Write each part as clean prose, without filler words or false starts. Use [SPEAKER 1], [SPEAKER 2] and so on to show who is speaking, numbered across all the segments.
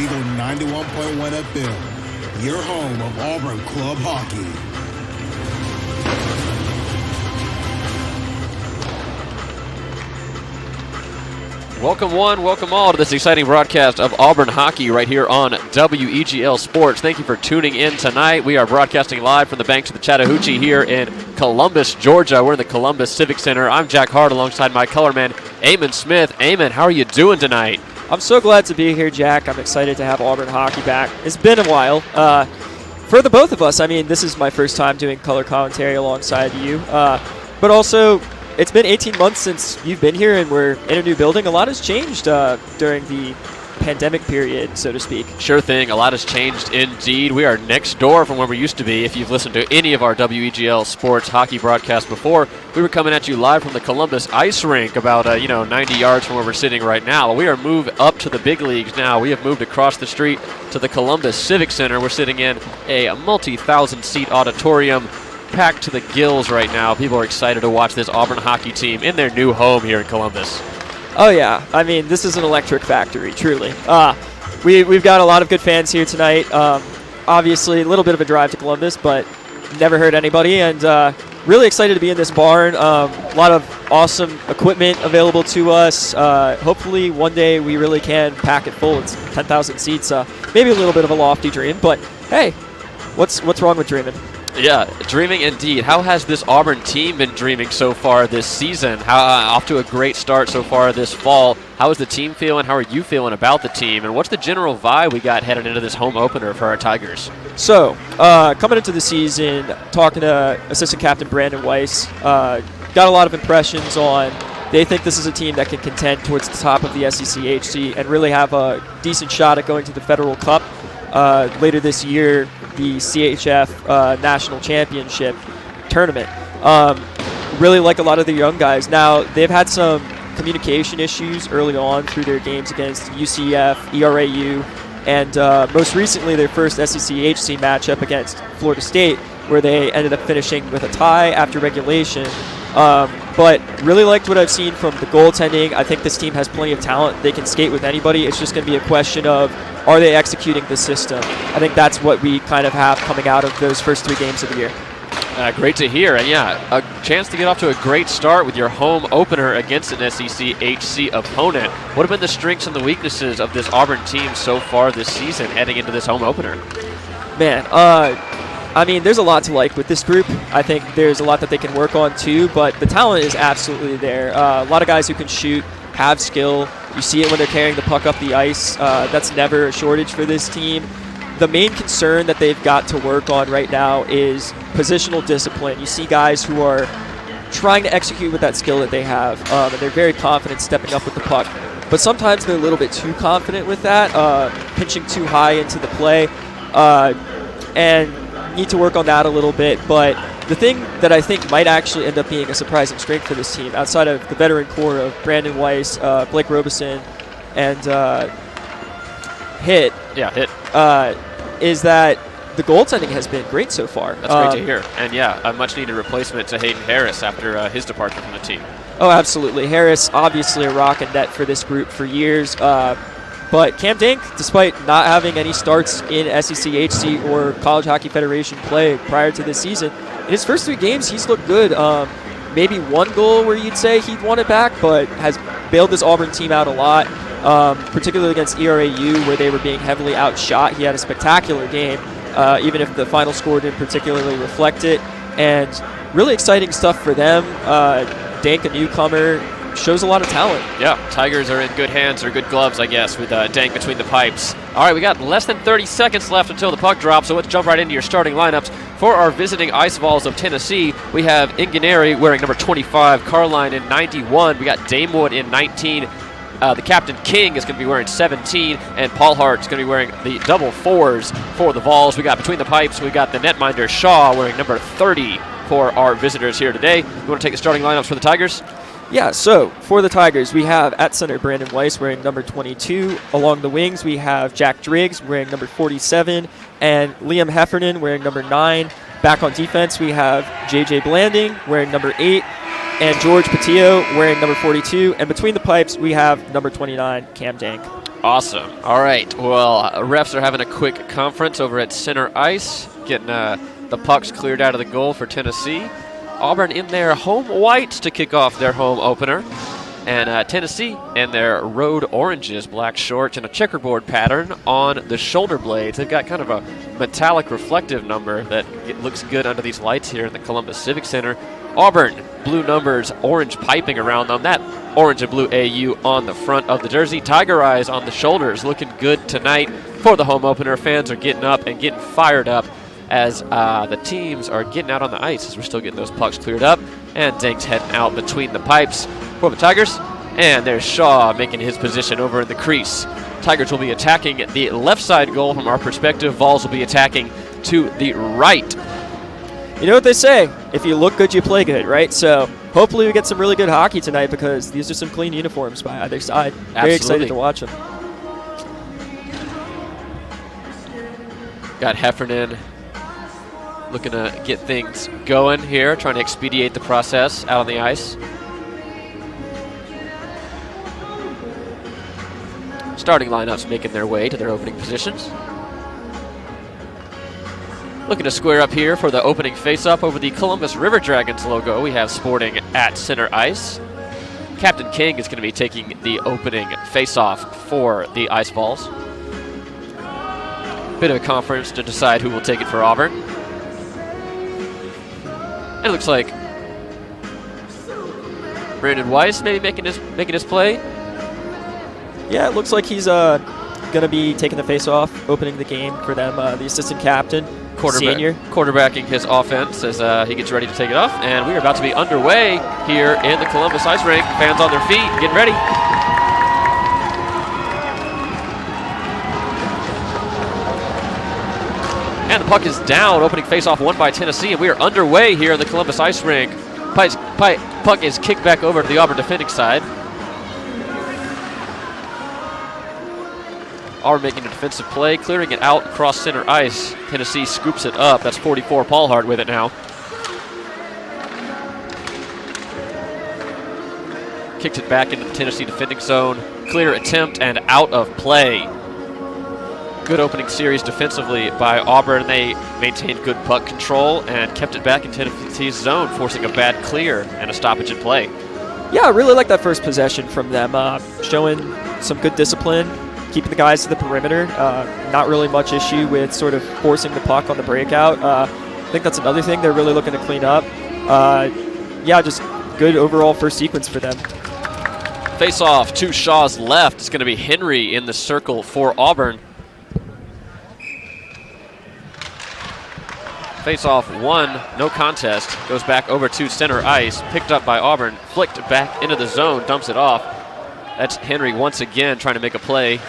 [SPEAKER 1] WEGL 91.1 FM, your home of Auburn Club Hockey.
[SPEAKER 2] Welcome one, welcome all to this exciting broadcast of Auburn hockey right here on WEGL Sports. Thank you for tuning in tonight. We are broadcasting live from the banks of the Chattahoochee here in Columbus, Georgia. We're in the Columbus Civic Center. I'm Jack Hart alongside my colorman, Eamon Smith. Eamon, how are you doing tonight?
[SPEAKER 3] I'm so glad to be here, Jack. I'm excited to have Auburn hockey back. It's been a while. For the both of us, I mean, this is my first time doing color commentary alongside you. But also, it's been 18 months since you've been here, and we're in a new building. A lot has changed during the pandemic period, so to speak.
[SPEAKER 2] Sure thing. A lot has changed indeed. We are next door from where we used to be. If you've listened to any of our WEGL Sports hockey broadcasts before, we were coming at you live from the Columbus Ice Rink about 90 yards from where we're sitting right now. We are moved up to the big leagues now. We have moved across the street to the Columbus Civic Center. We're sitting in a multi-thousand seat auditorium, packed to the gills right now. People are excited to watch this Auburn hockey team in their new home here in Columbus.
[SPEAKER 3] Oh, yeah. I mean, this is an electric factory, truly. We've got a lot of good fans here tonight. Obviously, a little bit of a drive to Columbus, but never hurt anybody. And really excited to be in this barn. A lot of awesome equipment available to us. Hopefully, one day we really can pack it full. It's 10,000 seats. Maybe a little bit of a lofty dream, but hey, what's wrong with dreaming?
[SPEAKER 2] Yeah, dreaming indeed. How has this Auburn team been dreaming so far this season? Off to a great start so far this fall. How is the team feeling? How are you feeling about the team? And what's the general vibe we got headed into this home opener for our Tigers?
[SPEAKER 3] So, coming into the season, talking to assistant captain Brandon Weiss, got a lot of impressions on they think this is a team that can contend towards the top of the SEC and really have a decent shot at going to the Federal Cup later this year, the CHF National Championship tournament. Really like a lot of the young guys. Now, they've had some communication issues early on through their games against UCF, ERAU, and most recently their first SEC-HC matchup against Florida State, where they ended up finishing with a tie after regulation. But really liked what I've seen from the goaltending. I think this team has plenty of talent. They can skate with anybody. It's just going to be a question of, are they executing the system? I think that's what we kind of have coming out of those first 3 games of the year.
[SPEAKER 2] Great to hear. And yeah, a chance to get off to a great start with your home opener against an SEC-HC opponent. What have been the strengths and the weaknesses of this Auburn team so far this season heading into this home opener?
[SPEAKER 3] Man, I mean, there's a lot to like with this group. I think there's a lot that they can work on too, but the talent is absolutely there. A lot of guys who can shoot, have skill. You see it when they're carrying the puck up the ice. That's never a shortage for this team. The main concern that they've got to work on right now is positional discipline. You see guys who are trying to execute with that skill that they have, and they're very confident stepping up with the puck. But sometimes they're a little bit too confident with that, pinching too high into the play, and need to work on that a little bit. But the thing that I think might actually end up being a surprising strength for this team, outside of the veteran core of Brandon Weiss, Blake Robeson, and Hitt, is that the goaltending has been great so far.
[SPEAKER 2] That's great to hear. And yeah, a much-needed replacement to Hayden Harris after his departure from the team.
[SPEAKER 3] Oh, absolutely. Harris, obviously a rock and net for this group for years. But Cam Dink, despite not having any starts in SEC-HC or College Hockey Federation play prior to this season, in his first 3 games, he's looked good. Maybe one goal where you'd say he'd won it back, but has bailed this Auburn team out a lot, particularly against ERAU, where they were being heavily outshot. He had a spectacular game, even if the final score didn't particularly reflect it. And really exciting stuff for them. Dink, a newcomer, shows a lot of talent.
[SPEAKER 2] Yeah, Tigers are in good hands, or good gloves, I guess, with Dank between the pipes. All right, we got less than 30 seconds left until the puck drops, so let's jump right into your starting lineups. For our visiting Ice Vols of Tennessee, we have Inganeri wearing number 25, Carline in 91. We got Damewood in 19. The captain King is going to be wearing 17, and Paul Hart is going to be wearing the double 4s for the Vols. We got between the pipes, we got the netminder Shaw wearing number 30 for our visitors here today. You want to take the starting lineups for the Tigers?
[SPEAKER 3] Yeah, so for the Tigers, we have at center Brandon Weiss wearing number 22. Along the wings, we have Jack Driggs wearing number 47, and Liam Heffernan wearing number 9. Back on defense, we have J.J. Blanding wearing number 8, and George Patillo wearing number 42. And between the pipes, we have number 29, Cam Dank.
[SPEAKER 2] Awesome. All right. Well, refs are having a quick conference over at center ice, getting the pucks cleared out of the goal for Tennessee. Auburn in their home whites to kick off their home opener. And Tennessee in their road oranges, black shorts, and a checkerboard pattern on the shoulder blades. They've got kind of a metallic reflective number that looks good under these lights here in the Columbus Civic Center. Auburn, blue numbers, orange piping around them. That orange and blue AU on the front of the jersey. Tiger eyes on the shoulders, looking good tonight for the home opener. Fans are getting up and getting fired up as the teams are getting out on the ice as we're still getting those pucks cleared up. And Dank's heading out between the pipes for the Tigers. And there's Shaw making his position over in the crease. Tigers will be attacking the left side goal from our perspective. Vols will be attacking to the right.
[SPEAKER 3] You know what they say, if you look good, you play good, right? So hopefully we get some really good hockey tonight because these are some clean uniforms by either side.
[SPEAKER 2] Absolutely.
[SPEAKER 3] Very excited to watch them.
[SPEAKER 2] Got Heffernan looking to get things going here, trying to expedite the process out on the ice. Starting lineups making their way to their opening positions. Looking to square up here for the opening face-up over the Columbus River Dragons logo. We have Sporting at center ice. Captain King is going to be taking the opening face-off for the Ice Vols. Bit of a conference to decide who will take it for Auburn. And it looks like Brandon Weiss maybe making his play.
[SPEAKER 3] Yeah, it looks like he's going to be taking the face-off, opening the game for them. The assistant captain, senior.
[SPEAKER 2] Quarterbacking his offense as he gets ready to take it off. And we are about to be underway here in the Columbus Ice Rink. Fans on their feet, getting ready. And the puck is down, opening face-off won by Tennessee, and we are underway here in the Columbus Ice Rink. Puck is kicked back over to the Auburn defending side. Auburn making a defensive play, clearing it out across center ice. Tennessee scoops it up. That's 44 Paulhart with it now. Kicked it back into the Tennessee defending zone. Clear attempt and out of play. Good opening series defensively by Auburn. They maintained good puck control and kept it back in Tennessee's zone, forcing a bad clear and a stoppage in play.
[SPEAKER 3] Yeah, I really like that first possession from them, showing some good discipline, keeping the guys to the perimeter. Not really much issue with sort of forcing the puck on the breakout. I think that's another thing they're really looking to clean up. Yeah, just good overall first sequence for them.
[SPEAKER 2] Face off to Shaw's left. It's going to be Henry in the circle for Auburn. Face-off one, no contest. Goes back over to center ice. Picked up by Auburn. Flicked back into the zone. Dumps it off. That's Henry once again trying to make a play.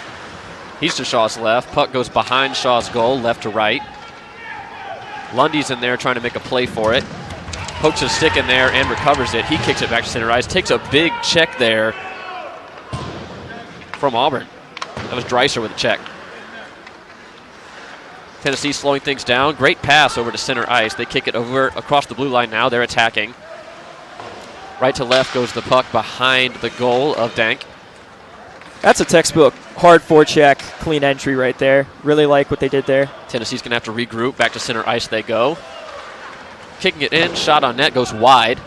[SPEAKER 2] He's to Shaw's left. Puck goes behind Shaw's goal, left to right. Lundy's in there trying to make a play for it. Pokes his stick in there and recovers it. He kicks it back to center ice. Takes a big check there from Auburn. That was Dreiser with a check. Tennessee slowing things down. Great pass over to center ice. They kick it over across the blue line now. They're attacking. Right to left goes the puck behind the goal of Dank.
[SPEAKER 3] That's a textbook hard forecheck, clean entry right there. Really like what they did there.
[SPEAKER 2] Tennessee's going to have to regroup. Back to center ice they go. Kicking it in. Shot on net goes wide.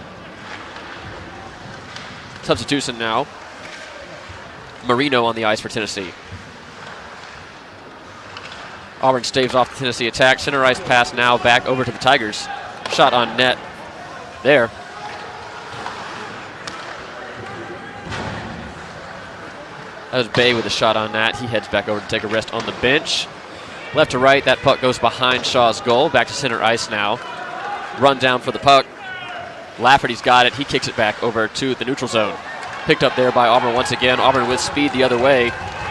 [SPEAKER 2] Substitution now. Marino on the ice for Tennessee. Auburn staves off the Tennessee attack. Center ice pass now back over to the Tigers. Shot on net there. That was Bay with a shot on that. He heads back over to take a rest on the bench. Left to right, that puck goes behind Shaw's goal. Back to center ice now. Run down for the puck. Lafferty's got it. He kicks it back over to the neutral zone. Picked up there by Auburn once again. Auburn with speed the other way.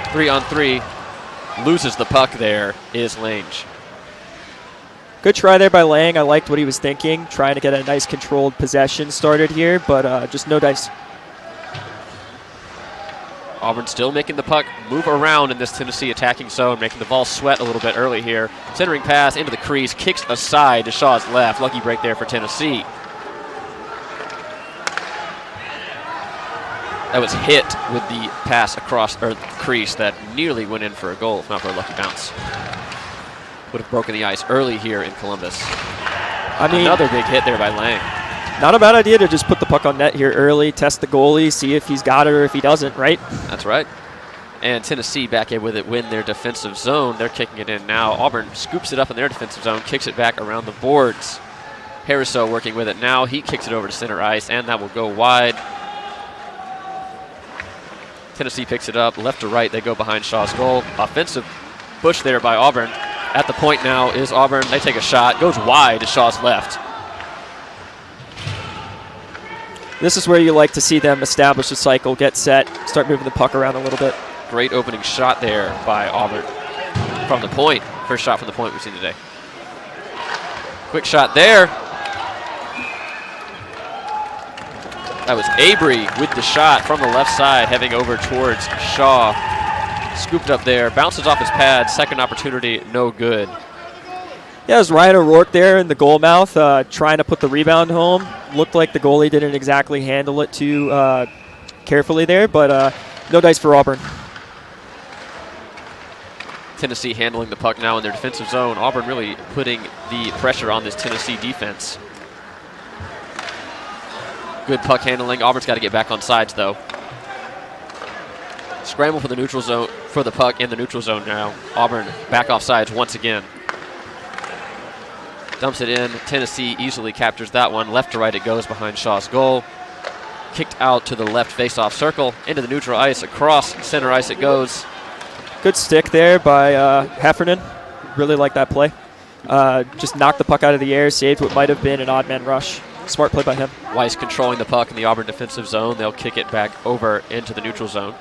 [SPEAKER 2] 3-on-3. Loses the puck there is Lange.
[SPEAKER 3] Good try there by Lang. I liked what he was thinking, trying to get a nice controlled possession started here, but just no dice.
[SPEAKER 2] Auburn still making the puck move around in this Tennessee attacking zone, making the Vols sweat a little bit early here. Centering pass into the crease, kicks aside to Shaw's left. Lucky break there for Tennessee. That was hit with the pass across the crease that nearly went in for a goal, if not for a lucky bounce. Would have broken the ice early here in Columbus. I mean, another big hit there by Lang.
[SPEAKER 3] Not a bad idea to just put the puck on net here early, test the goalie, see if he's got it or if he doesn't, right?
[SPEAKER 2] That's right. And Tennessee back in with it, win their defensive zone. They're kicking it in now. Auburn scoops it up in their defensive zone, kicks it back around the boards. Harriso working with it now. He kicks it over to center ice, and that will go wide. Tennessee picks it up. Left to right, they go behind Shaw's goal. Offensive push there by Auburn. At the point now is Auburn. They take a shot. Goes wide to Shaw's left.
[SPEAKER 3] This is where you like to see them establish a cycle, get set, start moving the puck around a little bit.
[SPEAKER 2] Great opening shot there by Auburn from the point. First shot from the point we've seen today. Quick shot there. That was Abry with the shot from the left side, heading over towards Shaw. Scooped up there, bounces off his pad. Second opportunity, no good.
[SPEAKER 3] Yeah, it was Ryan O'Rourke there in the goal mouth, trying to put the rebound home. Looked like the goalie didn't exactly handle it too carefully there, but no dice for Auburn.
[SPEAKER 2] Tennessee handling the puck now in their defensive zone. Auburn really putting the pressure on this Tennessee defense. Good puck handling. Auburn's got to get back on sides, though. Scramble for the neutral zone, for the puck in the neutral zone now. Auburn back off sides once again. Dumps it in. Tennessee easily captures that one. Left to right it goes behind Shaw's goal. Kicked out to the left face-off circle. Into the neutral ice. Across center ice it goes.
[SPEAKER 3] Good stick there by Heffernan. Really like that play. Just knocked the puck out of the air, saved what might have been an odd man rush. Smart play by him.
[SPEAKER 2] Weiss controlling the puck in the Auburn defensive zone. They'll kick it back over into the neutral zone.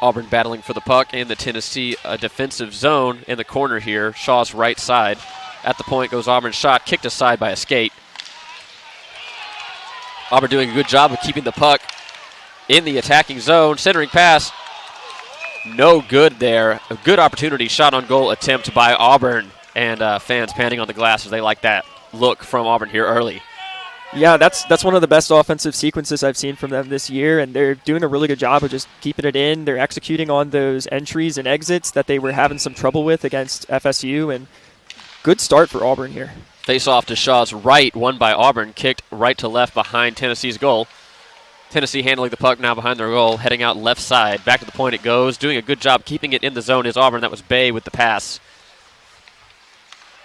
[SPEAKER 2] Auburn battling for the puck in the Tennessee defensive zone in the corner here. Shaw's right side. At the point goes Auburn's shot, kicked aside by a skate. Auburn doing a good job of keeping the puck in the attacking zone. Centering pass. No good there. A good opportunity. Shot on goal attempt by Auburn. And fans panting on the glass as they like that look from Auburn here early.
[SPEAKER 3] Yeah, that's one of the best offensive sequences I've seen from them this year, and they're doing a really good job of just keeping it in. They're executing on those entries and exits that they were having some trouble with against FSU, and good start for Auburn here.
[SPEAKER 2] Face off to Shaw's right, won by Auburn, kicked right to left behind Tennessee's goal. Tennessee handling the puck now behind their goal, heading out left side. Back to the point it goes, doing a good job keeping it in the zone is Auburn. That was Bay with the pass.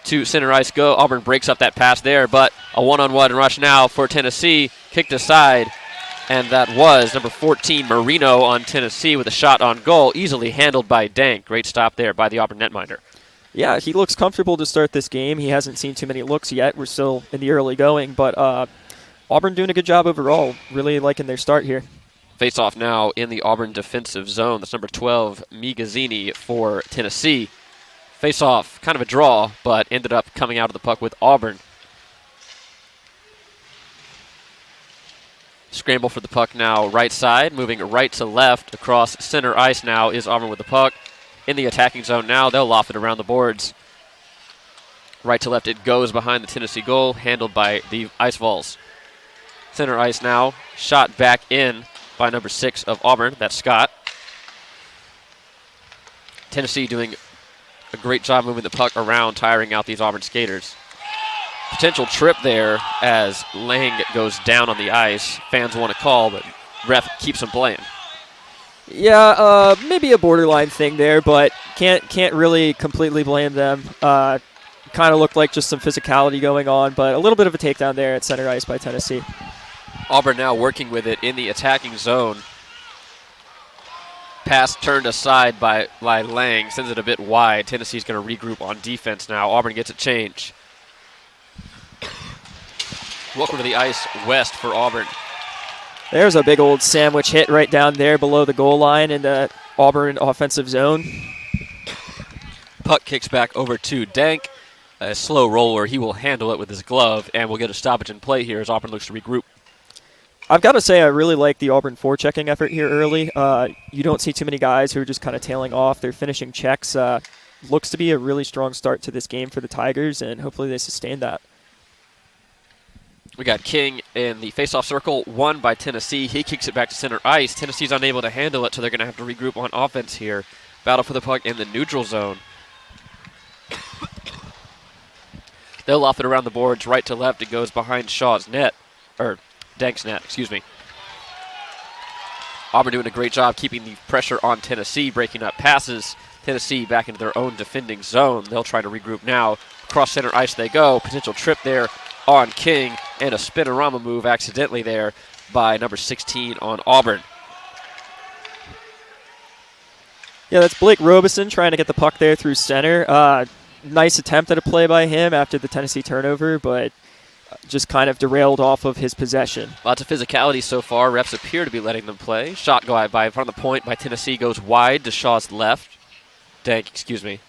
[SPEAKER 2] To center ice go. Auburn breaks up that pass there, but a one-on-one rush now for Tennessee. Kicked aside, and that was number 14, Marino, on Tennessee with a shot on goal. Easily handled by Dank. Great stop there by the Auburn netminder.
[SPEAKER 3] Yeah, he looks comfortable to start this game. He hasn't seen too many looks yet. We're still in the early going, but Auburn doing a good job overall. Really liking their start here.
[SPEAKER 2] Face off now in the Auburn defensive zone. That's number 12, Migazzini for Tennessee. Face off, kind of a draw, but ended up coming out of the puck with Auburn. Scramble for the puck now right side, moving right to left across center ice now is Auburn with the puck. In the attacking zone now, they'll loft it around the boards. Right to left it goes behind the Tennessee goal, handled by the Ice Vols. Center ice now, shot back in by number 6 of Auburn, that's Scott. Tennessee doing a great job moving the puck around, tiring out these Auburn skaters. Potential trip there as Lang goes down on the ice. Fans want to call, but ref keeps him playing.
[SPEAKER 3] Yeah, maybe a borderline thing there, but can't really completely blame them. Kind of looked like just some physicality going on, but a little bit of a takedown there at center ice by Tennessee.
[SPEAKER 2] Auburn now working with it in the attacking zone. Pass turned aside by Lang, sends it a bit wide. Tennessee's going to regroup on defense now. Auburn gets a change. Welcome to the ice west for Auburn.
[SPEAKER 3] There's a big old sandwich hit right down there below the goal line in the Auburn offensive zone.
[SPEAKER 2] Puck kicks back over to Dank. A slow roller. He will handle it with his glove, and we'll get a stoppage in play here as Auburn looks to regroup.
[SPEAKER 3] I've got to say I really like the Auburn forechecking effort here early. You don't see too many guys who are just kind of tailing off. They're finishing checks looks to be a really strong start to this game for the Tigers, and hopefully they sustain that.
[SPEAKER 2] We got King in the faceoff circle, won by Tennessee. He kicks it back to center ice. Tennessee's unable to handle it, so they're going to have to regroup on offense here. Battle for the puck in the neutral zone. They'll loft it around the boards, right to left. It goes behind Shaw's net, or Dank's net, excuse me. Auburn doing a great job keeping the pressure on Tennessee, breaking up passes. Tennessee back into their own defending zone. They'll try to regroup now. Across center ice they go. Potential trip there on King, and a spinorama move accidentally there by number 16 on Auburn.
[SPEAKER 3] Yeah, that's Blake Robeson trying to get the puck there through center. Nice attempt at a play by him after the Tennessee turnover, but just kind of derailed off of his possession.
[SPEAKER 2] Lots of physicality so far. Refs appear to be letting them play. Shot go by in front of the point by Tennessee goes wide to Shaw's left. Dank, excuse me.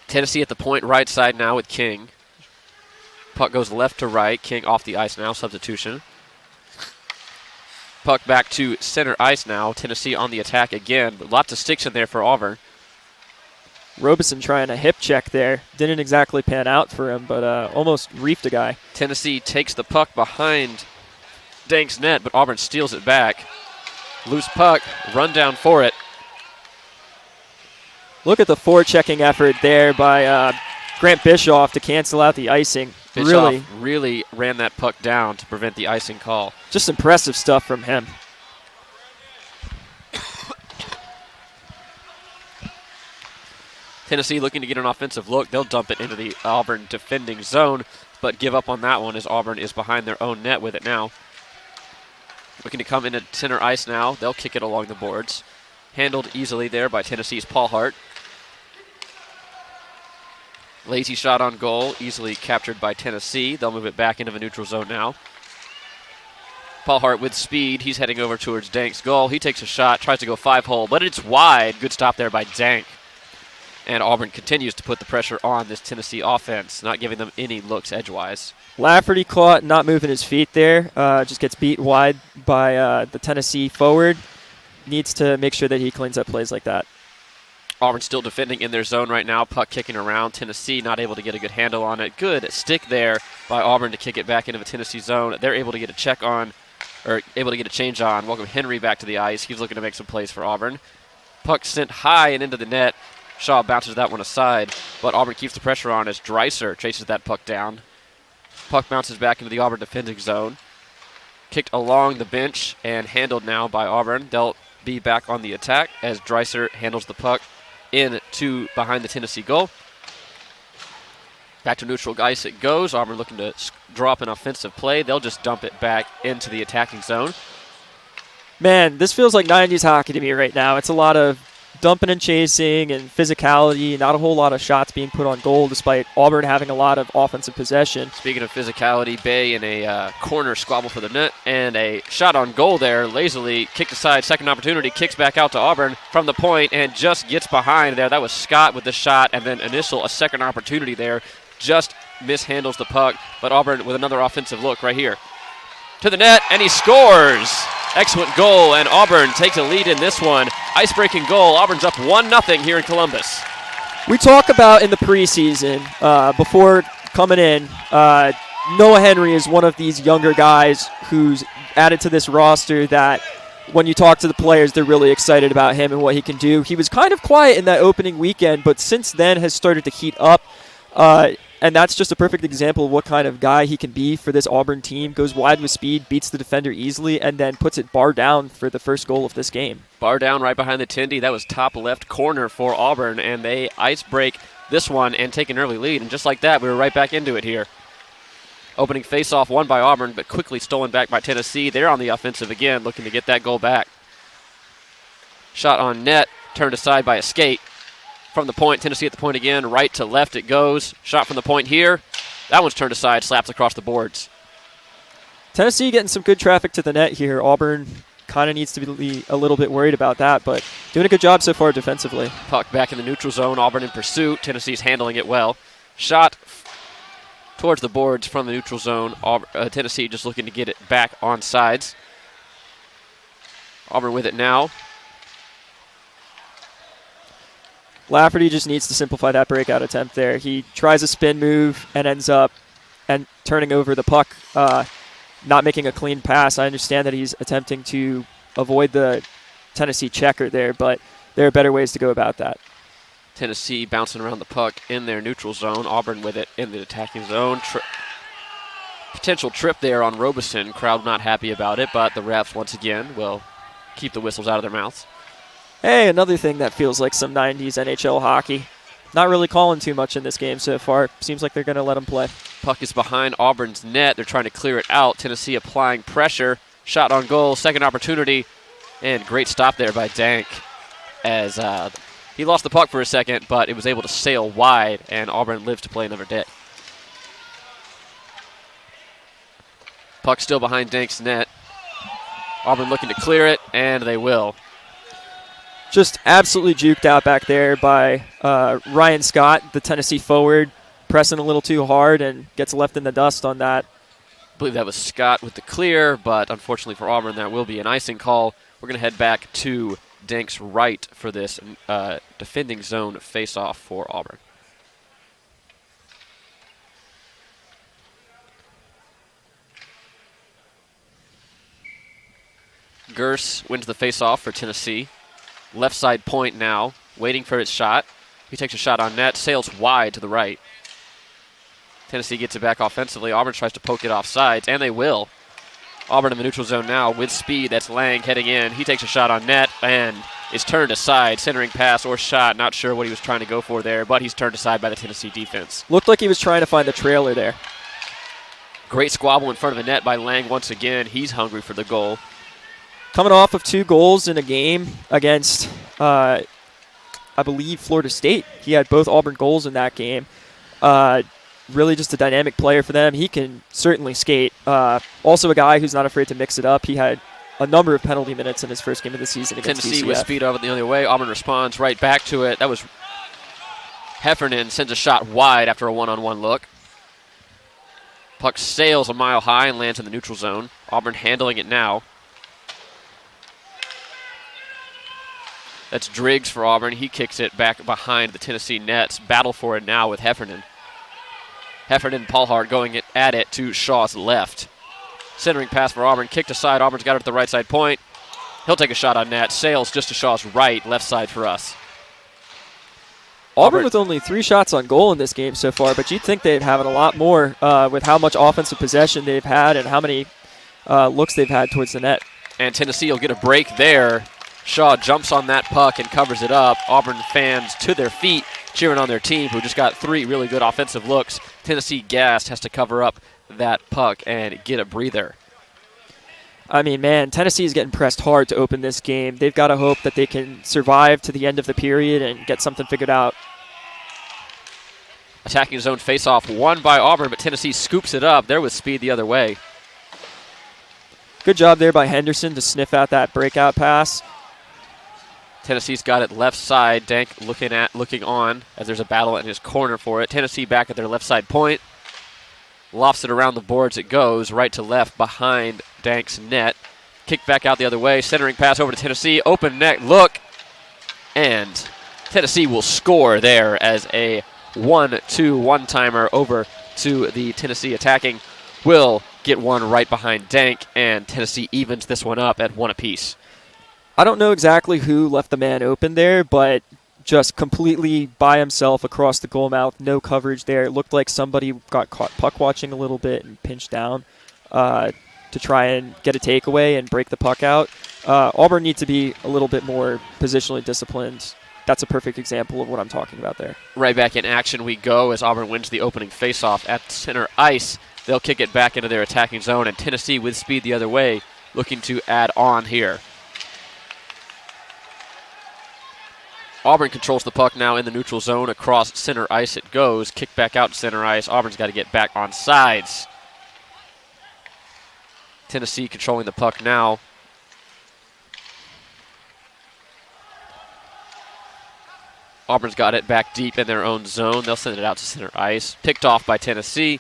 [SPEAKER 2] Tennessee at the point right side now with King. Puck goes left to right. King off the ice now, substitution. Puck back to center ice now. Tennessee on the attack again, but lots of sticks in there for Auburn.
[SPEAKER 3] Robeson trying a hip check there. Didn't exactly pan out for him, but almost reefed a guy.
[SPEAKER 2] Tennessee takes the puck behind Dank's net, but Auburn steals it back. Loose puck, run down for it.
[SPEAKER 3] Look at the forechecking effort there by Grant Bischoff to cancel out the icing.
[SPEAKER 2] Bischoff really ran that puck down to prevent the icing call.
[SPEAKER 3] Just impressive stuff from him.
[SPEAKER 2] Tennessee looking to get an offensive look. They'll dump it into the Auburn defending zone, but give up on that one as Auburn is behind their own net with it now. Looking to come into center ice now. They'll kick it along the boards. Handled easily there by Tennessee's Paul Hart. Lazy shot on goal, easily captured by Tennessee. They'll move it back into the neutral zone now. Paul Hart with speed. He's heading over towards Dank's goal. He takes a shot, tries to go 5-hole, but it's wide. Good stop there by Dank. And Auburn continues to put the pressure on this Tennessee offense, not giving them any looks edgewise.
[SPEAKER 3] Lafferty caught, not moving his feet there. Just gets beat wide by the Tennessee forward. Needs to make sure that he cleans up plays like that.
[SPEAKER 2] Auburn still defending in their zone right now. Puck kicking around. Tennessee not able to get a good handle on it. Good stick there by Auburn to kick it back into the Tennessee zone. They're able to get a check on, or able to get a change on. Welcome Henry back to the ice. He's looking to make some plays for Auburn. Puck sent high and into the net. Shaw bounces that one aside, but Auburn keeps the pressure on as Dreiser chases that puck down. Puck bounces back into the Auburn defending zone. Kicked along the bench and handled now by Auburn. They'll be back on the attack as Dreiser handles the puck into behind the Tennessee goal. Back to neutral ice it goes. Auburn looking to draw up an offensive play. They'll just dump it back into the attacking zone.
[SPEAKER 3] Man, this feels like 90s hockey to me right now. It's a lot of dumping and chasing and physicality, not a whole lot of shots being put on goal despite Auburn having a lot of offensive possession.
[SPEAKER 2] Speaking of physicality, Bay in a corner squabble for the net and a shot on goal there, lazily kicked aside, second opportunity, kicks back out to Auburn from the point and just gets behind there. That was Scott with the shot, and then a second opportunity there, just mishandles the puck, but Auburn with another offensive look right here. To the net, and he scores! Excellent goal, and Auburn takes a lead in this one. Ice-breaking goal. Auburn's up 1-0 here in Columbus.
[SPEAKER 3] We talk about in the preseason, before coming in, Noah Henry is one of these younger guys who's added to this roster that when you talk to the players, they're really excited about him and what he can do. He was kind of quiet in that opening weekend, but since then has started to heat up. And that's just a perfect example of what kind of guy he can be for this Auburn team. Goes wide with speed, beats the defender easily, and then puts it bar down for the first goal of this game.
[SPEAKER 2] Bar down right behind the Tindy. That was top left corner for Auburn, and they ice break this one and take an early lead. And just like that, we were right back into it here. Opening faceoff won by Auburn, but quickly stolen back by Tennessee. They're on the offensive again, looking to get that goal back. Shot on net, turned aside by a skate. From the point, Tennessee at the point again, right to left it goes. Shot from the point here. That one's turned aside, slaps across the boards.
[SPEAKER 3] Tennessee getting some good traffic to the net here. Auburn kind of needs to be a little bit worried about that, but doing a good job so far defensively.
[SPEAKER 2] Puck back in the neutral zone, Auburn in pursuit. Tennessee's handling it well. Shot towards the boards from the neutral zone. Tennessee just looking to get it back on sides. Auburn with it now.
[SPEAKER 3] Lafferty just needs to simplify that breakout attempt there. He tries a spin move and ends up turning over the puck, not making a clean pass. I understand that he's attempting to avoid the Tennessee checker there, but there are better ways to go about that.
[SPEAKER 2] Tennessee bouncing around the puck in their neutral zone. Auburn with it in the attacking zone. Potential trip there on Robeson. Crowd not happy about it, but the refs once again will keep the whistles out of their mouths.
[SPEAKER 3] Hey, another thing that feels like some 90s NHL hockey. Not really calling too much in this game so far. Seems like they're going to let them play.
[SPEAKER 2] Puck is behind Auburn's net. They're trying to clear it out. Tennessee applying pressure. Shot on goal. Second opportunity. And great stop there by Dank as he lost the puck for a second, but it was able to sail wide, and Auburn lives to play another day. Puck still behind Dank's net. Auburn looking to clear it, and they will.
[SPEAKER 3] Just absolutely juked out back there by Ryan Scott, the Tennessee forward, pressing a little too hard and gets left in the dust on that.
[SPEAKER 2] I believe that was Scott with the clear, but unfortunately for Auburn, that will be an icing call. We're going to head back to Dank's right for this defending zone face-off for Auburn. Gers wins the face-off for Tennessee. Left side point now, waiting for his shot. He takes a shot on net, sails wide to the right. Tennessee gets it back offensively. Auburn tries to poke it off sides, and they will. Auburn in the neutral zone now with speed. That's Lang heading in. He takes a shot on net and is turned aside. Centering pass or shot. Not sure what he was trying to go for there, but he's turned aside by the Tennessee defense.
[SPEAKER 3] Looked like he was trying to find the trailer there.
[SPEAKER 2] Great squabble in front of the net by Lang once again. He's hungry for the goal.
[SPEAKER 3] Coming off of 2 goals in a game against, I believe, Florida State. He had both Auburn goals in that game. Really just a dynamic player for them. He can certainly skate. Also a guy who's not afraid to mix it up. He had a number of penalty minutes in his first game of the season against
[SPEAKER 2] Tennessee
[SPEAKER 3] TCF.
[SPEAKER 2] with speed over the other way. Auburn responds right back to it. That was Heffernan sends a shot wide after a one-on-one look. Puck sails a mile high and lands in the neutral zone. Auburn handling it now. That's Driggs for Auburn. He kicks it back behind the Tennessee nets. Battle for it now with Heffernan. Heffernan and Paulhart going at it to Shaw's left. Centering pass for Auburn. Kicked aside. Auburn's got it at the right side point. He'll take a shot on net. Sails just to Shaw's right. Left side for us.
[SPEAKER 3] Auburn with only 3 shots on goal in this game so far, but you'd think they'd have it a lot more with how much offensive possession they've had and how many looks they've had towards the net.
[SPEAKER 2] And Tennessee will get a break there. Shaw jumps on that puck and covers it up. Auburn fans to their feet, cheering on their team, who just got 3 really good offensive looks. Tennessee gassed, has to cover up that puck and get a breather.
[SPEAKER 3] I mean, man, Tennessee is getting pressed hard to open this game. They've got to hope that they can survive to the end of the period and get something figured out.
[SPEAKER 2] Attacking zone faceoff won by Auburn, but Tennessee scoops it up. There with speed the other way.
[SPEAKER 3] Good job there by Henderson to sniff out that breakout pass.
[SPEAKER 2] Tennessee's got it left side. Dank looking on as there's a battle in his corner for it. Tennessee back at their left side point. Lofts it around the boards. It goes right to left behind Dank's net. Kick back out the other way. Centering pass over to Tennessee. Open net look. And Tennessee will score there as a 1-2 one-timer over to the Tennessee attacking. Will get one right behind Dank, and Tennessee evens this one up at 1 apiece.
[SPEAKER 3] I don't know exactly who left the man open there, but just completely by himself across the goal mouth, no coverage there. It looked like somebody got caught puck watching a little bit and pinched down to try and get a takeaway and break the puck out. Auburn needs to be a little bit more positionally disciplined. That's a perfect example of what I'm talking about there.
[SPEAKER 2] Right back in action we go as Auburn wins the opening faceoff at center ice. They'll kick it back into their attacking zone, and Tennessee with speed the other way looking to add on here. Auburn controls the puck now in the neutral zone. Across center ice it goes. Kick back out to center ice. Auburn's got to get back on sides. Tennessee controlling the puck now. Auburn's got it back deep in their own zone. They'll send it out to center ice. Picked off by Tennessee.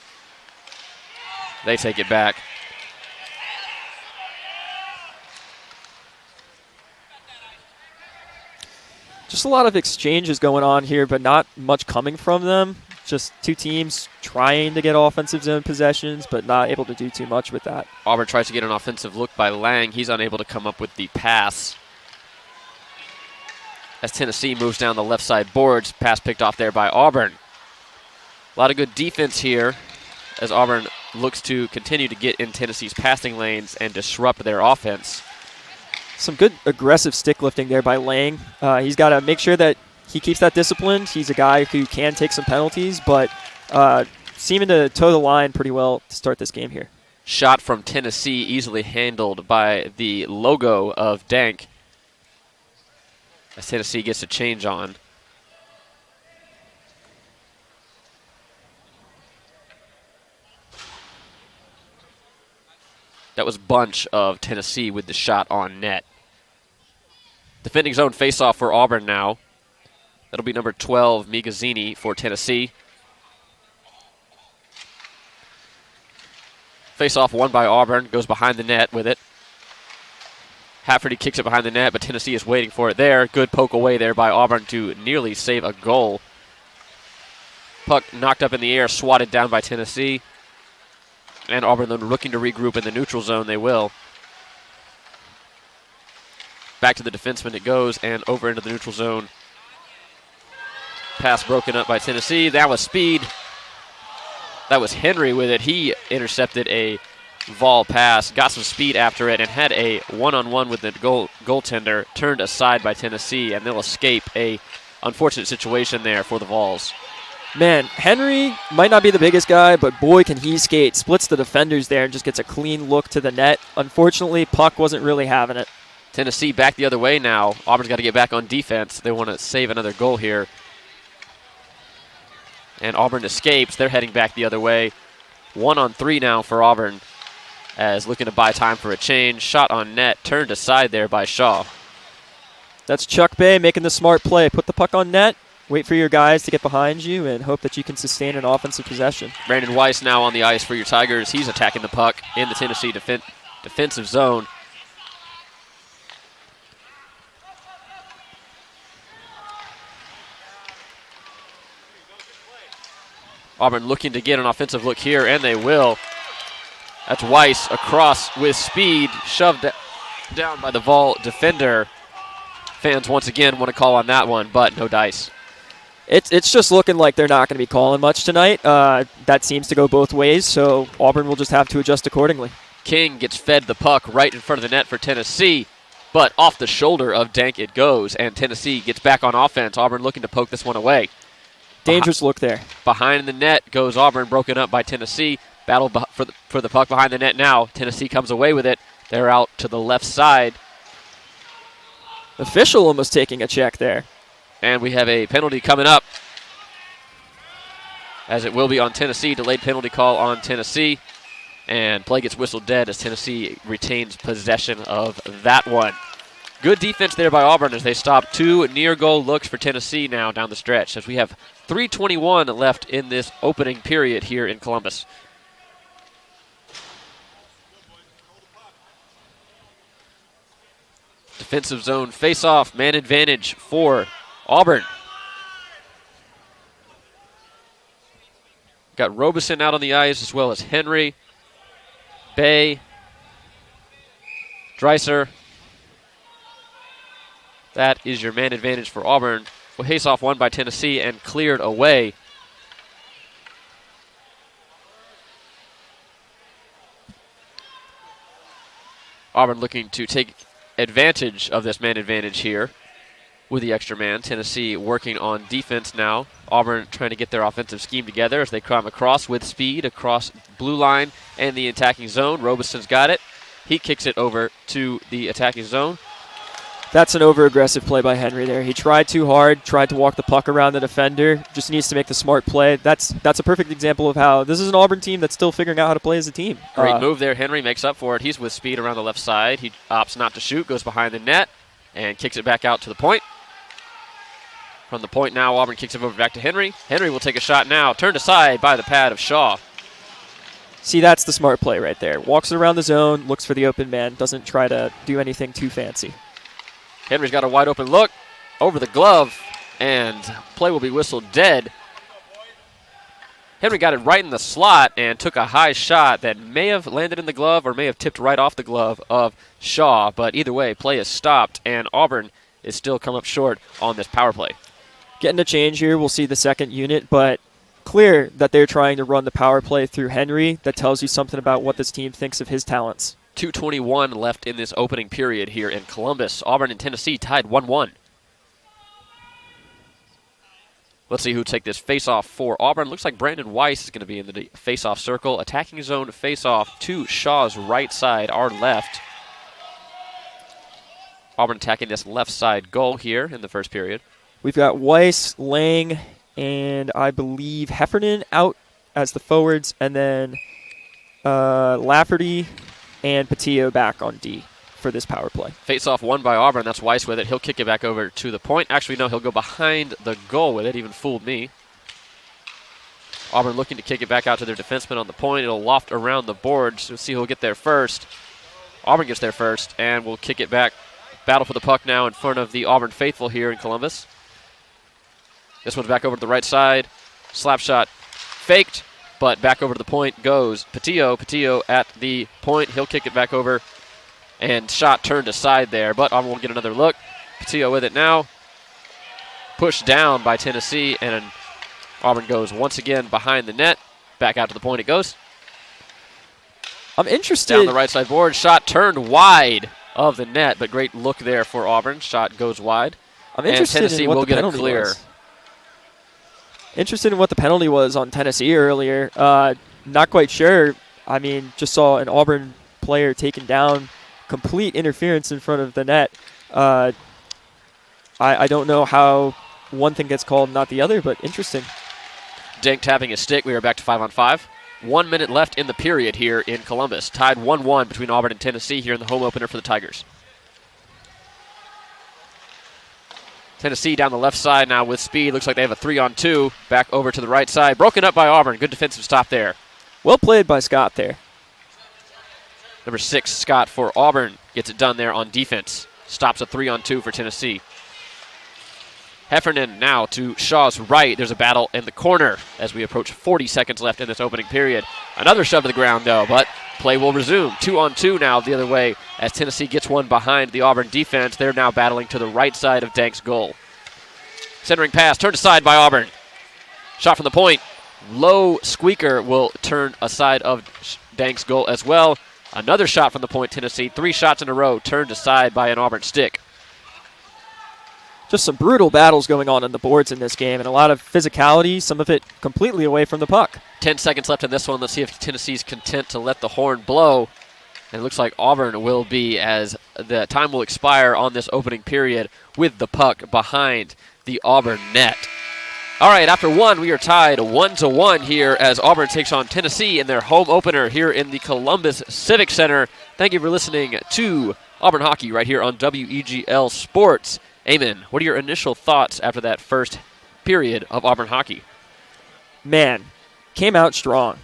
[SPEAKER 2] They take it back.
[SPEAKER 3] Just a lot of exchanges going on here, but not much coming from them. Just two teams trying to get offensive zone possessions, but not able to do too much with that.
[SPEAKER 2] Auburn tries to get an offensive look by Lang. He's unable to come up with the pass. As Tennessee moves down the left side boards, pass picked off there by Auburn. A lot of good defense here as Auburn looks to continue to get in Tennessee's passing lanes and disrupt their offense.
[SPEAKER 3] Some good aggressive stick lifting there by Lang. He's got to make sure that he keeps that disciplined. He's a guy who can take some penalties, but seeming to toe the line pretty well to start this game here.
[SPEAKER 2] Shot from Tennessee easily handled by the logo of Dank. As Tennessee gets a change on. That was Bunch of Tennessee with the shot on net. Defending zone faceoff for Auburn now. That'll be number 12, Migazzini for Tennessee. Faceoff won by Auburn, goes behind the net with it. Hafferty kicks it behind the net, but Tennessee is waiting for it there. Good poke away there by Auburn to nearly save a goal. Puck knocked up in the air, swatted down by Tennessee. And Auburn then looking to regroup in the neutral zone, they will. Back to the defenseman it goes, and over into the neutral zone. Pass broken up by Tennessee. That was speed. That was Henry with it. He intercepted a Vol pass, got some speed after it, and had a one-on-one with the goaltender, turned aside by Tennessee, and they'll escape a unfortunate situation there for the Vols.
[SPEAKER 3] Man, Henry might not be the biggest guy, but boy, can he skate. Splits the defenders there and just gets a clean look to the net. Unfortunately, puck wasn't really having it.
[SPEAKER 2] Tennessee back the other way now. Auburn's got to get back on defense. They want to save another goal here. And Auburn escapes. They're heading back the other way. 1-on-3 now for Auburn as looking to buy time for a change. Shot on net, turned aside there by Shaw.
[SPEAKER 3] That's Chuck Bay making the smart play. Put the puck on net. Wait for your guys to get behind you and hope that you can sustain an offensive possession.
[SPEAKER 2] Brandon Weiss now on the ice for your Tigers. He's attacking the puck in the Tennessee defensive zone. Auburn looking to get an offensive look here, and they will. That's Weiss across with speed, shoved down by the Vol defender. Fans once again want to call on that one, but no dice.
[SPEAKER 3] It's just looking like they're not going to be calling much tonight. That seems to go both ways, so Auburn will just have to adjust accordingly.
[SPEAKER 2] King gets fed the puck right in front of the net for Tennessee, but off the shoulder of Dank it goes, and Tennessee gets back on offense. Auburn looking to poke this one away.
[SPEAKER 3] Dangerous look there.
[SPEAKER 2] Behind the net goes Auburn, broken up by Tennessee. Battle for the puck behind the net now. Tennessee comes away with it. They're out to the left side.
[SPEAKER 3] Official almost taking a check there.
[SPEAKER 2] And we have a penalty coming up, as it will be on Tennessee. Delayed penalty call on Tennessee. And play gets whistled dead as Tennessee retains possession of that one. Good defense there by Auburn as they stop two near-goal looks for Tennessee now down the stretch, as we have 3:21 left in this opening period here in Columbus. Defensive zone face-off, man advantage for Auburn. Got Robeson out on the ice as well as Henry, Bay, Dreiser. That is your man advantage for Auburn. Well, face-off won by Tennessee and cleared away. Auburn looking to take advantage of this man advantage here with the extra man. Tennessee working on defense now. Auburn trying to get their offensive scheme together as they come across with speed across blue line and the attacking zone. Robeson's got it. He kicks it over to the attacking zone.
[SPEAKER 3] That's an over-aggressive play by Henry there. He tried too hard, tried to walk the puck around the defender, just needs to make the smart play. That's a perfect example of how this is an Auburn team that's still figuring out how to play as a team.
[SPEAKER 2] Great move there. Henry makes up for it. He's with speed around the left side. He opts not to shoot, goes behind the net, and kicks it back out to the point. From the point now, Auburn kicks it over back to Henry. Henry will take a shot now, turned aside by the pad of Shaw.
[SPEAKER 3] See, that's the smart play right there. Walks around the zone, looks for the open man, doesn't try to do anything too fancy.
[SPEAKER 2] Henry's got a wide open look. over the glove, and play will be whistled dead. Henry got it right in the slot and took a high shot that may have landed in the glove or may have tipped right off the glove of Shaw. But either way, play is stopped, and Auburn is still come up short on this power play.
[SPEAKER 3] Getting a change here. We'll see the second unit, but clear that they're trying to run the power play through Henry. That tells you something about what this team thinks of his talents.
[SPEAKER 2] 2:21 left in this opening period here in Columbus. Auburn and Tennessee tied 1-1. Let's see who take this face-off for Auburn. Looks like Brandon Weiss is going to be in the face-off circle. Attacking zone face-off to Shaw's right side, our left. Auburn attacking this left side goal here in the first period.
[SPEAKER 3] We've got Weiss, Lang, and I believe Heffernan out as the forwards, and then Lafferty and Patillo back on D for this power play.
[SPEAKER 2] Face-off won by Auburn. That's Weiss with it. He'll kick it back over to the point. Actually, no, he'll go behind the goal with it. Even fooled me. Auburn looking to kick it back out to their defenseman on the point. It'll loft around the boards. We'll see who'll get there first. Auburn gets there first, and we'll kick it back. Battle for the puck now in front of the Auburn faithful here in Columbus. This one's back over to the right side. Slap shot faked, but back over to the point goes Patillo. Patillo at the point. He'll kick it back over. And shot turned aside there, but Auburn will get another look. Patillo with it now. Pushed down by Tennessee, and Auburn goes once again behind the net. Back out to the point it goes.
[SPEAKER 3] I'm interested.
[SPEAKER 2] Down the right side board. Shot turned wide of the net, but great look there for Auburn. Shot goes wide.
[SPEAKER 3] I'm interested
[SPEAKER 2] and Tennessee
[SPEAKER 3] in what
[SPEAKER 2] will
[SPEAKER 3] the
[SPEAKER 2] get
[SPEAKER 3] penalty
[SPEAKER 2] it clear.
[SPEAKER 3] was. Interested in what the penalty was on Tennessee earlier. Not quite sure. I mean, just saw an Auburn player taken down. Complete interference in front of the net. I don't know how one thing gets called, not the other, but interesting.
[SPEAKER 2] Dank tapping his stick. We are back to 5-on-5. 1 minute left in the period here in Columbus. Tied 1-1 between Auburn and Tennessee here in the home opener for the Tigers. Tennessee down the left side now with speed. Looks like they have a 3-on-2. Back over to the right side. Broken up by Auburn. Good defensive stop there.
[SPEAKER 3] Well played by Scott there.
[SPEAKER 2] Number 6, Scott for Auburn, gets it done there on defense. Stops a 3-on-2 for Tennessee. Heffernan now to Shaw's right. There's a battle in the corner as we approach 40 seconds left in this opening period. Another shove to the ground, though, but play will resume. 2-on-2 now the other way as Tennessee gets one behind the Auburn defense. They're now battling to the right side of Dank's goal. Centering pass, turned aside by Auburn. Shot from the point. Low squeaker will turn aside of Dank's goal as well. Another shot from the point, Tennessee. 3 shots in a row turned aside by an Auburn stick.
[SPEAKER 3] Just some brutal battles going on the boards in this game, and a lot of physicality, some of it completely away from the puck.
[SPEAKER 2] 10 seconds left in this one. Let's see if Tennessee's content to let the horn blow. And it looks like Auburn will be, as the time will expire on this opening period with the puck behind the Auburn net. All right, after one, we are tied 1-1 here as Auburn takes on Tennessee in their home opener here in the Columbus Civic Center. Thank you for listening to Auburn Hockey right here on WEGL Sports. Eamon, what are your initial thoughts after that first period of Auburn Hockey?
[SPEAKER 3] Man, came out strong.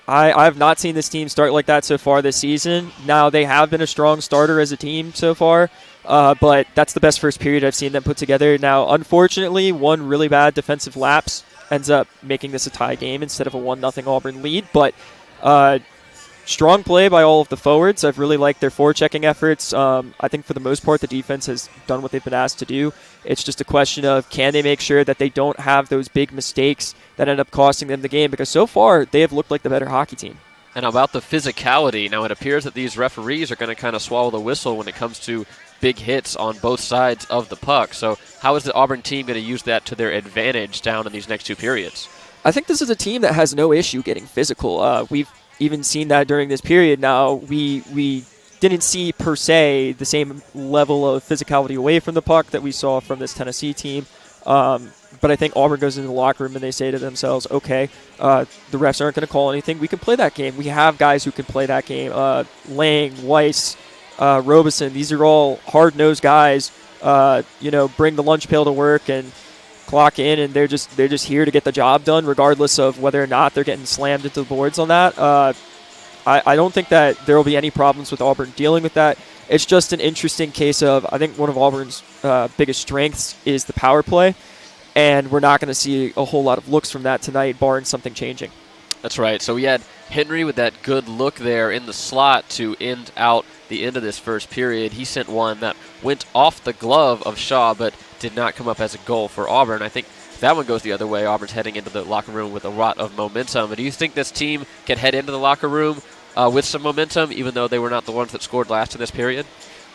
[SPEAKER 3] I have not seen this team start like that so far this season. Now, they have been a strong starter as a team so far. But that's the best first period I've seen them put together. Now, unfortunately, one really bad defensive lapse ends up making this a tie game instead of a 1-0 Auburn lead. But strong play by all of the forwards. I've really liked their forechecking efforts. I think for the most part, the defense has done what they've been asked to do. It's just a question of can they make sure that they don't have those big mistakes that end up costing them the game, because so far they have looked like the better hockey team.
[SPEAKER 2] And about the physicality, now it appears that these referees are going to kind of swallow the whistle when it comes to big hits on both sides of the puck. So how is the Auburn team going to use that to their advantage down in these next two periods?
[SPEAKER 3] I think this is a team that has no issue getting physical. We've even seen that during this period. Now, we didn't see per se the same level of physicality away from the puck that we saw from this Tennessee team. But I think Auburn goes into the locker room and they say to themselves, okay, the refs aren't going to call anything. We can play that game. We have guys who can play that game. Lang, Weiss, Robeson, these are all hard-nosed guys. Bring the lunch pail to work and clock in, and they're just here to get the job done, regardless of whether or not they're getting slammed into the boards on that. I don't think that there will be any problems with Auburn dealing with that. It's just an interesting case of, I think one of Auburn's biggest strengths is the power play, and we're not going to see a whole lot of looks from that tonight, barring something changing.
[SPEAKER 2] That's right. So we had Henry with that good look there in the slot to end out the end of this first period. He sent one that went off the glove of Shaw, but did not come up as a goal for Auburn. I think that one goes the other way. Auburn's heading into the locker room with a lot of momentum. Do you think this team can head into the locker room with some momentum, even though they were not the ones that scored last in this period?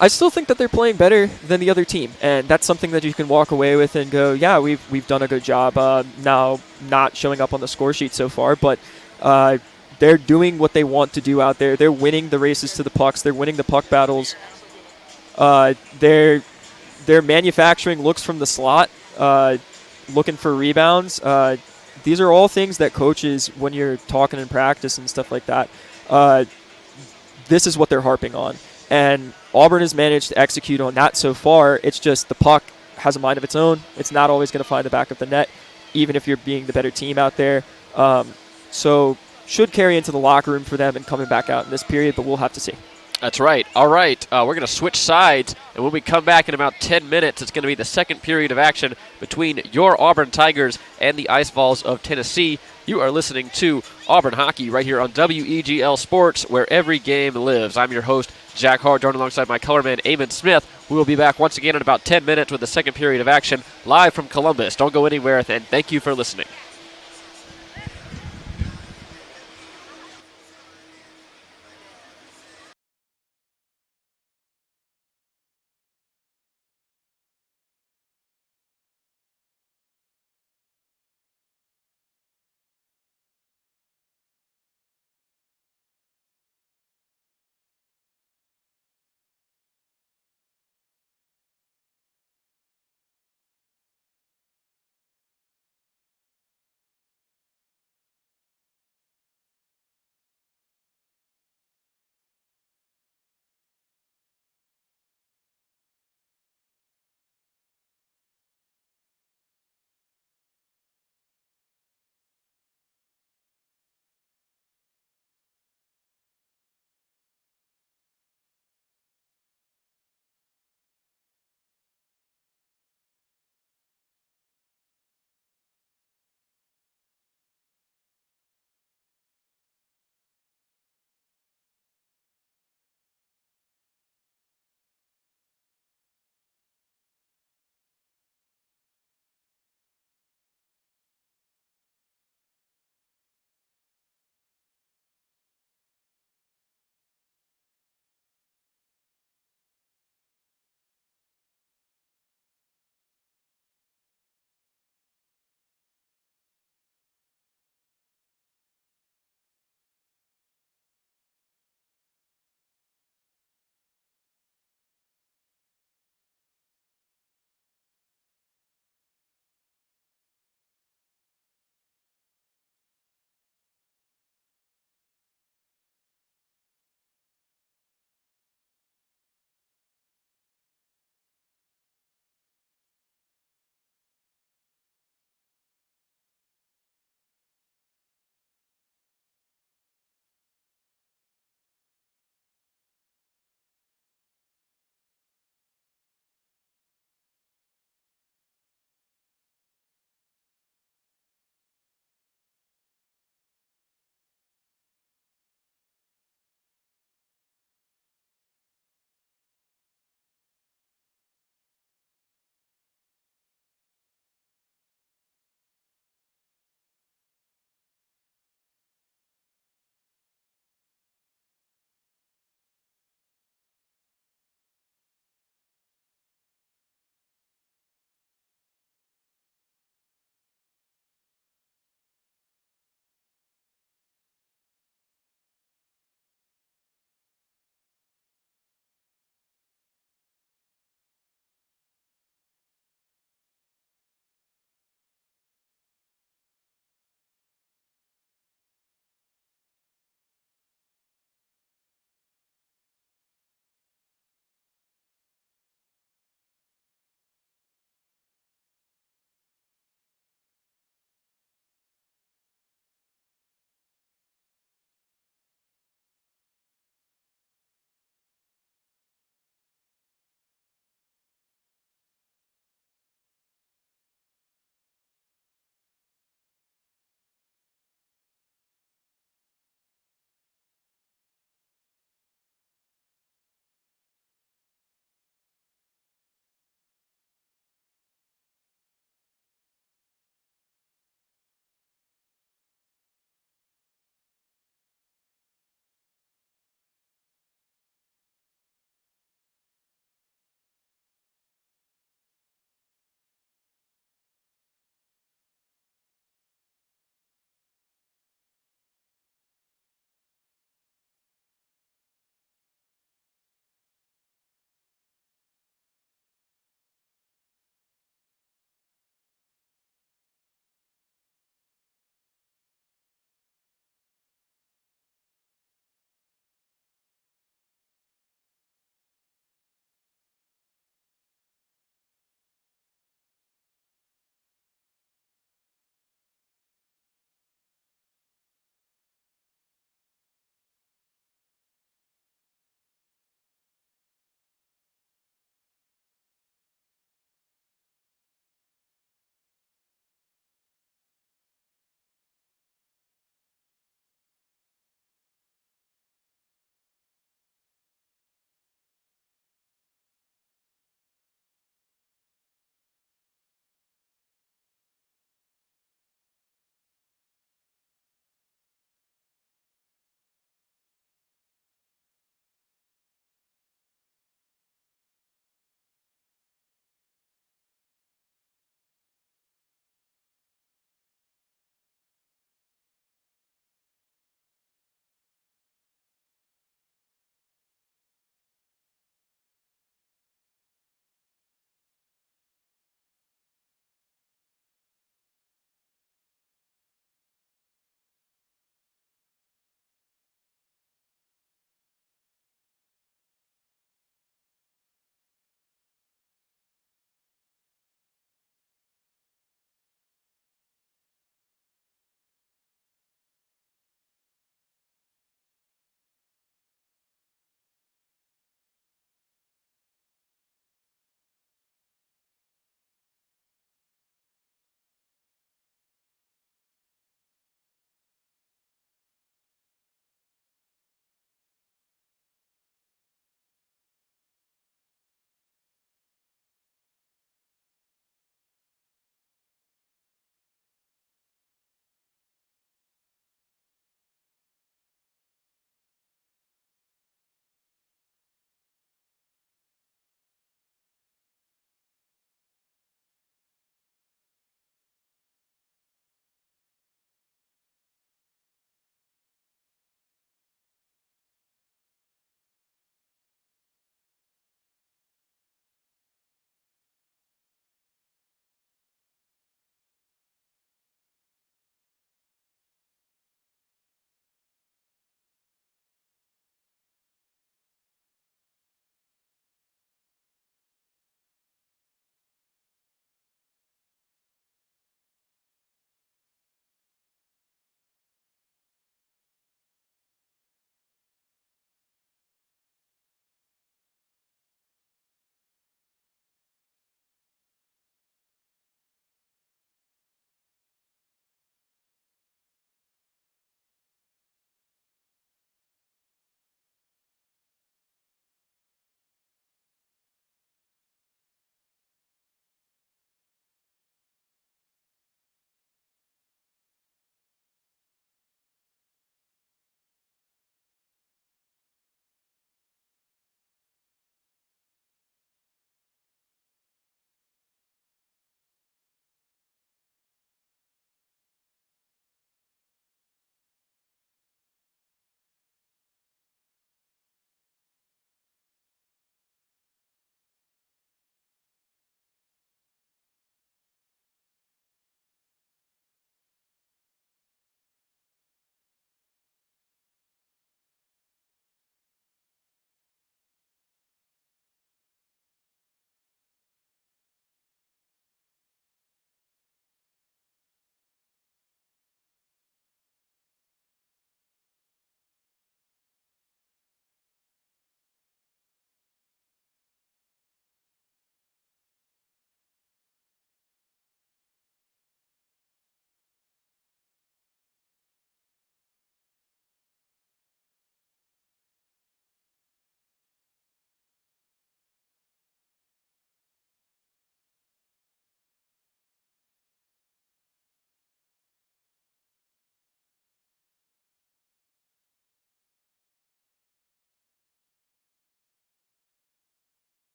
[SPEAKER 3] I still think that they're playing better than the other team, and that's something that you can walk away with and go, yeah, we've done a good job. Now not showing up on the score sheet so far, but they're doing what they want to do out there. They're winning the races to the pucks. They're winning the puck battles. They're manufacturing looks from the slot, looking for rebounds. These are all things that coaches, when you're talking in practice and stuff like that, this is what they're harping on. And Auburn has managed to execute on that so far. It's just the puck has a mind of its own. It's not always going to find the back of the net, even if you're being the better team out there. So should carry into the locker room for them and coming back out in this period, but we'll have to see.
[SPEAKER 2] That's right. All right, we're going to switch sides, and when we come back in about 10 minutes, it's going to be the second period of action between your Auburn Tigers and the Ice Vols of Tennessee. You are listening to Auburn Hockey right here on WEGL Sports, where every game lives. I'm your host, Jack Hart, joined alongside my colorman, Eamon Smith. We will be back once again in about 10 minutes with the second period of action, live from Columbus. Don't go anywhere, and thank you for listening.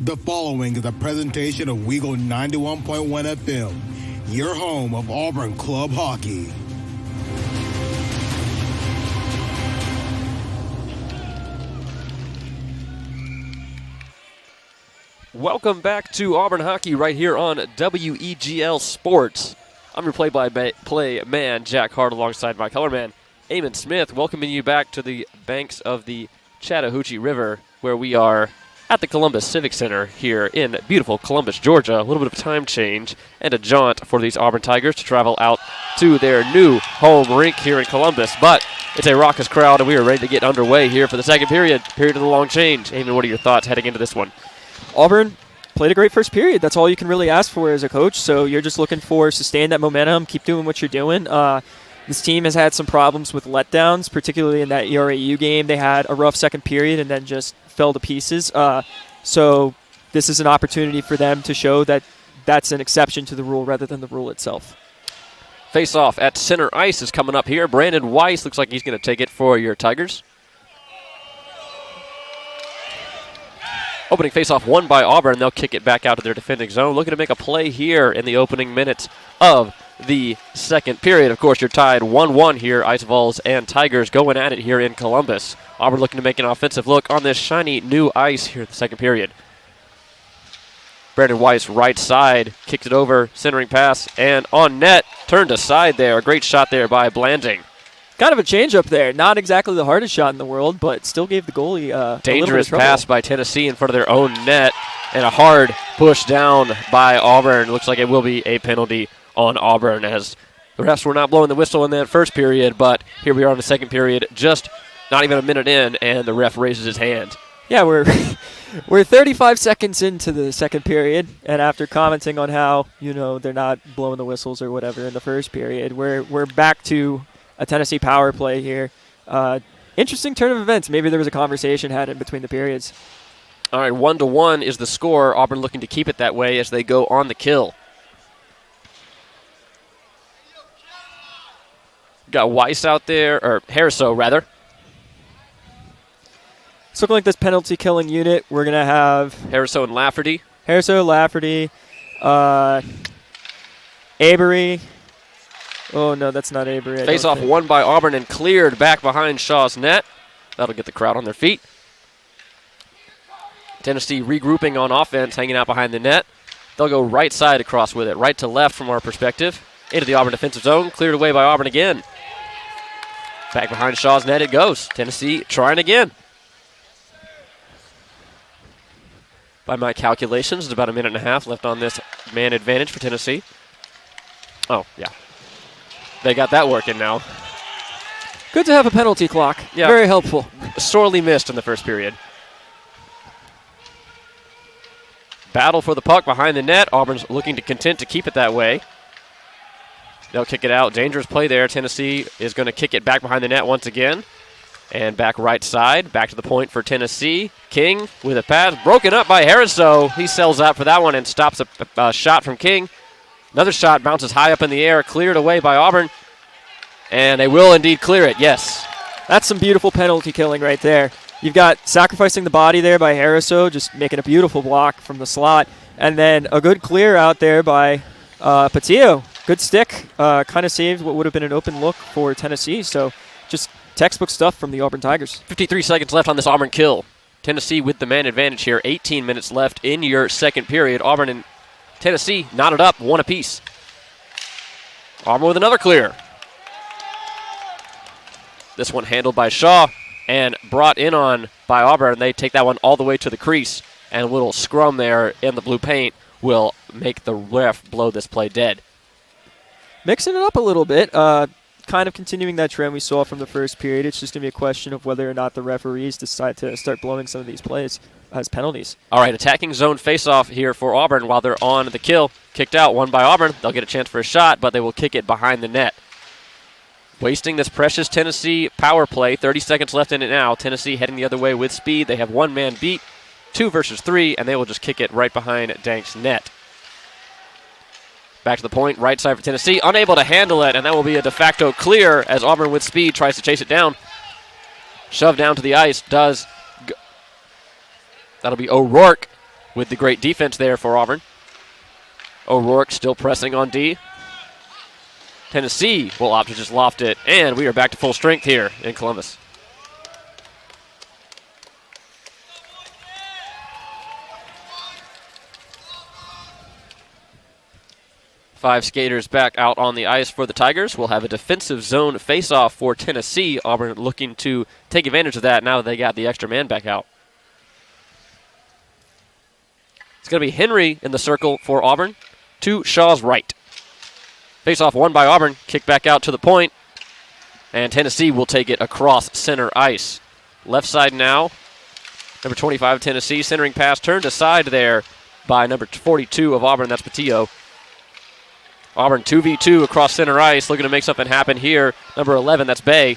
[SPEAKER 1] The following is a presentation of WEGL 91.1 FM, your home of Auburn Club Hockey.
[SPEAKER 2] Welcome back to Auburn Hockey right here on WEGL Sports. I'm your play-by-play man, Jack Hart, alongside my color man, Eamon Smith, welcoming you back to the banks of the Chattahoochee River, where we are at the Columbus Civic Center here in beautiful Columbus, Georgia. A little bit of time change and a jaunt for these Auburn Tigers to travel out to their new home rink here in Columbus. But it's a raucous crowd, and we are ready to get underway here for the second period of the long change. Eamon, what are your thoughts heading into this one?
[SPEAKER 3] Auburn played a great first period. That's all you can really ask for as a coach. So you're just looking for sustain that momentum, keep doing what you're doing. This team has had some problems with letdowns, particularly in that ERAU game. They had a rough second period and then just fell to pieces. So this is an opportunity for them to show that that's an exception to the rule rather than the rule itself.
[SPEAKER 2] Face-off at center ice is coming up here. Brandon Weiss looks like he's going to take it for your Tigers. Opening face-off won by Auburn. They'll kick it back out to their defending zone. Looking to make a play here in the opening minutes of the second period. Of course, you're tied 1-1 here. Ice Vols and Tigers going at it here in Columbus. Auburn looking to make an offensive look on this shiny new ice here in the second period. Brandon Weiss, right side, kicked it over, centering pass, and on net, turned aside there. A great shot there by Blanding.
[SPEAKER 3] Kind of a change up there. Not exactly the hardest shot in the world, but still gave the goalie
[SPEAKER 2] dangerous
[SPEAKER 3] a little bit of
[SPEAKER 2] pass by Tennessee in front of their own net, and a hard push down by Auburn. Looks like it will be a penalty on Auburn, as the refs were not blowing the whistle in that first period, but here we are in the second period, just not even a minute in, and the ref raises his hand.
[SPEAKER 3] Yeah, we're 35 seconds into the second period, and after commenting on how, they're not blowing the whistles or whatever in the first period, we're back to a Tennessee power play here. Interesting turn of events. Maybe there was a conversation had in between the periods.
[SPEAKER 2] All right, 1-1 is the score. Auburn looking to keep it that way as they go on the kill. Got Weiss out there, or Harriso, rather.
[SPEAKER 3] It's looking like this penalty killing unit. We're going to have
[SPEAKER 2] Harriso and Lafferty.
[SPEAKER 3] Avery. Oh, no, that's not Avery.
[SPEAKER 2] Face-off won by Auburn and cleared back behind Shaw's net. That'll get the crowd on their feet. Tennessee regrouping on offense, hanging out behind the net. They'll go right side across with it, right to left from our perspective. Into the Auburn defensive zone, cleared away by Auburn again. Back behind Shaw's net it goes. Tennessee trying again. By my calculations, it's about a minute and a half left on this man advantage for Tennessee. Oh, yeah. They got that working now.
[SPEAKER 3] Good to have a penalty clock.
[SPEAKER 2] Yeah.
[SPEAKER 3] Very helpful.
[SPEAKER 2] Sorely missed in the first period. Battle for the puck behind the net. Auburn's looking to content to keep it that way. They'll kick it out. Dangerous play there. Tennessee is going to kick it back behind the net once again. And back right side. Back to the point for Tennessee. King with a pass. Broken up by Harriso. He sells out for that one and stops a shot from King. Another shot bounces high up in the air. Cleared away by Auburn. And they will indeed clear it. Yes.
[SPEAKER 3] That's some beautiful penalty killing right there. You've got sacrificing the body there by Harriso, just making a beautiful block from the slot. And then a good clear out there by Patillo. Good stick. Kind of saved what would have been an open look for Tennessee. So just textbook stuff from the Auburn Tigers.
[SPEAKER 2] 53 seconds left on this Auburn kill. Tennessee with the man advantage here. 18 minutes left in your second period. Auburn and Tennessee knotted up, one apiece. Auburn with another clear. This one handled by Shaw and brought in on by Auburn. They take that one all the way to the crease, and a little scrum there in the blue paint will make the ref blow this play dead.
[SPEAKER 3] Mixing it up a little bit, kind of continuing that trend we saw from the first period. It's just going to be a question of whether or not the referees decide to start blowing some of these plays as penalties.
[SPEAKER 2] All right, attacking zone face-off here for Auburn while they're on the kill. Kicked out, one by Auburn. They'll get a chance for a shot, but they will kick it behind the net. Wasting this precious Tennessee power play. 30 seconds left in it now. Tennessee heading the other way with speed. They have one man beat, 2 versus 3, and they will just kick it right behind Dank's net. Back to the point, right side for Tennessee. Unable to handle it, and that will be a de facto clear as Auburn with speed tries to chase it down. Shoved down to the ice. That'll be O'Rourke with the great defense there for Auburn. O'Rourke still pressing on D. Tennessee will opt to just loft it, and we are back to full strength here in Columbus. Five skaters back out on the ice for the Tigers. We'll have a defensive zone face-off for Tennessee. Auburn looking to take advantage of that now that they got the extra man back out. It's going to be Henry in the circle for Auburn to Shaw's right. Face-off won by Auburn. Kick back out to the point. And Tennessee will take it across center ice. Left side now. Number 25 Tennessee. Centering pass turned aside there by number 42 of Auburn. That's Patillo. Auburn 2v2 across center ice, looking to make something happen here. Number 11, that's Bay.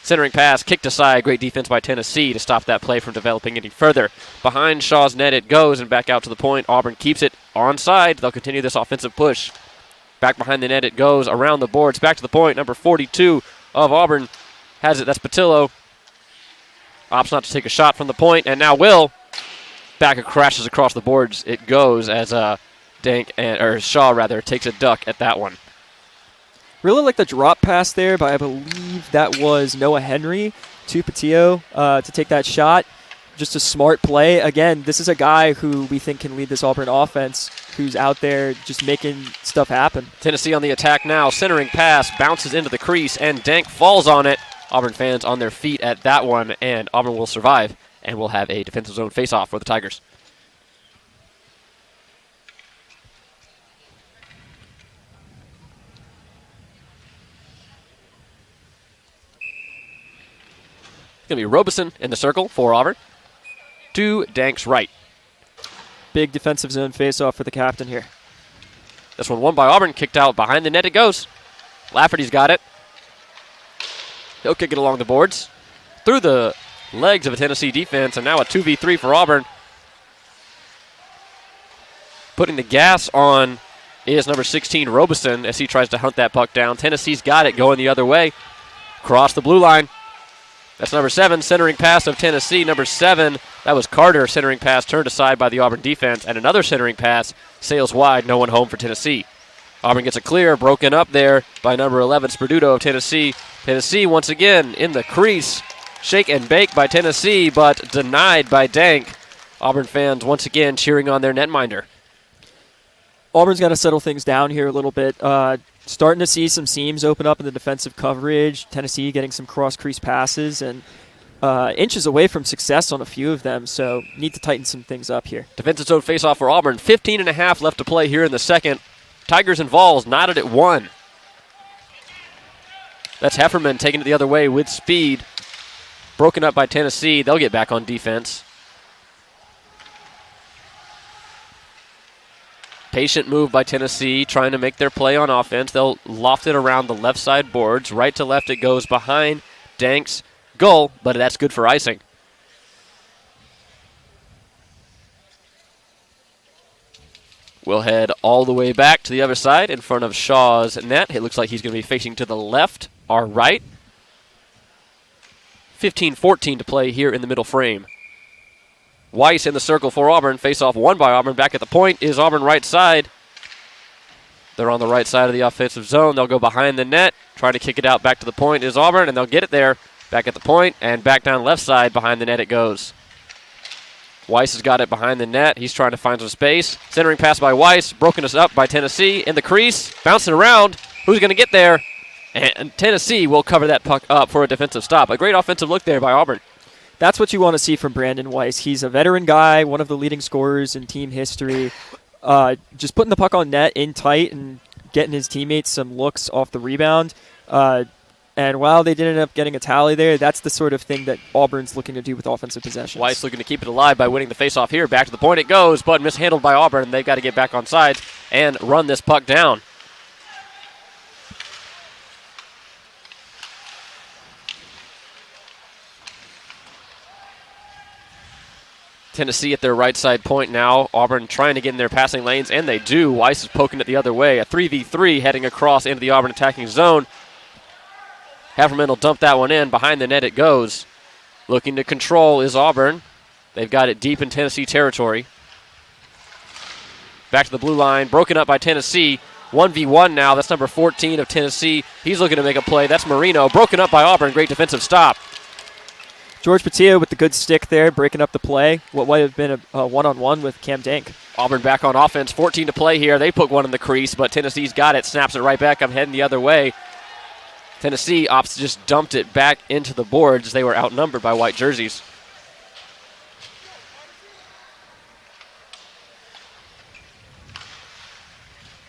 [SPEAKER 2] Centering pass, kicked aside. Great defense by Tennessee to stop that play from developing any further. Behind Shaw's net it goes and back out to the point. Auburn keeps it onside. They'll continue this offensive push. Back behind the net it goes, around the boards, back to the point. Number 42 of Auburn has it. That's Patillo. Opts not to take a shot from the point, and now will. Back and crashes across the boards. It goes as Shaw takes a duck at that one.
[SPEAKER 3] Really like the drop pass there, but I believe that was Noah Henry to Patillo to take that shot. Just a smart play. Again, this is a guy who we think can lead this Auburn offense, who's out there just making stuff happen.
[SPEAKER 2] Tennessee on the attack now. Centering pass, bounces into the crease, and Dank falls on it. Auburn fans on their feet at that one, and Auburn will survive, and we'll have a defensive zone face-off for the Tigers. Going to be Robeson in the circle for Auburn. To Dank's right.
[SPEAKER 3] Big defensive zone face-off for the captain here.
[SPEAKER 2] This one won by Auburn. Kicked out behind the net it goes. Lafferty's got it. He'll kick it along the boards. Through the legs of a Tennessee defense, and now a 2v3 for Auburn. Putting the gas on is number 16, Robeson, as he tries to hunt that puck down. Tennessee's got it going the other way. Cross the blue line. That's number 7, centering pass of Tennessee. Number 7, that was Carter, centering pass turned aside by the Auburn defense. And another centering pass sails wide, no one home for Tennessee. Auburn gets a clear, broken up there by number 11, Sperduto of Tennessee. Tennessee once again in the crease. Shake and bake by Tennessee, but denied by Dank. Auburn fans once again cheering on their netminder.
[SPEAKER 3] Auburn's got to settle things down here a little bit. Starting to see some seams open up in the defensive coverage. Tennessee getting some cross-crease passes and inches away from success on a few of them, so need to tighten some things up here.
[SPEAKER 2] Defensive zone face-off for Auburn. 15.5 left to play here in the second. Tigers and Vols knotted at 1. That's Hefferman taking it the other way with speed. Broken up by Tennessee. They'll get back on defense. Patient move by Tennessee, trying to make their play on offense. They'll loft it around the left side boards. Right to left it goes behind Dank's goal, but that's good for icing. We'll head all the way back to the other side in front of Shaw's net. It looks like he's going to be facing to the left, our right. 15-14 to play here in the middle frame. Weiss in the circle for Auburn. Face-off won by Auburn. Back at the point is Auburn right side. They're on the right side of the offensive zone. They'll go behind the net. Try to kick it out back to the point is Auburn, and they'll get it there. Back at the point, and back down left side behind the net it goes. Weiss has got it behind the net. He's trying to find some space. Centering pass by Weiss. Broken us up by Tennessee. In the crease. Bouncing around. Who's going to get there? And Tennessee will cover that puck up for a defensive stop. A great offensive look there by Auburn.
[SPEAKER 3] That's what you want to see from Brandon Weiss. He's a veteran guy, one of the leading scorers in team history. Just putting the puck on net in tight and getting his teammates some looks off the rebound. And while they did end up getting a tally there, that's the sort of thing that Auburn's looking to do with offensive possessions.
[SPEAKER 2] Weiss looking to keep it alive by winning the faceoff here. Back to the point it goes, but mishandled by Auburn. They've got to get back on sides and run this puck down. Tennessee at their right side point now. Auburn trying to get in their passing lanes, and they do. Weiss is poking it the other way. A 3v3 heading across into the Auburn attacking zone. Hefferman will dump that one in. Behind the net it goes. Looking to control is Auburn. They've got it deep in Tennessee territory. Back to the blue line, broken up by Tennessee. 1v1 now. That's number 14 of Tennessee. He's looking to make a play. That's Marino. Broken up by Auburn. Great defensive stop.
[SPEAKER 3] George Patillo with the good stick there, breaking up the play. What might have been a one-on-one with Cam Dank.
[SPEAKER 2] Auburn back on offense. 14 to play here. They put one in the crease, but Tennessee's got it. Snaps it right back. I'm heading the other way. Tennessee opts to just dumped it back into the boards. They were outnumbered by white jerseys.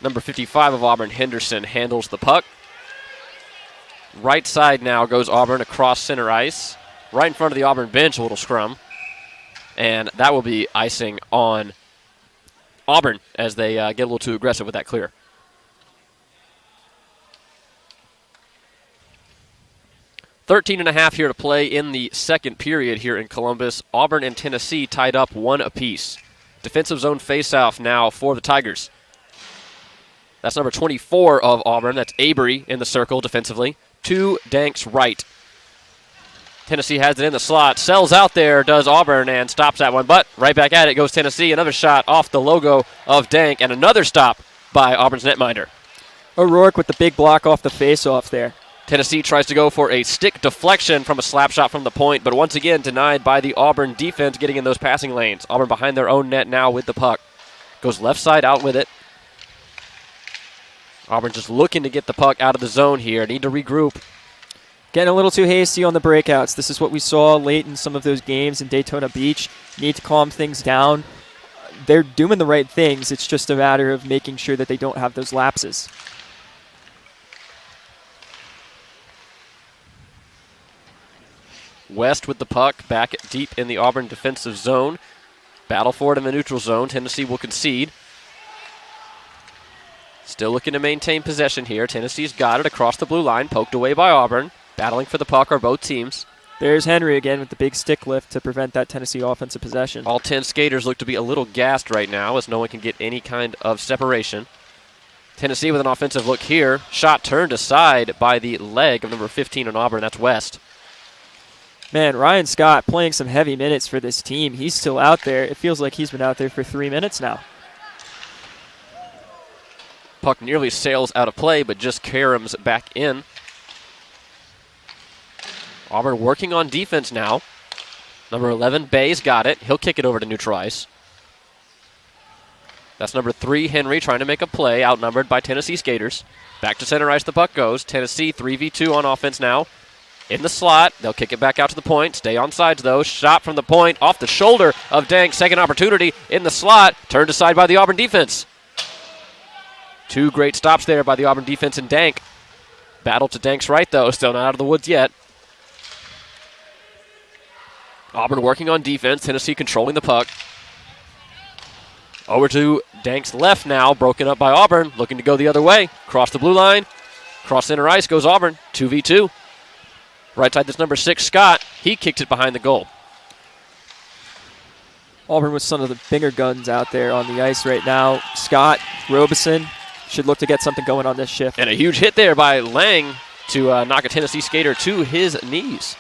[SPEAKER 2] Number 55 of Auburn, Henderson, handles the puck. Right side now goes Auburn across center ice. Right in front of the Auburn bench, a little scrum. And that will be icing on Auburn as they get a little too aggressive with that clear. .13.5 here to play in the second period here in Columbus. Auburn and Tennessee tied up 1 apiece. Defensive zone faceoff now for the Tigers. That's number 24 of Auburn. That's Avery in the circle defensively. To Dank's right. Tennessee has it in the slot. Sells out there, does Auburn, and stops that one. But right back at it goes Tennessee. Another shot off the logo of Dank, and another stop by Auburn's netminder.
[SPEAKER 3] O'Rourke with the big block off the faceoff there.
[SPEAKER 2] Tennessee tries to go for a stick deflection from a slap shot from the point, but once again denied by the Auburn defense getting in those passing lanes. Auburn behind their own net now with the puck. Goes left side out with it. Auburn just looking to get the puck out of the zone here. Need to regroup.
[SPEAKER 3] Getting a little too hasty on the breakouts. This is what we saw late in some of those games in Daytona Beach. Need to calm things down. They're doing the right things. It's just a matter of making sure that they don't have those lapses.
[SPEAKER 2] West with the puck, back deep in the Auburn defensive zone. Battle for it in the neutral zone. Tennessee will concede. Still looking to maintain possession here. Tennessee's got it across the blue line, poked away by Auburn. Battling for the puck are both teams.
[SPEAKER 3] There's Henry again with the big stick lift to prevent that Tennessee offensive possession.
[SPEAKER 2] All 10 skaters look to be a little gassed right now as no one can get any kind of separation. Tennessee with an offensive look here. Shot turned aside by the leg of number 15 on Auburn. That's West.
[SPEAKER 3] Man, Ryan Scott playing some heavy minutes for this team. He's still out there. It feels like he's been out there for 3 minutes now.
[SPEAKER 2] Puck nearly sails out of play, but just caroms back in. Auburn working on defense now. Number 11, Bay's got it. He'll kick it over to neutral ice. That's number 3, Henry, trying to make a play, outnumbered by Tennessee skaters. Back to center ice the puck goes. Tennessee 3v2 on offense now. In the slot, they'll kick it back out to the point. Stay on sides, though. Shot from the point, off the shoulder of Dank. Second opportunity in the slot. Turned aside by the Auburn defense. 2 great stops there by the Auburn defense and Dank. Battle to Dank's right, though. Still not out of the woods yet. Auburn working on defense. Tennessee controlling the puck. Over to Dank's left now. Broken up by Auburn. Looking to go the other way. Cross the blue line. Cross center ice goes Auburn. 2v2. Right side, this number 6, Scott. He kicked it behind the goal.
[SPEAKER 3] Auburn with some of the bigger guns out there on the ice right now. Scott, Robeson should look to get something going on this shift.
[SPEAKER 2] And a huge hit there by Lang to knock a Tennessee skater to his knees.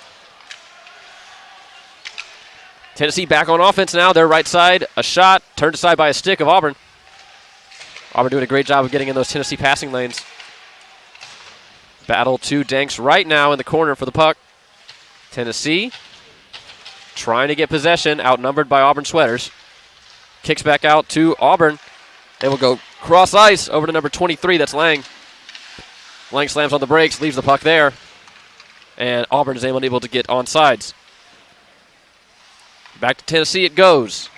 [SPEAKER 2] Tennessee back on offense now. Their right side, a shot, turned aside by a stick of Auburn. Auburn doing a great job of getting in those Tennessee passing lanes. Battle to Dank's right now in the corner for the puck. Tennessee trying to get possession, outnumbered by Auburn sweaters. Kicks back out to Auburn. They will go cross ice over to number 23, that's Lang. Lang slams on the brakes, leaves the puck there. And Auburn is unable to get on sides. Back to Tennessee it goes.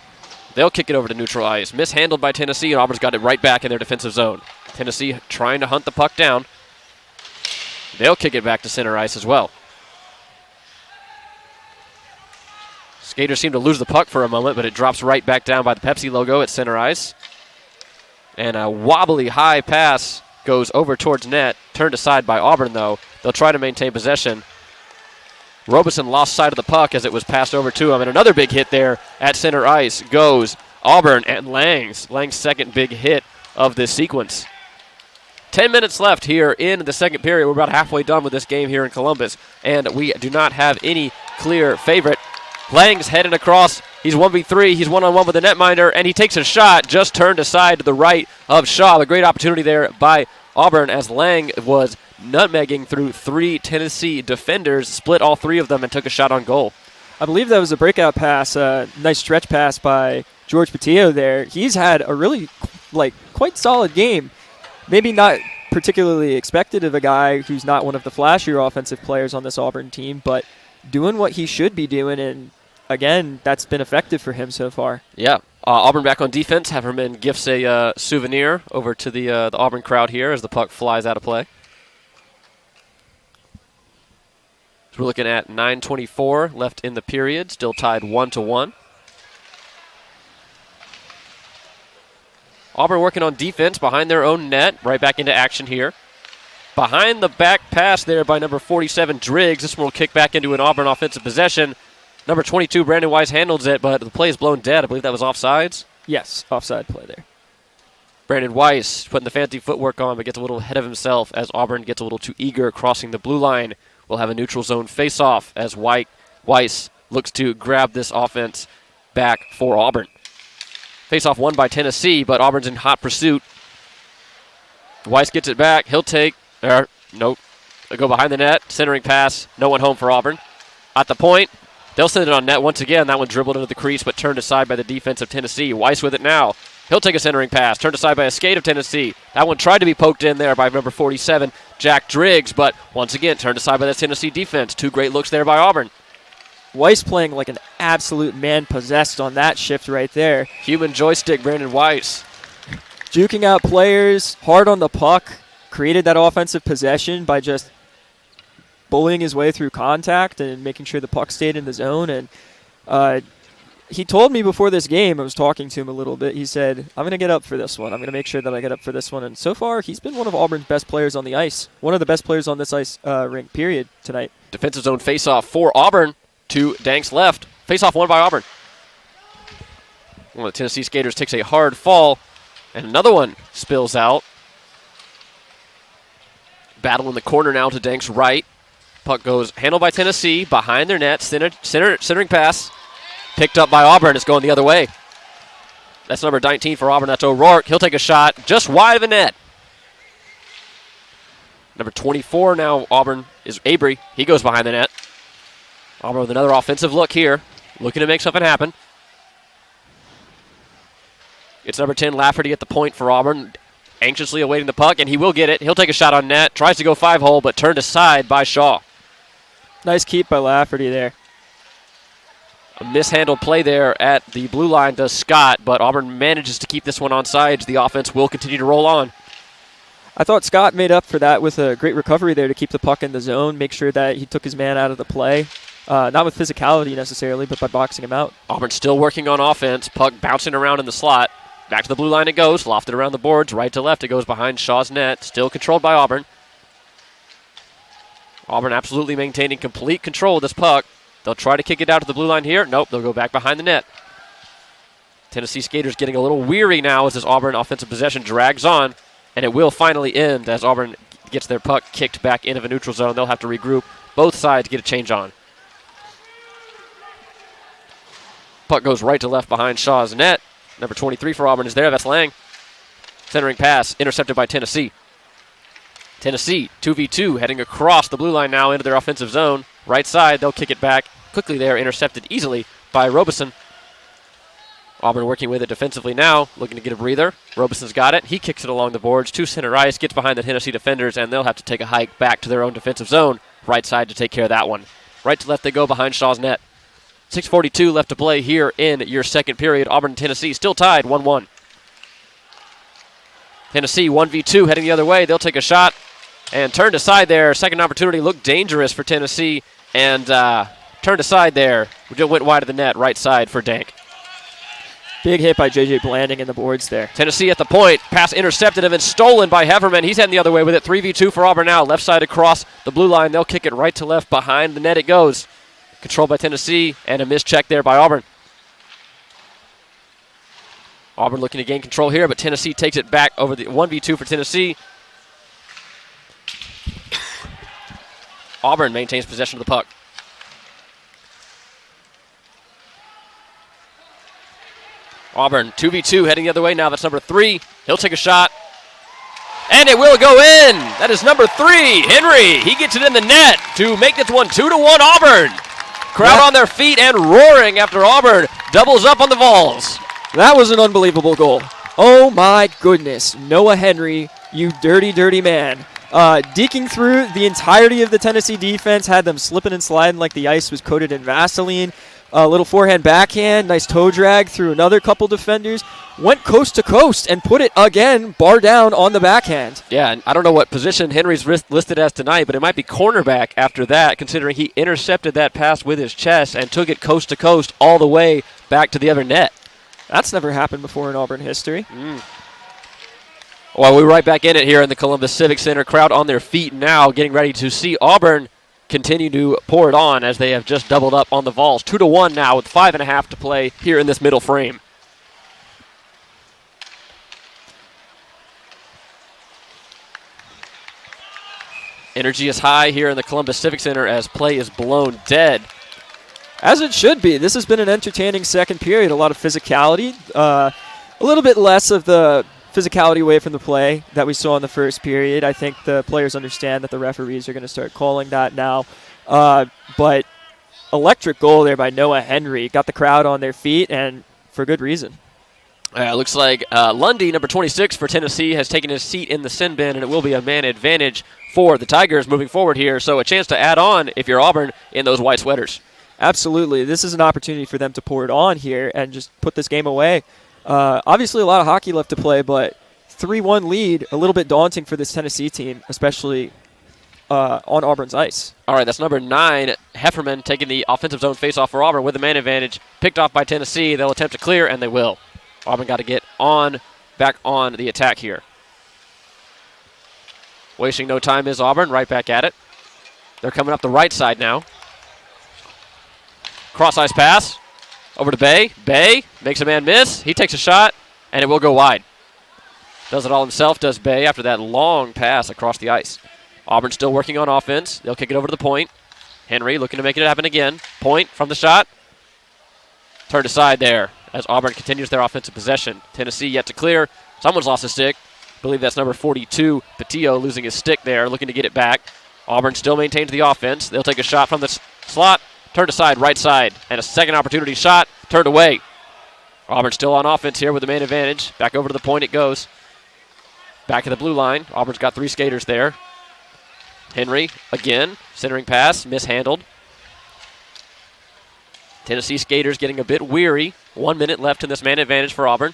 [SPEAKER 2] They'll kick it over to neutral ice. Mishandled by Tennessee, and Auburn's got it right back in their defensive zone. Tennessee trying to hunt the puck down. They'll kick it back to center ice as well. Skaters seem to lose the puck for a moment, but it drops right back down by the Pepsi logo at center ice. And a wobbly high pass goes over towards net. Turned aside by Auburn, though. They'll try to maintain possession. Robeson lost sight of the puck as it was passed over to him. And another big hit there at center ice goes Auburn and Lang's second big hit of this sequence. 10 minutes left here in the second period. We're about halfway done with this game here in Columbus, and we do not have any clear favorite. Lang's heading across He's 1v3. He's one-on-one with the netminder, and he takes a shot, just turned aside to the right of Shaw. A great opportunity there by Auburn as Lang was nutmegging through 3 Tennessee defenders, split all 3 of them, and took a shot on goal.
[SPEAKER 3] I believe that was a breakout pass, nice stretch pass by George Patillo there. He's had a really, quite solid game. Maybe not particularly expected of a guy who's not one of the flashier offensive players on this Auburn team, but doing what he should be doing, and again, that's been effective for him so far.
[SPEAKER 2] Yeah. Auburn back on defense. Haverman gifts a souvenir over to the Auburn crowd here as the puck flies out of play. So we're looking at 9:24 left in the period, still tied 1-1. Auburn working on defense behind their own net, right back into action here. Behind the back pass there by number 47, Driggs. This one will kick back into an Auburn offensive possession. Number 22, Brandon Weiss handles it, but the play is blown dead. I believe that was offsides.
[SPEAKER 3] Yes, offside play there.
[SPEAKER 2] Brandon Weiss putting the fancy footwork on, but gets a little ahead of himself as Auburn gets a little too eager crossing the blue line. We'll have a neutral zone face-off as Weiss looks to grab this offense back for Auburn. Face-off won by Tennessee, but Auburn's in hot pursuit. Weiss gets it back. He'll take, nope. They'll go behind the net, centering pass. No one home for Auburn. At the point, they'll send it on net once again. That one dribbled into the crease, but turned aside by the defense of Tennessee. Weiss with it now. He'll take a centering pass. Turned aside by a skate of Tennessee. That one tried to be poked in there by number 47, Jack Driggs, but once again turned aside by the Tennessee defense. 2 great looks there by Auburn.
[SPEAKER 3] Weiss playing like an absolute man possessed on that shift right there.
[SPEAKER 2] Human joystick, Brandon Weiss.
[SPEAKER 3] Juking out players, hard on the puck, created that offensive possession by just bullying his way through contact and making sure the puck stayed in the zone. And he told me before this game, I was talking to him a little bit, he said, I'm going to get up for this one. I'm going to make sure that I get up for this one. And so far, he's been one of Auburn's best players on the ice. One of the best players on this ice rink, period, tonight.
[SPEAKER 2] Defensive zone face-off for Auburn to Dank's left. Face-off won by Auburn. One of the Tennessee skaters takes a hard fall, and another one spills out. Battle in the corner now to Dank's right. Puck goes handled by Tennessee, behind their net, centering pass. Picked up by Auburn. It's going the other way. That's number 19 for Auburn. That's O'Rourke. He'll take a shot just wide of the net. Number 24 now, Auburn, is Abry. He goes behind the net. Auburn with another offensive look here. Looking to make something happen. It's number 10, Lafferty at the point for Auburn. Anxiously awaiting the puck, and he will get it. He'll take a shot on net. Tries to go 5-hole, but turned aside by Shaw.
[SPEAKER 3] Nice keep by Lafferty there.
[SPEAKER 2] A mishandled play there at the blue line does Scott, but Auburn manages to keep this one on sides. The offense will continue to roll on.
[SPEAKER 3] I thought Scott made up for that with a great recovery there to keep the puck in the zone, make sure that he took his man out of the play. Not with physicality necessarily, but by boxing him out.
[SPEAKER 2] Auburn still working on offense. Puck bouncing around in the slot. Back to the blue line it goes. Lofted around the boards. Right to left it goes behind Shaw's net. Still controlled by Auburn. Auburn absolutely maintaining complete control of this puck. They'll try to kick it out to the blue line here. Nope, they'll go back behind the net. Tennessee skaters getting a little weary now as this Auburn offensive possession drags on, and it will finally end as Auburn gets their puck kicked back into the neutral zone. They'll have to regroup. Both sides get a change on. Puck goes right to left behind Shaw's net. Number 23 for Auburn is there. That's Lang. Centering pass intercepted by Tennessee. Tennessee, 2v2, heading across the blue line now into their offensive zone. Right side, they'll kick it back. Quickly there, intercepted easily by Robeson. Auburn working with it defensively now, looking to get a breather. Robeson's got it. He kicks it along the boards to center ice, gets behind the Tennessee defenders, and they'll have to take a hike back to their own defensive zone. Right side to take care of that one. Right to left they go behind Shaw's net. 6:42 left to play here in your second period. Auburn and Tennessee still tied 1-1. Tennessee 1v2 heading the other way. They'll take a shot and turned aside there. Second opportunity looked dangerous for Tennessee and turned aside there. Went wide of the net, right side for Dank.
[SPEAKER 3] Big hit by J.J. Blanding in the boards there.
[SPEAKER 2] Tennessee at the point. Pass intercepted and then stolen by Heverman. He's heading the other way with it. 3v2 for Auburn now. Left side across the blue line. They'll kick it right to left. Behind the net it goes. Controlled by Tennessee and a missed check there by Auburn. Auburn looking to gain control here, but Tennessee takes it back over the 1v2 for Tennessee. Auburn maintains possession of the puck. Auburn 2v2 heading the other way now. That's number 3. He'll take a shot. And it will go in. That is number 3, Henry. He gets it in the net to make this one 2-1 Auburn. Crowd on their feet and roaring after Auburn doubles up on the Vols.
[SPEAKER 3] That was an unbelievable goal. Oh my goodness. Noah Henry, you dirty, dirty man. Deking through the entirety of the Tennessee defense, had them slipping and sliding like the ice was coated in Vaseline. A little forehand, backhand, nice toe drag through another couple defenders. Went coast to coast and put it again, bar down on the backhand.
[SPEAKER 2] Yeah, and I don't know what position Henry's listed as tonight, but it might be cornerback after that, considering he intercepted that pass with his chest and took it coast to coast all the way back to the other net.
[SPEAKER 3] That's never happened before in Auburn history.
[SPEAKER 2] Well, we're right back in it here in the Columbus Civic Center. Crowd on their feet now, getting ready to see Auburn continue to pour it on as they have just doubled up on the Vols. 2-1 now with 5.5 to play here in this middle frame. Energy is high here in the Columbus Civic Center as play is blown dead.
[SPEAKER 3] As it should be. This has been an entertaining second period. A lot of physicality. A little bit less of the physicality away from the play that we saw in the first period. I think the players understand that the referees are going to start calling that now. But electric goal there by Noah Henry. Got the crowd on their feet, and for good reason.
[SPEAKER 2] Looks like Lundy, number 26 for Tennessee, has taken his seat in the sin bin, and it will be a man advantage for the Tigers moving forward here. So a chance to add on if you're Auburn in those white sweaters.
[SPEAKER 3] Absolutely. This is an opportunity for them to pour it on here and just put this game away. Obviously, a lot of hockey left to play, but 3-1 lead, a little bit daunting for this Tennessee team, especially on Auburn's ice.
[SPEAKER 2] All right, that's number 9, Hefferman, taking the offensive zone faceoff for Auburn with a man advantage. Picked off by Tennessee. They'll attempt to clear, and they will. Auburn got to get back on the attack here. Wasting no time is Auburn, right back at it. They're coming up the right side now. Cross-ice pass. Over to Bay. Bay makes a man miss. He takes a shot, and it will go wide. Does it all himself, does Bay, after that long pass across the ice. Auburn still working on offense. They'll kick it over to the point. Henry looking to make it happen again. Point from the shot. Turned aside there as Auburn continues their offensive possession. Tennessee yet to clear. Someone's lost a stick. I believe that's number 42, Patillo, losing his stick there, looking to get it back. Auburn still maintains the offense. They'll take a shot from the slot. Turned aside, right side, and a second opportunity shot, turned away. Auburn still on offense here with the man advantage. Back over to the point it goes. Back to the blue line. Auburn's got 3 skaters there. Henry, again, centering pass, mishandled. Tennessee skaters getting a bit weary. 1 minute left in this man advantage for Auburn.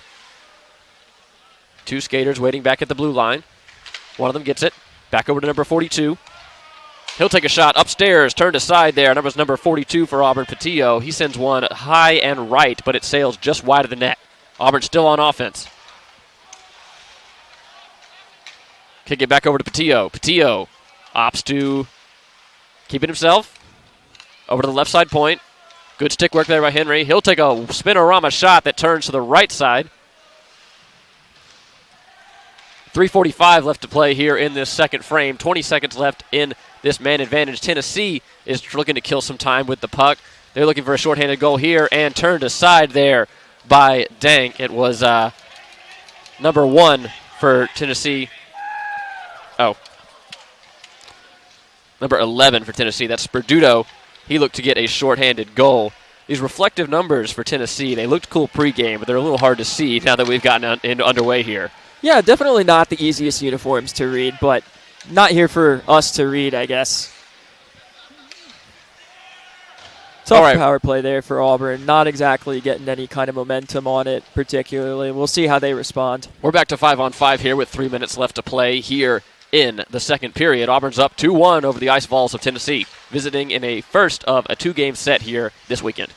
[SPEAKER 2] 2 skaters waiting back at the blue line. One of them gets it. Back over to number 42. He'll take a shot upstairs, turned aside there. Number 42 for Auburn, Patillo. He sends one high and right, but it sails just wide of the net. Auburn still on offense. Kick it back over to Patillo. Patillo opts to keep it himself. Over to the left side point. Good stick work there by Henry. He'll take a spinorama shot that turns to the right side. 3:45 left to play here in this second frame. 20 seconds left in this man advantage. Tennessee is looking to kill some time with the puck. They're looking for a shorthanded goal here and turned aside there by Dank. It was number 1 for Tennessee. Oh. Number 11 for Tennessee. That's Sperduto. He looked to get a shorthanded goal. These reflective numbers for Tennessee, they looked cool pregame, but they're a little hard to see now that we've gotten underway here.
[SPEAKER 3] Yeah, definitely not the easiest uniforms to read, but not here for us to read, I guess. Tough power play there for Auburn. Not exactly getting any kind of momentum on it particularly. We'll see how they respond.
[SPEAKER 2] We're back to 5-on-5 here with 3 minutes left to play here in the second period. Auburn's up 2-1 over the Ice Vols of Tennessee, visiting in a first of a 2-game set here this weekend.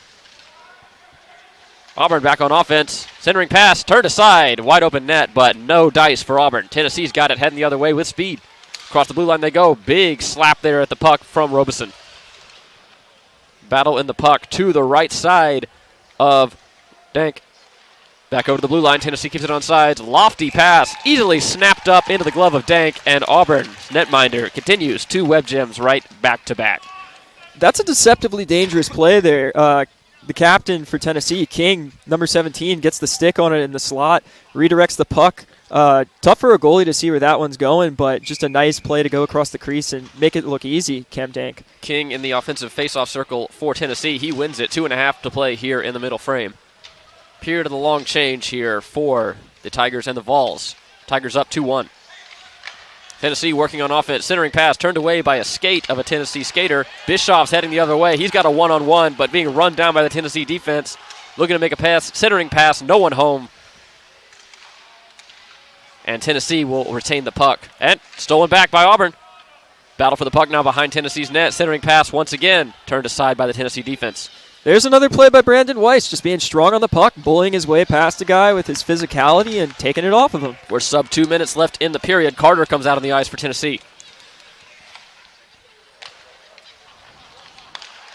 [SPEAKER 2] Auburn back on offense. Centering pass, turned aside. Wide open net, but no dice for Auburn. Tennessee's got it heading the other way with speed. Across the blue line they go. Big slap there at the puck from Robeson. Battle in the puck to the right side of Dank. Back over to the blue line. Tennessee keeps it on sides. Lofty pass. Easily snapped up into the glove of Dank. And Auburn, netminder, continues 2 web gems right back to back.
[SPEAKER 3] That's a deceptively dangerous play there. the captain for Tennessee, King, number 17, gets the stick on it in the slot, redirects the puck. Tough for a goalie to see where that one's going, but just a nice play to go across the crease and make it look easy, Cam Dank.
[SPEAKER 2] King in the offensive faceoff circle for Tennessee. He wins it. 2.5 to play here in the middle frame. Period of the long change here for the Tigers and the Vols. Tigers up 2-1. Tennessee working on offense. Centering pass turned away by a skate of a Tennessee skater. Bischoff's heading the other way. He's got a one-on-one, but being run down by the Tennessee defense. Looking to make a pass. Centering pass. No one home. And Tennessee will retain the puck. And stolen back by Auburn. Battle for the puck now behind Tennessee's net. Centering pass once again. Turned aside by the Tennessee defense.
[SPEAKER 3] There's another play by Brandon Weiss, just being strong on the puck, bullying his way past a guy with his physicality and taking it off of him.
[SPEAKER 2] We're sub 2 minutes left in the period. Carter comes out on the ice for Tennessee.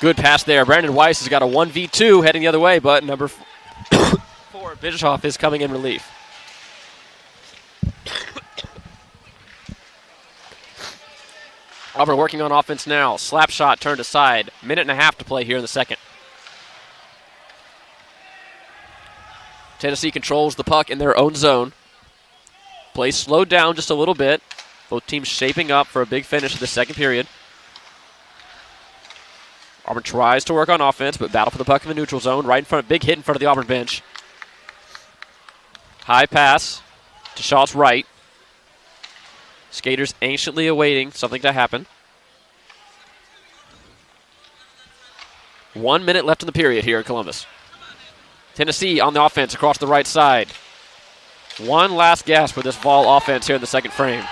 [SPEAKER 2] Good pass there. Brandon Weiss has got a 1v2 heading the other way, but number 4, Bischoff, is coming in relief. Auburn working on offense now. Slap shot turned aside. 1.5 to play here in the second. Tennessee controls the puck in their own zone. Play slowed down just a little bit. Both teams shaping up for a big finish of the second period. Auburn tries to work on offense, but battle for the puck in the neutral zone. Right in front, big hit in front of the Auburn bench. High pass to Shaw's right. Skaters anxiously awaiting something to happen. 1 minute left in the period here in Columbus. Tennessee on the offense across the right side. One last gasp for this Vol offense here in the second frame.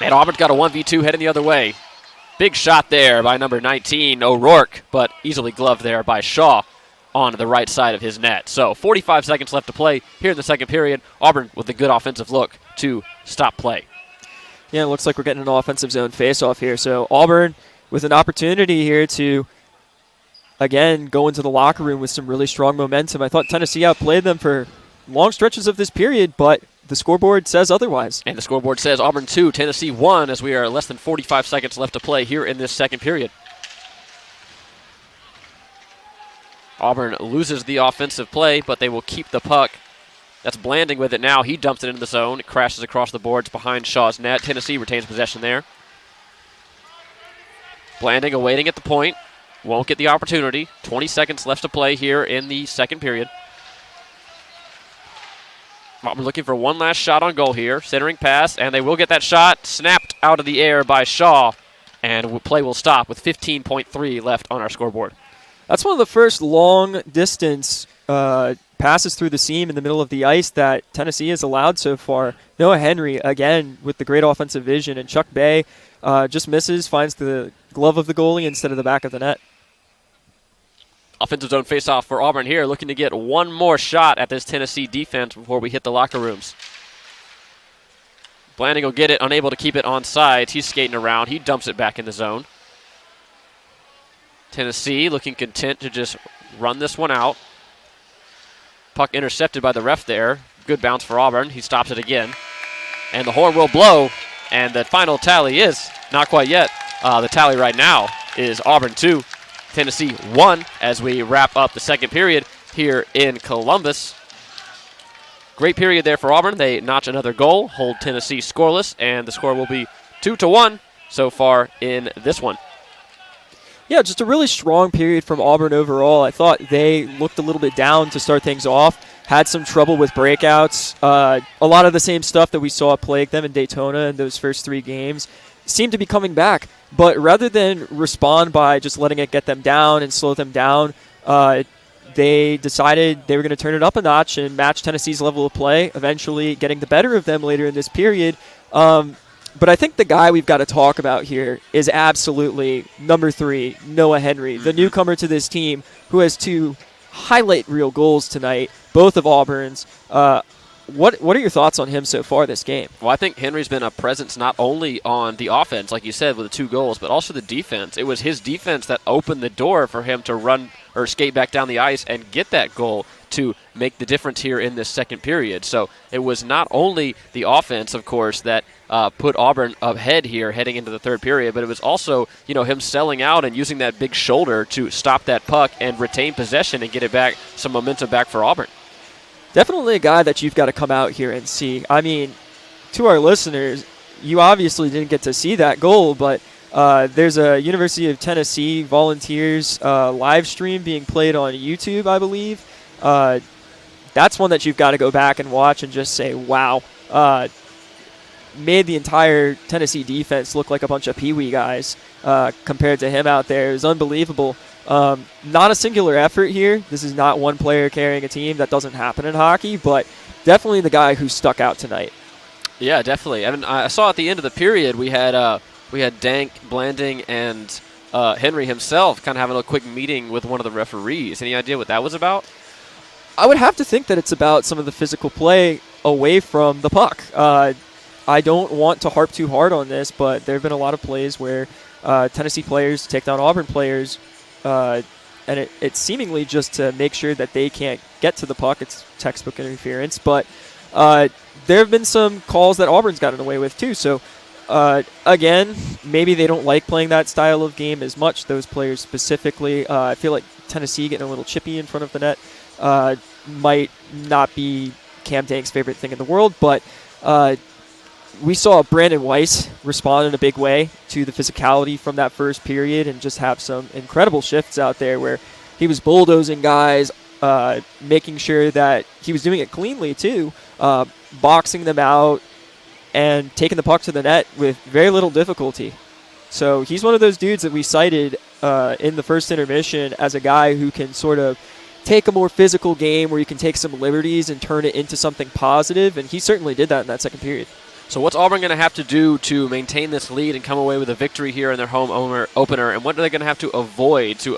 [SPEAKER 2] And Auburn's got a 1v2 heading the other way. Big shot there by number 19, O'Rourke, but easily gloved there by Shaw on the right side of his net. So 45 seconds left to play here in the second period. Auburn with a good offensive look to stop play.
[SPEAKER 3] Yeah, it looks like we're getting an offensive zone face-off here. So Auburn with an opportunity here to, again, go into the locker room with some really strong momentum. I thought Tennessee outplayed them for long stretches of this period, but the scoreboard says otherwise.
[SPEAKER 2] And the scoreboard says Auburn 2, Tennessee 1, as we are less than 45 seconds left to play here in this second period. Auburn loses the offensive play, but they will keep the puck. That's Blanding with it now. He dumps it into the zone. It crashes across the boards behind Shaw's net. Tennessee retains possession there. Blanding awaiting at the point. Won't get the opportunity. 20 seconds left to play here in the second period. Auburn looking for one last shot on goal here. Centering pass, and they will get that shot snapped out of the air by Shaw. And play will stop with 15.3 left on our scoreboard.
[SPEAKER 3] That's one of the first long-distance passes through the seam in the middle of the ice that Tennessee has allowed so far. Noah Henry, again, with the great offensive vision, and Chuck Bay just misses, finds the glove of the goalie instead of the back of the net.
[SPEAKER 2] Offensive zone faceoff for Auburn here, looking to get one more shot at this Tennessee defense before we hit the locker rooms. Blanding will get it, unable to keep it on sides. He's skating around. He dumps it back in the zone. Tennessee looking content to just run this one out. Puck intercepted by the ref there. Good bounce for Auburn. He stops it again. And the horn will blow. And the final tally is, not quite yet, the tally right now is Auburn 2, Tennessee 1 as we wrap up the second period here in Columbus. Great period there for Auburn. They notch another goal, hold Tennessee scoreless, and the score will be 2-1 so far in this one.
[SPEAKER 3] Yeah, just a really strong period from Auburn overall. I thought they looked a little bit down to start things off, had some trouble with breakouts. A lot of the same stuff that we saw plague them in Daytona in those first 3 games seemed to be coming back. But rather than respond by just letting it get them down and slow them down, they decided they were going to turn it up a notch and match Tennessee's level of play, eventually getting the better of them later in this period. But I think the guy we've got to talk about here is absolutely number 3, Noah Henry, the newcomer to this team, who has 2 highlight reel goals tonight, both of Auburn's. What are your thoughts on him so far this game?
[SPEAKER 2] Well, I think Henry's been a presence not only on the offense, like you said, with the 2 goals, but also the defense. It was his defense that opened the door for him to run or skate back down the ice and get that goal to make the difference here in this second period. So it was not only the offense, of course, that put Auburn ahead here heading into the third period, but it was also, him selling out and using that big shoulder to stop that puck and retain possession and get it back, some momentum back for Auburn.
[SPEAKER 3] Definitely a guy that you've got to come out here and see. I mean, to our listeners, you obviously didn't get to see that goal, but there's a University of Tennessee Volunteers live stream being played on YouTube, I believe. That's one that you've got to go back and watch and just say, wow. Made the entire Tennessee defense look like a bunch of peewee guys compared to him out there. It was unbelievable. Not a singular effort here. This is not one player carrying a team. That doesn't happen in hockey, but definitely the guy who stuck out tonight.
[SPEAKER 2] Yeah, definitely. I mean, I saw at the end of the period we had Dank, Blanding, and Henry himself kind of having a quick meeting with one of the referees. Any idea what that was about?
[SPEAKER 3] I would have to think that it's about some of the physical play away from the puck. I don't want to harp too hard on this, but there have been a lot of plays where Tennessee players take down Auburn players, and it's seemingly just to make sure that they can't get to the puck. It's textbook interference, but there have been some calls that Auburn's gotten away with too. So, again, maybe they don't like playing that style of game as much, those players specifically. I feel like Tennessee getting a little chippy in front of the net might not be Cam Dank's favorite thing in the world, but we saw Brandon Weiss respond in a big way to the physicality from that first period and just have some incredible shifts out there where he was bulldozing guys, making sure that he was doing it cleanly too, boxing them out and taking the puck to the net with very little difficulty. So he's one of those dudes that we cited in the first intermission as a guy who can sort of take a more physical game where you can take some liberties and turn it into something positive, and he certainly did that in that second period.
[SPEAKER 2] So what's Auburn going to have to do to maintain this lead and come away with a victory here in their home opener, and what are they going to have to avoid to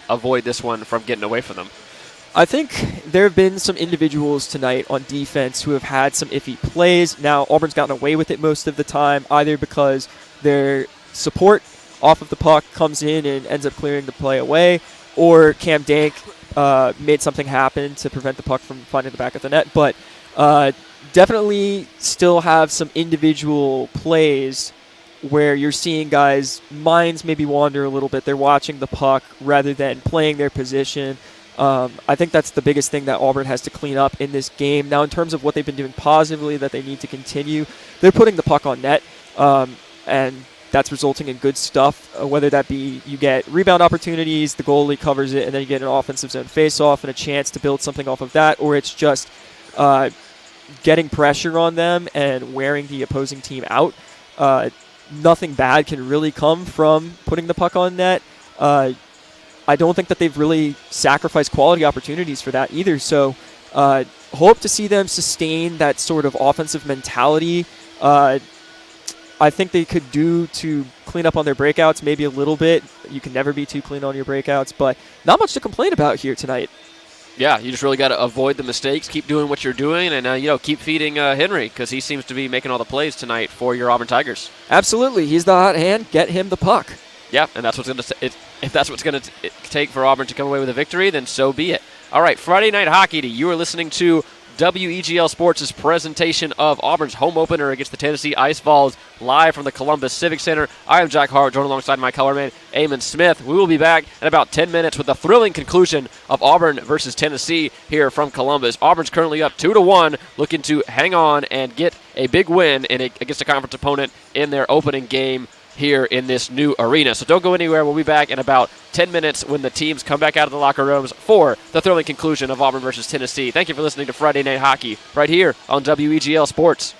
[SPEAKER 2] avoid this one from getting away from them?
[SPEAKER 3] I think there have been some individuals tonight on defense who have had some iffy plays. Now, Auburn's gotten away with it most of the time, either because their support off of the puck comes in and ends up clearing the play away, or Cam Dank made something happen to prevent the puck from finding the back of the net. But definitely still have some individual plays where you're seeing guys' minds maybe wander a little bit. They're watching the puck rather than playing their position. I think that's the biggest thing that Auburn has to clean up in this game. Now, in terms of what they've been doing positively that they need to continue, they're putting the puck on net, and that's resulting in good stuff, whether that be you get rebound opportunities, the goalie covers it, and then you get an offensive zone face-off and a chance to build something off of that, or it's just getting pressure on them and wearing the opposing team out. Nothing bad can really come from putting the puck on net. I don't think that they've really sacrificed quality opportunities for that either. So hope to see them sustain that sort of offensive mentality. I think they could do to clean up on their breakouts maybe a little bit. You can never be too clean on your breakouts, but not much to complain about here tonight.
[SPEAKER 2] Yeah, you just really got to avoid the mistakes, keep doing what you're doing, and keep feeding Henry, because he seems to be making all the plays tonight for your Auburn Tigers.
[SPEAKER 3] Absolutely, he's the hot hand. Get him the puck.
[SPEAKER 2] Yeah, and that's what's going to. If that's what's going to take for Auburn to come away with a victory, then so be it. All right, Friday Night Hockey. You are listening to WEGL Sports' presentation of Auburn's home opener against the Tennessee Ice Vols, live from the Columbus Civic Center. I am Jack Hart, joined alongside my colorman, Eamon Smith. We will be back in about 10 minutes with the thrilling conclusion of Auburn versus Tennessee here from Columbus. Auburn's currently up 2-1, looking to hang on and get a big win against a conference opponent in their opening game here in this new arena. So don't go anywhere. We'll be back in about 10 minutes when the teams come back out of the locker rooms for the thrilling conclusion of Auburn versus Tennessee. Thank you for listening to Friday Night Hockey right here on WEGL Sports.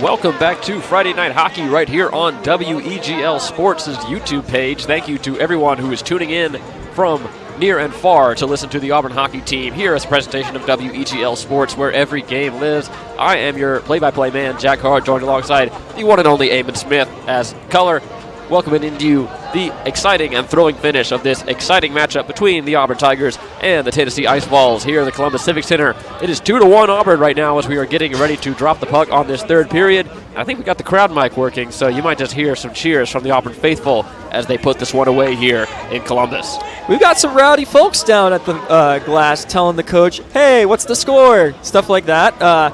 [SPEAKER 2] welcome back to Friday Night Hockey right here on WEGL Sports' YouTube page. Thank you to everyone who is tuning in from near and far to listen to the Auburn hockey team here as a presentation of WEGL Sports, where every game lives. I am your play-by-play man, Jack Hart, joined alongside the one and only Eamon Smith as color. Welcoming into you the exciting and thrilling finish of this exciting matchup between the Auburn Tigers and the Tennessee Ice Vols here at the Columbus Civic Center. It is 2-1 Auburn right now as we are getting ready to drop the puck on this third period. I think we got the crowd mic working, so you might just hear some cheers from the Auburn faithful as they put this one away here in Columbus.
[SPEAKER 3] We've got some rowdy folks down at the glass telling the coach, hey, what's the score? Stuff like that.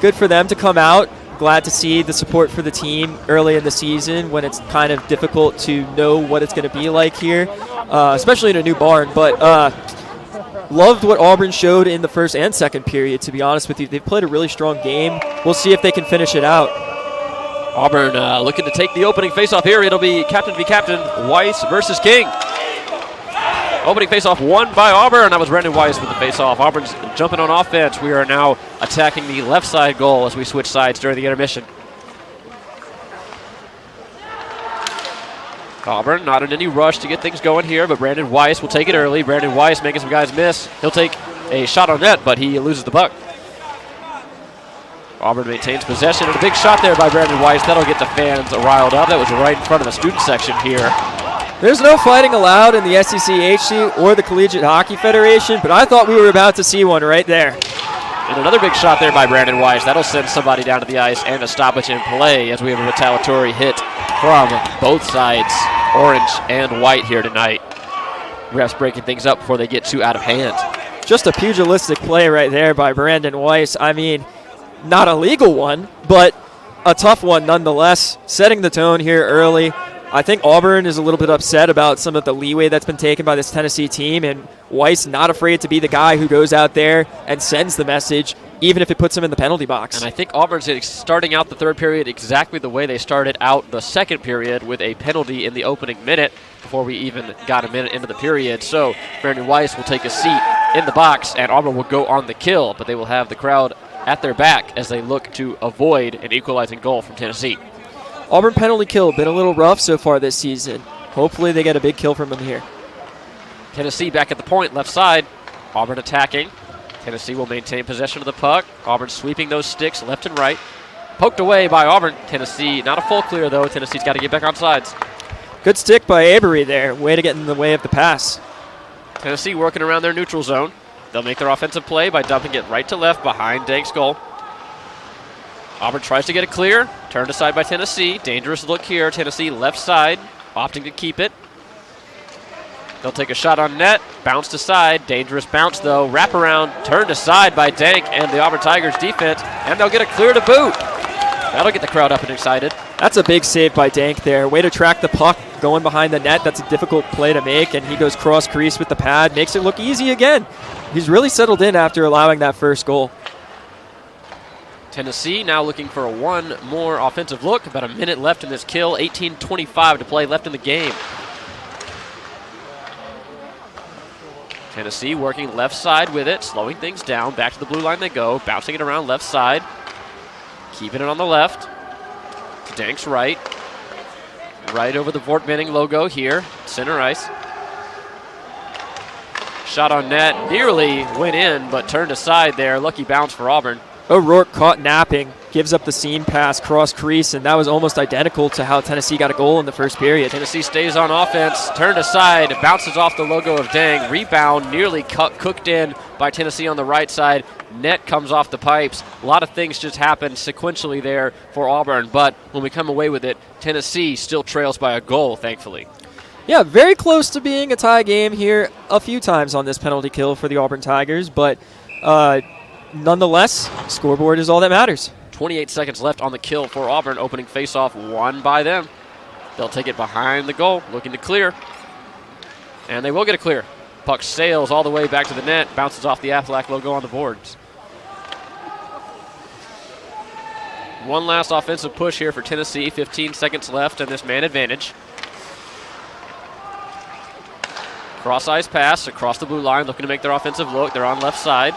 [SPEAKER 3] Good for them to come out. Glad to see the support for the team early in the season when it's kind of difficult to know what it's going to be like here, especially in a new barn. But loved what Auburn showed in the first and second period, to be honest with you. They've played a really strong game. We'll see if they can finish it out.
[SPEAKER 2] Auburn looking to take the opening faceoff here. It'll be captain v. captain, Weiss versus King. Opening faceoff won by Auburn. That was Brandon Weiss with the faceoff. Auburn's jumping on offense. We are now attacking the left side goal as we switch sides during the intermission. Auburn not in any rush to get things going here, but Brandon Weiss will take it early. Brandon Weiss making some guys miss. He'll take a shot on net, but he loses the puck. Auburn maintains possession, and a big shot there by Brandon Weiss. That'll get the fans riled up. That was right in front of the student section here.
[SPEAKER 3] There's no fighting allowed in the SECHC or the Collegiate Hockey Federation, but I thought we were about to see one right there.
[SPEAKER 2] And another big shot there by Brandon Weiss. That'll send somebody down to the ice and a stoppage in play as we have a retaliatory hit from both sides, orange and white here tonight. Refs breaking things up before they get too out of hand.
[SPEAKER 3] Just a pugilistic play right there by Brandon Weiss. I mean, not a legal one, but a tough one nonetheless. Setting the tone here early. I think Auburn is a little bit upset about some of the leeway that's been taken by this Tennessee team, and Weiss not afraid to be the guy who goes out there and sends the message, even if it puts him in the penalty box.
[SPEAKER 2] And I think Auburn's starting out the third period exactly the way they started out the second period, with a penalty in the opening minute before we even got a minute into the period. So Brandon Weiss will take a seat in the box, and Auburn will go on the kill, but they will have the crowd at their back as they look to avoid an equalizing goal from Tennessee.
[SPEAKER 3] Auburn penalty kill, been a little rough so far this season. Hopefully they get a big kill from him here.
[SPEAKER 2] Tennessee back at the point, left side. Auburn attacking. Tennessee will maintain possession of the puck. Auburn sweeping those sticks left and right. Poked away by Auburn. Tennessee, not a full clear though. Tennessee's got to get back on sides.
[SPEAKER 3] Good stick by Avery there. Way to get in the way of the pass.
[SPEAKER 2] Tennessee working around their neutral zone. They'll make their offensive play by dumping it right to left behind Dank's goal. Auburn tries to get it clear. Turned aside by Tennessee. Dangerous look here. Tennessee left side, opting to keep it. They'll take a shot on net. Bounced aside. Dangerous bounce, though. Wraparound. Turned aside by Dank and the Auburn Tigers defense. And they'll get a clear to boot. That'll get the crowd up and excited.
[SPEAKER 3] That's a big save by Dank there. Way to track the puck going behind the net. That's a difficult play to make. And he goes cross crease with the pad. Makes it look easy again. He's really settled in after allowing that first goal.
[SPEAKER 2] Tennessee now looking for one more offensive look. About a minute left in this kill. 18:25 to play left in the game. Tennessee working left side with it, slowing things down. Back to the blue line they go, bouncing it around left side. Keeping it on the left. To Dank's right. Right over the Vort Benning logo here, center ice. Shot on net, nearly went in, but turned aside there. Lucky bounce for Auburn.
[SPEAKER 3] O'Rourke caught napping, gives up the seam pass, cross crease, and that was almost identical to how Tennessee got a goal in the first period.
[SPEAKER 2] Tennessee stays on offense, turned aside, bounces off the logo of Dang. Rebound nearly cooked in by Tennessee on the right side. Net comes off the pipes. A lot of things just happened sequentially there for Auburn, but when we come away with it, Tennessee still trails by a goal, thankfully.
[SPEAKER 3] Yeah, very close to being a tie game here a few times on this penalty kill for the Auburn Tigers, but nonetheless, scoreboard is all that matters.
[SPEAKER 2] 28 seconds left on the kill for Auburn. Opening faceoff won by them. They'll take it behind the goal, looking to clear. And they will get a clear. Puck sails all the way back to the net, bounces off the Aflac logo on the boards. One last offensive push here for Tennessee. 15 seconds left in this man advantage. Cross-ice pass across the blue line, looking to make their offensive look. They're on left side.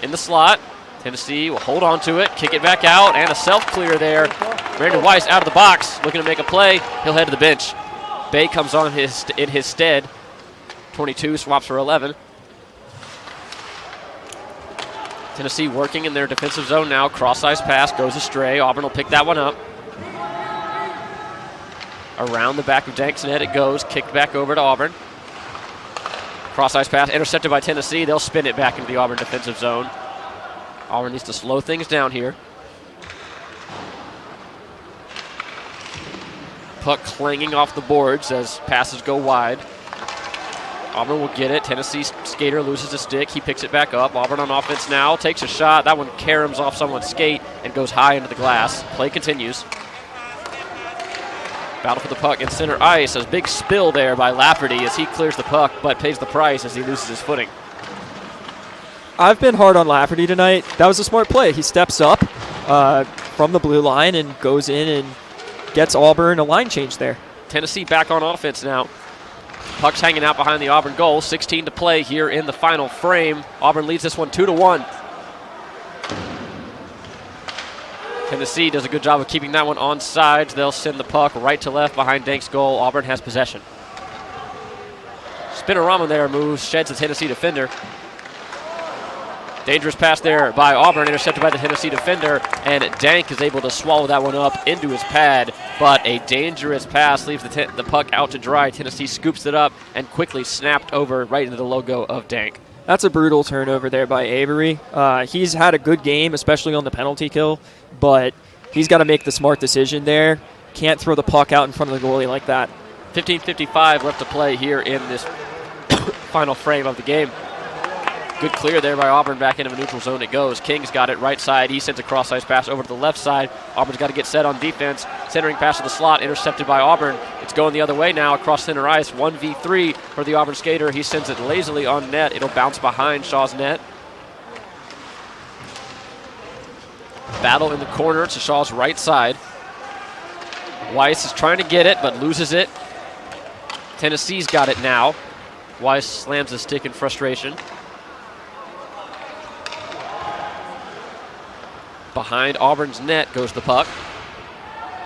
[SPEAKER 2] In the slot. Tennessee will hold on to it, kick it back out, and a self-clear there. Brandon Weiss out of the box, looking to make a play. He'll head to the bench. Bay comes on in his stead. 22 swaps for 11. Tennessee working in their defensive zone now. Cross-ice pass goes astray. Auburn will pick that one up. Around the back of Dank's net it goes. Kicked back over to Auburn. Cross-ice pass intercepted by Tennessee. They'll spin it back into the Auburn defensive zone. Auburn needs to slow things down here. Puck clanging off the boards as passes go wide. Auburn will get it. Tennessee skater loses a stick. He picks it back up. Auburn on offense now. Takes a shot. That one caroms off someone's skate and goes high into the glass. Play continues. Battle for the puck in center ice. A big spill there by Lafferty as he clears the puck but pays the price as he loses his footing.
[SPEAKER 3] I've been hard on Lafferty tonight. That was a smart play. He steps up from the blue line and goes in and gets Auburn a line change there.
[SPEAKER 2] Tennessee back on offense now. Puck's hanging out behind the Auburn goal. 16 to play here in the final frame. Auburn leads this one 2-1. Tennessee does a good job of keeping that one on sides. They'll send the puck right to left behind Dank's goal. Auburn has possession. Spinorama there moves, sheds the Tennessee defender. Dangerous pass there by Auburn, intercepted by the Tennessee defender, and Dank is able to swallow that one up into his pad, but a dangerous pass leaves the puck out to dry. Tennessee scoops it up and quickly snapped over right into the logo of Dank.
[SPEAKER 3] That's a brutal turnover there by Avery. He's had a good game, especially on the penalty kill, but he's got to make the smart decision there. Can't throw the puck out in front of the goalie like that.
[SPEAKER 2] 15:55 left to play here in this final frame of the game. Good clear there by Auburn. Back into the neutral zone it goes. King's got it right side. He sends a cross-ice pass over to the left side. Auburn's got to get set on defense. Centering pass to the slot, intercepted by Auburn. It's going the other way now across center ice. 1v3 for the Auburn skater. He sends it lazily on net. It'll bounce behind Shaw's net. Battle in the corner to Shaw's right side. Weiss is trying to get it, but loses it. Tennessee's got it now. Weiss slams his stick in frustration. Behind Auburn's net goes the puck.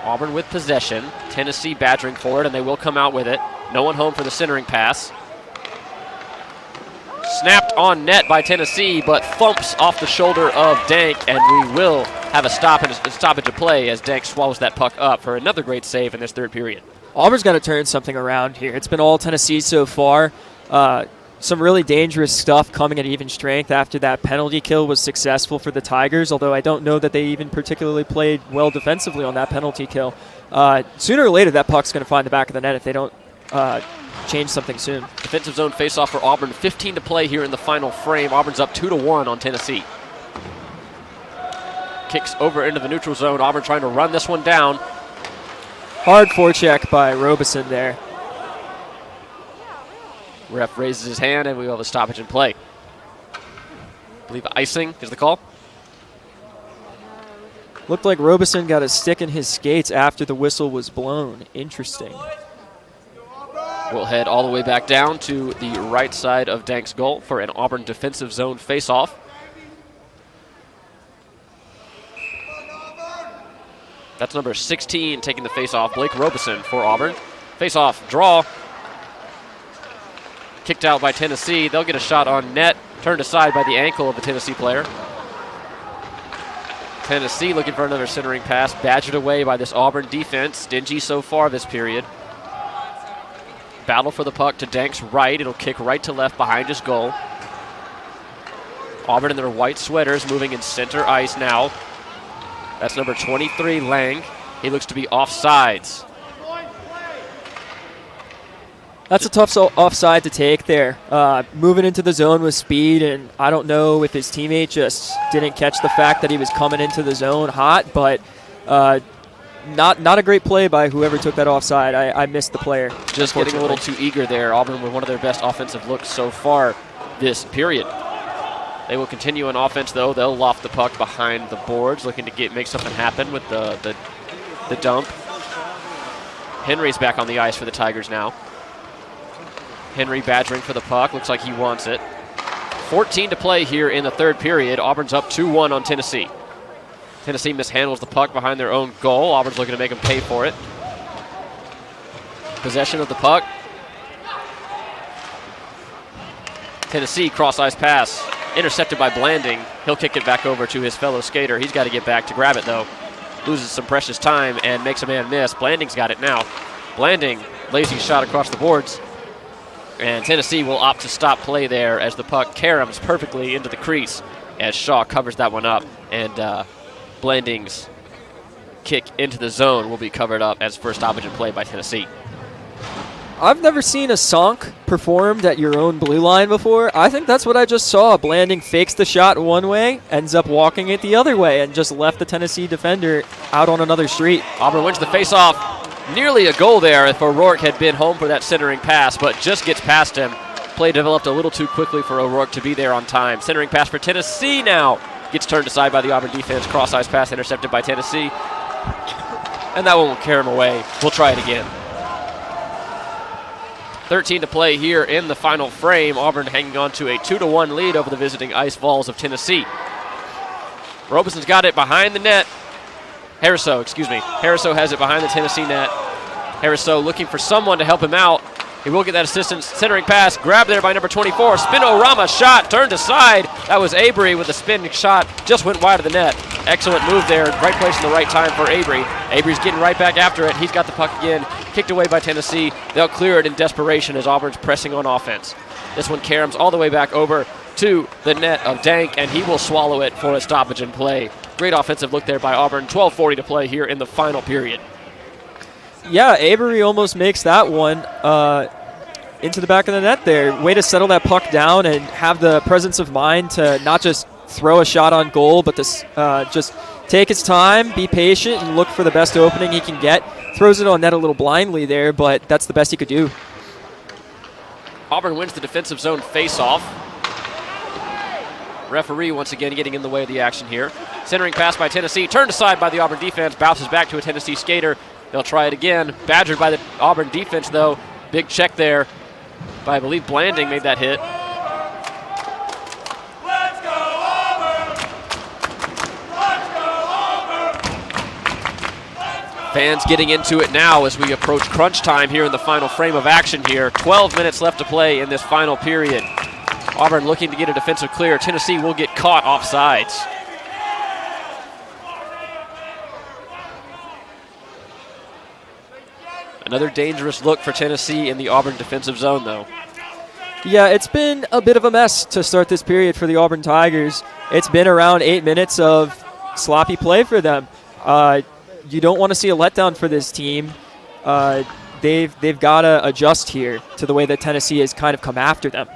[SPEAKER 2] Auburn with possession. Tennessee badgering for it, and they will come out with it. No one home for the centering pass. Snapped on net by Tennessee, but thumps off the shoulder of Dank, and we will have a stoppage of play as Dank swallows that puck up for another great save in this third period.
[SPEAKER 3] Auburn's got to turn something around here. It's been all Tennessee so far. Some really dangerous stuff coming at even strength after that penalty kill was successful for the Tigers, although I don't know that they even particularly played well defensively on that penalty kill. Sooner or later, that puck's going to find the back of the net if they don't change something soon.
[SPEAKER 2] Defensive zone faceoff for Auburn. 15 to play here in the final frame. Auburn's up 2-1 on Tennessee. Kicks over into the neutral zone. Auburn trying to run this one down.
[SPEAKER 3] Hard forecheck by Robeson there.
[SPEAKER 2] Ref raises his hand, and we will have a stoppage in play. I believe icing is the call.
[SPEAKER 3] Looked like Robeson got a stick in his skates after the whistle was blown. Interesting.
[SPEAKER 2] We'll head all the way back down to the right side of Dank's goal for an Auburn defensive zone faceoff. That's number 16 taking the faceoff, Blake Robeson for Auburn. Faceoff draw. Kicked out by Tennessee. They'll get a shot on net. Turned aside by the ankle of the Tennessee player. Tennessee looking for another centering pass. Badgered away by this Auburn defense. Stingy so far this period. Battle for the puck to Dank's right. It'll kick right to left behind his goal. Auburn in their white sweaters moving in center ice now. That's number 23, Lang. He looks to be offsides.
[SPEAKER 3] That's a tough offside to take there. Moving into the zone with speed, and I don't know if his teammate just didn't catch the fact that he was coming into the zone hot, but not a great play by whoever took that offside. I missed the player.
[SPEAKER 2] Just getting a little too eager there. Auburn with one of their best offensive looks so far this period. They will continue on offense, though. They'll loft the puck behind the boards, looking to make something happen with the dump. Henry's back on the ice for the Tigers now. Henry badgering for the puck. Looks like he wants it. 14 to play here in the third period. Auburn's up 2-1 on Tennessee. Tennessee mishandles the puck behind their own goal. Auburn's looking to make them pay for it. Possession of the puck. Tennessee cross-ice pass. Intercepted by Blanding. He'll kick it back over to his fellow skater. He's got to get back to grab it, though. Loses some precious time and makes a man miss. Blanding's got it now. Blanding, lazy shot across the boards. And Tennessee will opt to stop play there as the puck caroms perfectly into the crease as Shaw covers that one up. And Blanding's kick into the zone will be covered up as first stoppage in play by Tennessee.
[SPEAKER 3] I've never seen a sonk performed at your own blue line before. I think that's what I just saw. Blanding fakes the shot one way, ends up walking it the other way, and just left the Tennessee defender out on another street.
[SPEAKER 2] Auburn wins the faceoff. Nearly a goal there if O'Rourke had been home for that centering pass, but just gets past him. Play developed a little too quickly for O'Rourke to be there on time. Centering pass for Tennessee now. Gets turned aside by the Auburn defense. Cross-ice pass intercepted by Tennessee. And that one will carry him away. We'll try it again. 13 to play here in the final frame. Auburn hanging on to a 2-1 lead over the visiting Ice Vols of Tennessee. Robeson's got it behind the net. Harriso has it behind the Tennessee net. Harriso looking for someone to help him out. He will get that assistance. Centering pass, grabbed there by number 24. Spinorama shot, turned aside. That was Avery with the spin shot. Just went wide of the net. Excellent move there. Right place in the right time for Avery. Avery's getting right back after it. He's got the puck again. Kicked away by Tennessee. They'll clear it in desperation as Auburn's pressing on offense. This one caroms all the way back over to the net of Dank, and he will swallow it for a stoppage in play. Great offensive look there by Auburn. 12:40 to play here in the final period.
[SPEAKER 3] Yeah, Avery almost makes that one into the back of the net there. Way to settle that puck down and have the presence of mind to not just throw a shot on goal, but to just take his time, be patient, and look for the best opening he can get. Throws it on net a little blindly there, but that's the best he could do.
[SPEAKER 2] Auburn wins the defensive zone face-off. Referee once again getting in the way of the action here. Centering pass by Tennessee, turned aside by the Auburn defense, bounces back to a Tennessee skater. They'll try it again. Badgered by the Auburn defense, though. Big check there by, I believe, Blanding made that hit.
[SPEAKER 4] Let's go, Auburn! Let's go, Auburn!
[SPEAKER 2] Fans getting into it now as we approach crunch time here in the final frame of action here. 12 minutes left to play in this final period. Auburn looking to get a defensive clear. Tennessee will get caught offsides. Another dangerous look for Tennessee in the Auburn defensive zone, though.
[SPEAKER 3] Yeah, it's been a bit of a mess to start this period for the Auburn Tigers. It's been around 8 minutes of sloppy play for them. You don't want to see a letdown for this team. They've got to adjust here to the way that Tennessee has kind of come after them.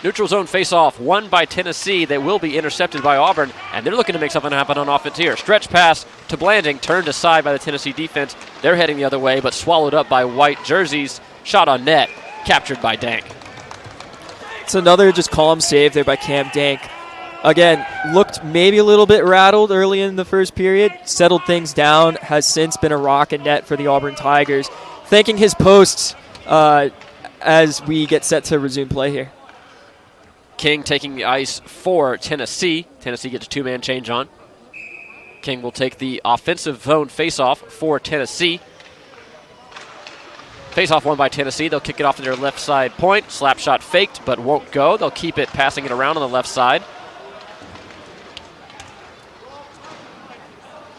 [SPEAKER 2] Neutral zone face-off, won by Tennessee. They will be intercepted by Auburn, and they're looking to make something happen on offense here. Stretch pass to Blanding, turned aside by the Tennessee defense. They're heading the other way, but swallowed up by white jerseys. Shot on net, captured by Dank.
[SPEAKER 3] It's another just calm save there by Cam Dank. Again, looked maybe a little bit rattled early in the first period, settled things down, has since been a rocket net for the Auburn Tigers. Thanking his posts as we get set to resume play here.
[SPEAKER 2] King taking the ice for Tennessee. Tennessee gets a two-man change on. King will take the offensive zone face-off for Tennessee. Face-off won by Tennessee. They'll kick it off to their left side point. Slap shot faked, but won't go. They'll keep it, passing it around on the left side.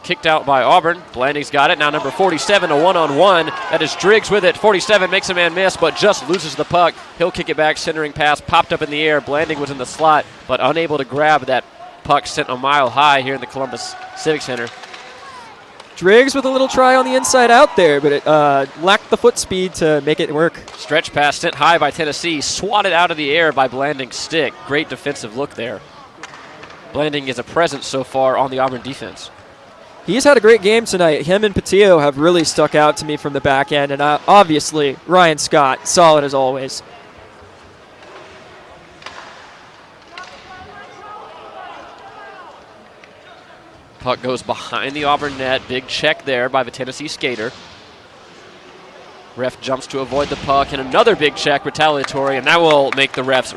[SPEAKER 2] Kicked out by Auburn. Blanding's got it. Now number 47, a one-on-one. That is Driggs with it. 47 makes a man miss, but just loses the puck. He'll kick it back. Centering pass popped up in the air. Blanding was in the slot, but unable to grab that puck sent a mile high here in the Columbus Civic Center.
[SPEAKER 3] Driggs with a little try on the inside out there, but it lacked the foot speed to make it work.
[SPEAKER 2] Stretch pass sent high by Tennessee. Swatted out of the air by Blanding's stick. Great defensive look there. Blanding is a presence so far on the Auburn defense.
[SPEAKER 3] He's had a great game tonight. Him and Patillo have really stuck out to me from the back end, and obviously Ryan Scott, solid as always.
[SPEAKER 2] Puck goes behind the Auburn net. Big check there by the Tennessee skater. Ref jumps to avoid the puck, and another big check, retaliatory, and that will make the ref's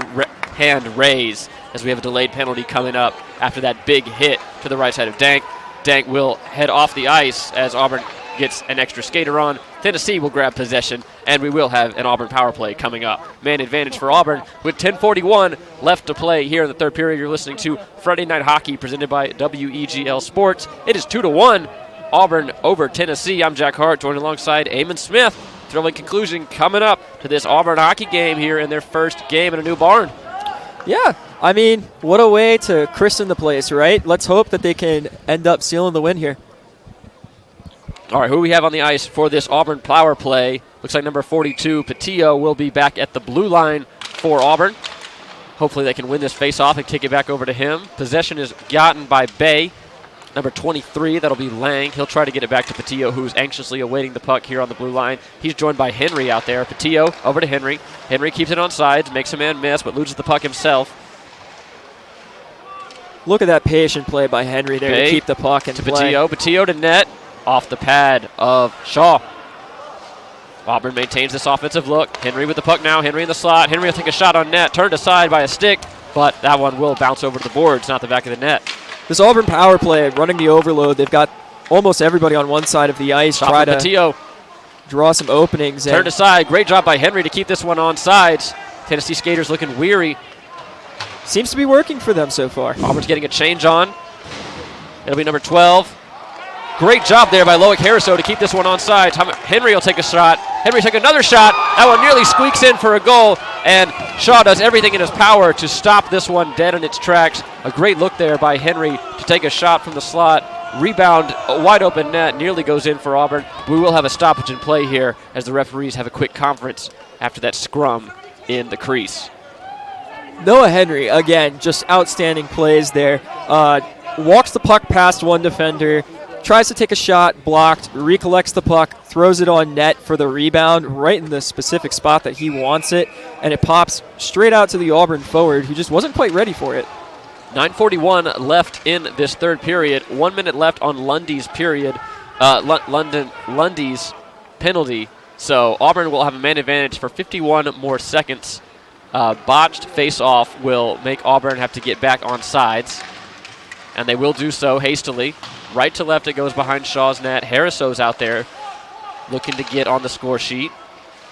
[SPEAKER 2] hand raise. as we have a delayed penalty coming up after that big hit to the right side of Dank. Dank will head off the ice as Auburn gets an extra skater on. Tennessee will grab possession, and we will have an Auburn power play coming up. Man advantage for Auburn with 10:41 left to play here in the third period. You're listening to Friday Night Hockey presented by WEGL Sports. It is 2-1, Auburn over Tennessee. I'm Jack Hart, joined alongside Eamon Smith. Thrilling conclusion coming up to this Auburn hockey game here in their first game in a new barn.
[SPEAKER 3] Yeah, I mean, what a way to christen the place, right? Let's hope that they can end up sealing the win here.
[SPEAKER 2] All right, who we have on the ice for this Auburn power play? Looks like number 42, Patillo, will be back at the blue line for Auburn. Hopefully they can win this face-off and kick it back over to him. Possession is gotten by Bay. Number 23, that'll be Lang. He'll try to get it back to Patillo, who's anxiously awaiting the puck here on the blue line. He's joined by Henry out there. Patillo over to Henry. Henry keeps it on sides, makes a man miss, but loses the puck himself.
[SPEAKER 3] Look at that patient play by Henry there
[SPEAKER 2] Bay
[SPEAKER 3] to keep the puck in
[SPEAKER 2] to
[SPEAKER 3] play.
[SPEAKER 2] Patillo. Patillo to net, off the pad of Shaw. Auburn maintains this offensive look. Henry with the puck now. Henry in the slot. Henry will take a shot on net, turned aside by a stick, but that one will bounce over to the boards, not the back of the net.
[SPEAKER 3] This Auburn power play, running the overload, they've got almost everybody on one side of the ice.
[SPEAKER 2] Shot
[SPEAKER 3] Try
[SPEAKER 2] from
[SPEAKER 3] to
[SPEAKER 2] Patillo.
[SPEAKER 3] draw some openings.
[SPEAKER 2] Turned aside. Great job by Henry to keep this one on sides. Tennessee skaters looking weary.
[SPEAKER 3] Seems to be working for them so far.
[SPEAKER 2] Auburn's getting a change on. It'll be number 12. Great job there by Loic Harriso to keep this one on sides. Henry will take a shot. Henry take another shot. That one nearly squeaks in for a goal, and Shaw does everything in his power to stop this one dead in its tracks. A great look there by Henry to take a shot from the slot. Rebound, a wide open net, nearly goes in for Auburn. We will have a stoppage in play here as the referees have a quick conference after that scrum in the crease.
[SPEAKER 3] Noah Henry, again, just outstanding plays there. Walks the puck past one defender, tries to take a shot, blocked, recollects the puck, throws it on net for the rebound right in the specific spot that he wants it, and it pops straight out to the Auburn forward who just wasn't quite ready for it.
[SPEAKER 2] 9:41 left in this third period. 1 minute left on Lundy's period. Lundy's penalty. So Auburn will have a man advantage for 51 more seconds. Botched face-off will make Auburn have to get back on sides, and they will do so hastily. Right to left, it goes behind Shaw's net. Harriso's out there looking to get on the score sheet.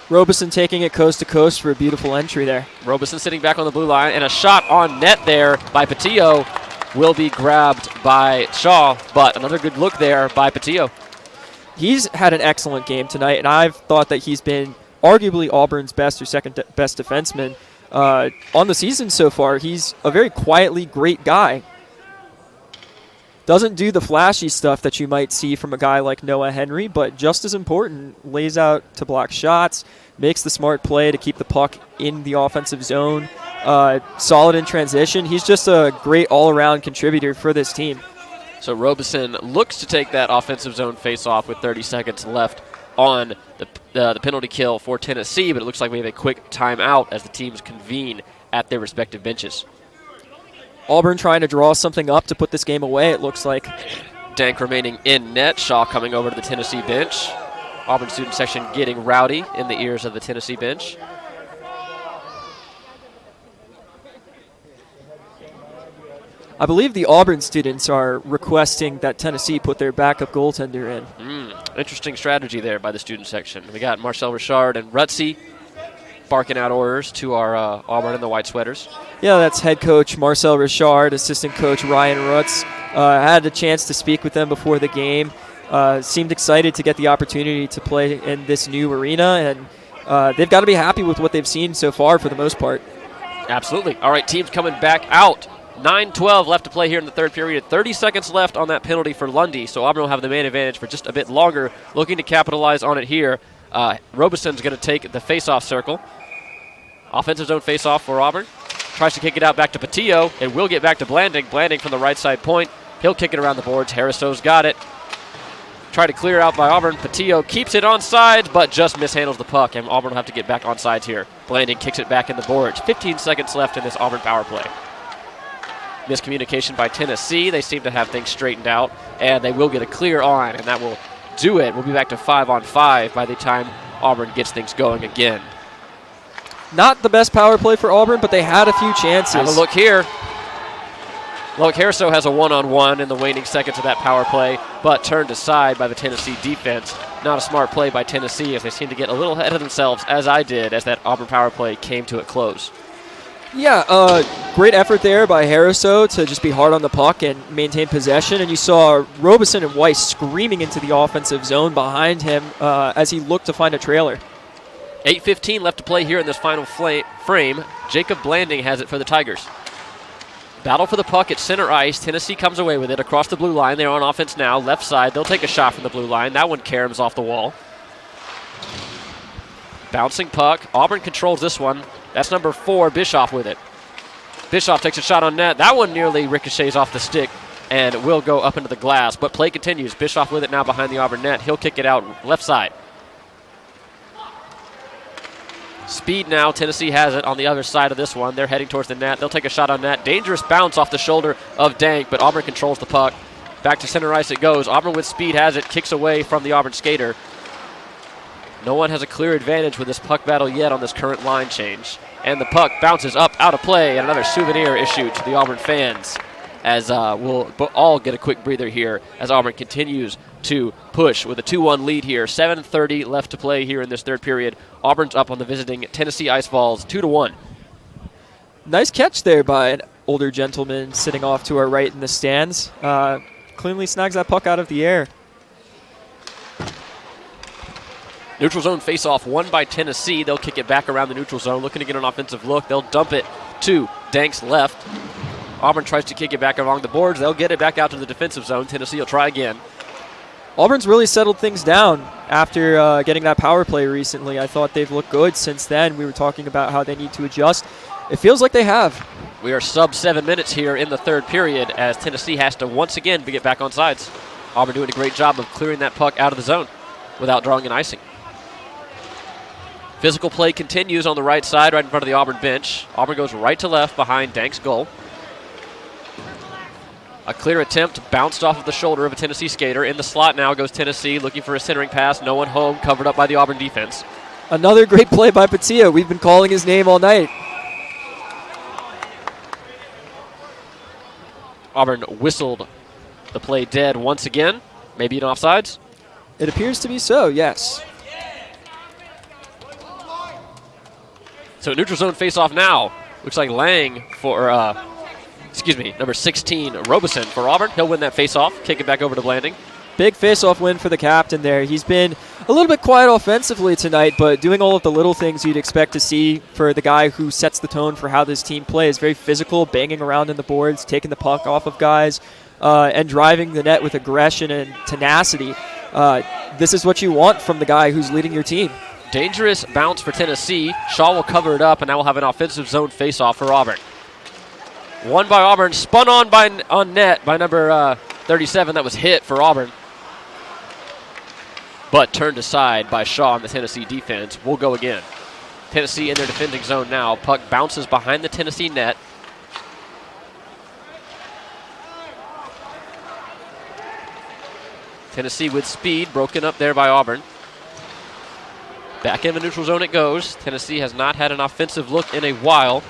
[SPEAKER 3] Robeson taking it coast to coast for a beautiful entry there.
[SPEAKER 2] Robeson sitting back on the blue line, and a shot on net there by Patillo will be grabbed by Shaw, but another good look there by Patillo.
[SPEAKER 3] He's had an excellent game tonight, and I've thought that he's been arguably Auburn's best or second best defenseman on the season so far. He's a very quietly great guy. Doesn't do the flashy stuff that you might see from a guy like Noah Henry, but just as important, lays out to block shots, makes the smart play to keep the puck in the offensive zone, solid in transition. He's just a great all-around contributor for this team.
[SPEAKER 2] So Robeson looks to take that offensive zone face-off with 30 seconds left on the penalty kill for Tennessee, but it looks like we have a quick timeout as the teams convene at their respective benches.
[SPEAKER 3] Auburn trying to draw something up to put this game away, it looks like.
[SPEAKER 2] Dank remaining in net. Shaw coming over to the Tennessee bench. Auburn student section getting rowdy in the ears of the Tennessee bench.
[SPEAKER 3] I believe the Auburn students are requesting that Tennessee put their backup goaltender in.
[SPEAKER 2] Interesting strategy there by the student section. We got Marcel Richard and Rutsey barking out orders to our Auburn in the white sweaters.
[SPEAKER 3] Yeah, that's head coach Marcel Richard, assistant coach Ryan Rutz. I had a chance to speak with them before the game. Seemed excited to get the opportunity to play in this new arena, and they've got to be happy with what they've seen so far for the most part.
[SPEAKER 2] Absolutely. All right, teams coming back out. 9:12 left to play here in the third period. 30 seconds left on that penalty for Lundy, so Auburn will have the man advantage for just a bit longer, looking to capitalize on it here. Robeson's going to take the face-off circle. Offensive zone face-off for Auburn. Tries to kick it out back to Patillo. It will get back to Blanding. Blanding from the right side point. He'll kick it around the boards. Harriso's got it. Try to clear out by Auburn. Patillo keeps it on sides, but just mishandles the puck, and Auburn will have to get back on sides here. Blanding kicks it back in the boards. 15 seconds left in this Auburn power play. Miscommunication by Tennessee. They seem to have things straightened out, and they will get a clear on, and that will do it. We'll be back to 5-on-5 by the time Auburn gets things going again.
[SPEAKER 3] Not the best power play for Auburn, but they had a few chances.
[SPEAKER 2] Have a look here. Look, Harriso has a one-on-one in the waning seconds of that power play, but turned aside by the Tennessee defense. Not a smart play by Tennessee, as they seem to get a little ahead of themselves, as I did, as that Auburn power play came to a close.
[SPEAKER 3] Yeah, great effort there by Harriso to just be hard on the puck and maintain possession. And you saw Robeson and Weiss screaming into the offensive zone behind him as he looked to find a trailer.
[SPEAKER 2] 8:15 left to play here in this final frame. Jacob Blanding has it for the Tigers. Battle for the puck at center ice. Tennessee comes away with it across the blue line. They're on offense now. Left side. They'll take a shot from the blue line. That one caroms off the wall. Bouncing puck. Auburn controls this one. That's number 4, Bischoff with it. Bischoff takes a shot on net. That one nearly ricochets off the stick and will go up into the glass. But play continues. Bischoff with it now behind the Auburn net. He'll kick it out left side. Speed now. Tennessee has it on the other side of this one. They're heading towards the net. They'll take a shot on net. Dangerous bounce off the shoulder of Dank, but Auburn controls the puck. Back to center ice it goes. Auburn with speed has it. Kicks away from the Auburn skater. No one has a clear advantage with this puck battle yet on this current line change. And the puck bounces up out of play, and another souvenir issued to the Auburn fans, as we'll all get a quick breather here as Auburn continues to push with a 2-1 lead here. 7:30 left to play here in this third period. Auburn's up on the visiting Tennessee Ice Vols 2-1.
[SPEAKER 3] Nice catch there by an older gentleman sitting off to our right in the stands. Cleanly snags that puck out of the air.
[SPEAKER 2] Neutral zone face-off won by Tennessee. They'll kick it back around the neutral zone, looking to get an offensive look. They'll dump it to Dank's left. Auburn tries to kick it back along the boards. They'll get it back out to the defensive zone. Tennessee will try again.
[SPEAKER 3] Auburn's really settled things down after getting that power play recently. I thought they've looked good since then. We were talking about how they need to adjust. It feels like they have.
[SPEAKER 2] We are sub 7 minutes here in the third period as Tennessee has to once again get back on sides. Auburn doing a great job of clearing that puck out of the zone without drawing an icing. Physical play continues on the right side, right in front of the Auburn bench. Auburn goes right to left behind Dank's goal. A clear attempt bounced off of the shoulder of a Tennessee skater. In the slot now goes Tennessee, looking for a centering pass. No one home, covered up by the Auburn defense.
[SPEAKER 3] Another great play by Patia. We've been calling his name all night.
[SPEAKER 2] Auburn whistled the play dead once again. Maybe an offsides?
[SPEAKER 3] It appears to be so, yes.
[SPEAKER 2] So neutral zone face-off now. Looks like Lang for, number 16, Robeson for Auburn. He'll win that face-off, kick it back over to Blanding.
[SPEAKER 3] Big face-off win for the captain there. He's been a little bit quiet offensively tonight, but doing all of the little things you'd expect to see for the guy who sets the tone for how this team plays. Very physical, banging around in the boards, taking the puck off of guys, and driving the net with aggression and tenacity. This is what you want from the guy who's leading your team.
[SPEAKER 2] Dangerous bounce for Tennessee. Shaw will cover it up, and now we'll have an offensive zone face-off for Auburn. Won by Auburn, spun on net by number 37. That was hit for Auburn, but turned aside by Shaw on the Tennessee defense. We'll go again. Tennessee in their defending zone now. Puck bounces behind the Tennessee net. Tennessee with speed, broken up there by Auburn. Back in the neutral zone it goes. Tennessee has not had an offensive look in a while.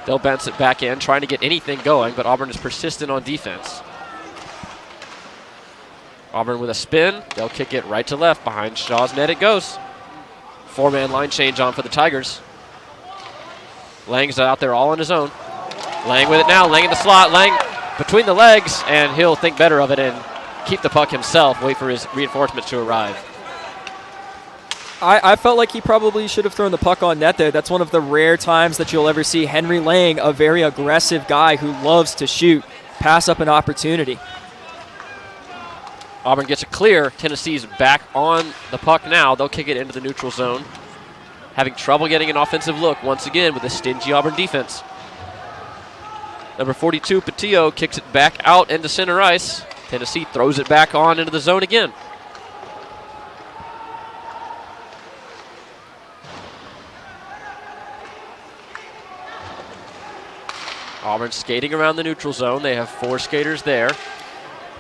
[SPEAKER 2] They'll bounce it back in, trying to get anything going, but Auburn is persistent on defense. Auburn with a spin. They'll kick it right to left. Behind Shaw's net it goes. 4-man line change on for the Tigers. Lang's out there all on his own. Lang with it now. Lang in the slot. Lang between the legs, and he'll think better of it and keep the puck himself, wait for his reinforcements to arrive.
[SPEAKER 3] I felt like he probably should have thrown the puck on net there. That's one of the rare times that you'll ever see Henry Lang, a very aggressive guy who loves to shoot, pass up an opportunity.
[SPEAKER 2] Auburn gets a clear. Tennessee's back on the puck now. They'll kick it into the neutral zone. Having trouble getting an offensive look once again with a stingy Auburn defense. Number 42, Patillo, kicks it back out into center ice. Tennessee throws it back on into the zone again. Auburn skating around the neutral zone. They have 4 skaters there.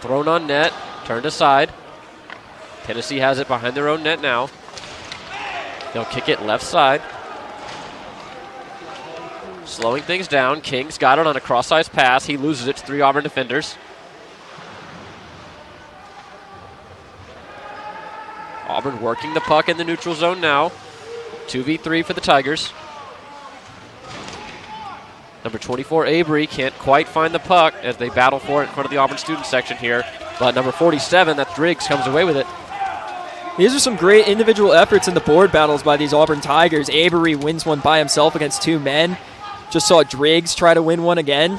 [SPEAKER 2] Thrown on net, turned aside. Tennessee has it behind their own net now. They'll kick it left side. Slowing things down. King's got it on a cross-ice pass. He loses it to 3 Auburn defenders. Auburn working the puck in the neutral zone now. 2v3 for the Tigers. Number 24, Avery, can't quite find the puck as they battle for it in front of the Auburn student section here. But number 47, that's Driggs, comes away with it.
[SPEAKER 3] These are some great individual efforts in the board battles by these Auburn Tigers. Avery wins one by himself against 2 men. Just saw Driggs try to win one again.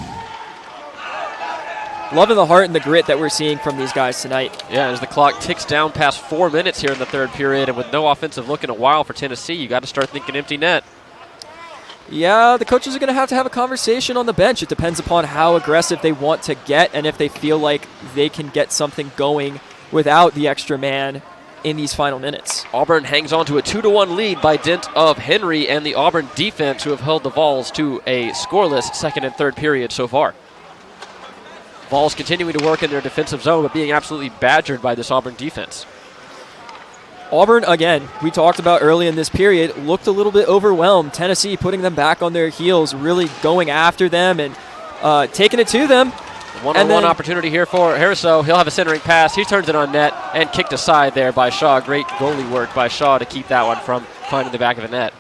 [SPEAKER 3] Loving the heart and the grit that we're seeing from these guys tonight.
[SPEAKER 2] Yeah, as the clock ticks down past 4 minutes here in the third period, and with no offensive look in a while for Tennessee, you got to start thinking empty net.
[SPEAKER 3] Yeah, the coaches are going to have a conversation on the bench. It depends upon how aggressive they want to get and if they feel like they can get something going without the extra man in these final minutes.
[SPEAKER 2] Auburn hangs on to a 2-1 lead by dint of Henry and the Auburn defense, who have held the Vols to a scoreless second and third period so far. Vols continuing to work in their defensive zone, but being absolutely badgered by this Auburn defense.
[SPEAKER 3] Auburn, again, we talked about early in this period, looked a little bit overwhelmed. Tennessee putting them back on their heels, really going after them and taking it to them.
[SPEAKER 2] One-on-one opportunity here for Harriso. He'll have a centering pass. He turns it on net and kicked aside there by Shaw. Great goalie work by Shaw to keep that one from finding the back of the net.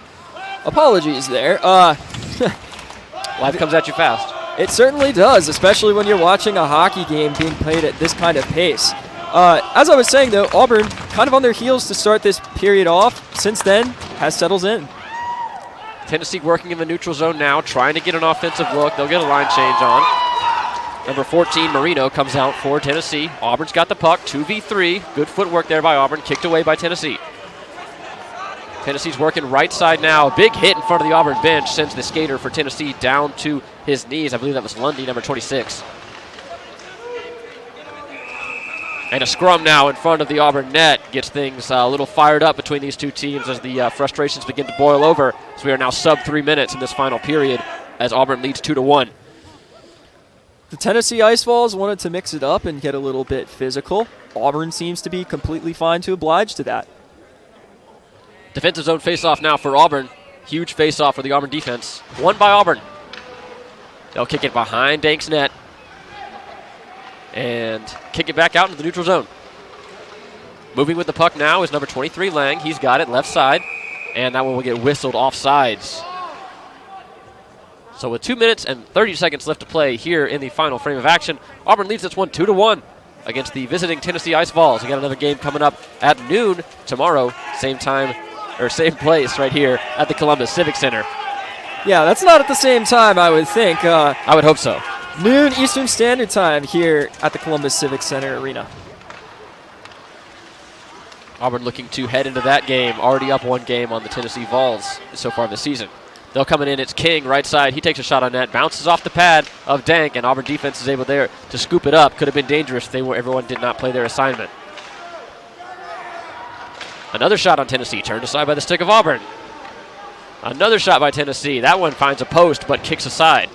[SPEAKER 3] Apologies there.
[SPEAKER 2] Life comes at you fast.
[SPEAKER 3] It certainly does, especially when you're watching a hockey game being played at this kind of pace. As I was saying, though, Auburn kind of on their heels to start this period off. Since then, has settled in.
[SPEAKER 2] Tennessee working in the neutral zone now, trying to get an offensive look. They'll get a line change on. Number 14, Marino, comes out for Tennessee. Auburn's got the puck, 2v3. Good footwork there by Auburn, kicked away by Tennessee. Tennessee's working right side now. Big hit in front of the Auburn bench sends the skater for Tennessee down to his knees. I believe that was Lundy, number 26. And a scrum now in front of the Auburn net gets things a little fired up between these two teams as the frustrations begin to boil over. So we are now sub 3 minutes in this final period as Auburn leads 2-1.
[SPEAKER 3] The Tennessee Ice Vols wanted to mix it up and get a little bit physical. Auburn seems to be completely fine to oblige to that.
[SPEAKER 2] Defensive zone faceoff now for Auburn. Huge faceoff for the Auburn defense. Won by Auburn. They'll kick it behind Dank's net and kick it back out into the neutral zone. Moving with the puck now is number 23, Lang. He's got it left side, and that one will get whistled offsides. So with 2 minutes and 30 seconds left to play here in the final frame of action, Auburn leads this one 2-1 against the visiting Tennessee Ice Vols. We got another game coming up at noon tomorrow, same time or same place right here at the Columbus Civic Center.
[SPEAKER 3] Yeah, that's not at the same time, I would think.
[SPEAKER 2] I would hope so.
[SPEAKER 3] Noon Eastern Standard Time here at the Columbus Civic Center Arena.
[SPEAKER 2] Auburn looking to head into that game, already up 1 game on the Tennessee Vols so far this season. They'll come in, it's King, right side. He takes a shot on net, bounces off the pad of Dank, and Auburn defense is able there to scoop it up. Could have been dangerous if everyone did not play their assignment. Another shot on Tennessee, turned aside by the stick of Auburn. Another shot by Tennessee. That one finds a post, but kicks aside.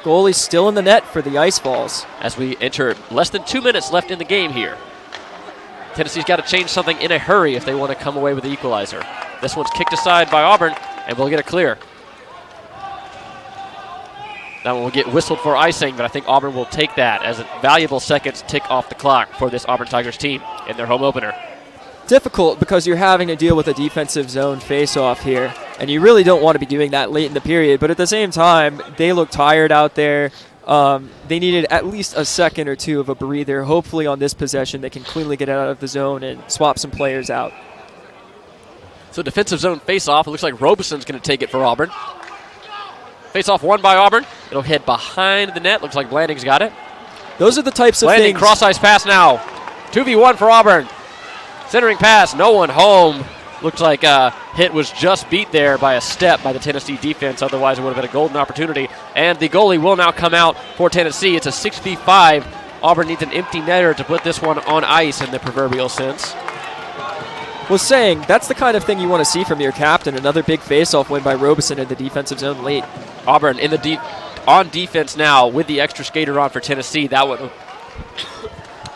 [SPEAKER 3] Goalie still in the net for the Ice Vols.
[SPEAKER 2] As we enter less than 2 minutes left in the game here. Tennessee's got to change something in a hurry if they want to come away with the equalizer. This one's kicked aside by Auburn, and we'll get a clear. That one will get whistled for icing, but I think Auburn will take that as valuable seconds tick off the clock for this Auburn Tigers team in their home opener.
[SPEAKER 3] Difficult because you're having to deal with a defensive zone face-off here, and you really don't want to be doing that late in the period, but at the same time, they look tired out there. They needed at least a second or two of a breather. Hopefully on this possession they can cleanly get out of the zone and swap some players out.
[SPEAKER 2] So defensive zone face-off. It looks like Robeson's going to take it for Auburn. Face-off won by Auburn. It'll head behind the net. Looks like Blanding's got it.
[SPEAKER 3] Those are the types of
[SPEAKER 2] Blanding,
[SPEAKER 3] things.
[SPEAKER 2] cross-ice pass now. 2v1 for Auburn. Centering pass, no one home. Looks like hit was just beat there by a step by the Tennessee defense. Otherwise, it would have been a golden opportunity. And the goalie will now come out for Tennessee. It's a 6v5. Auburn needs an empty netter to put this one on ice in the proverbial sense.
[SPEAKER 3] Was saying that's the kind of thing you want to see from your captain. Another big face-off win by Robeson in the defensive zone late.
[SPEAKER 2] Auburn in the on defense now with the extra skater on for Tennessee. That one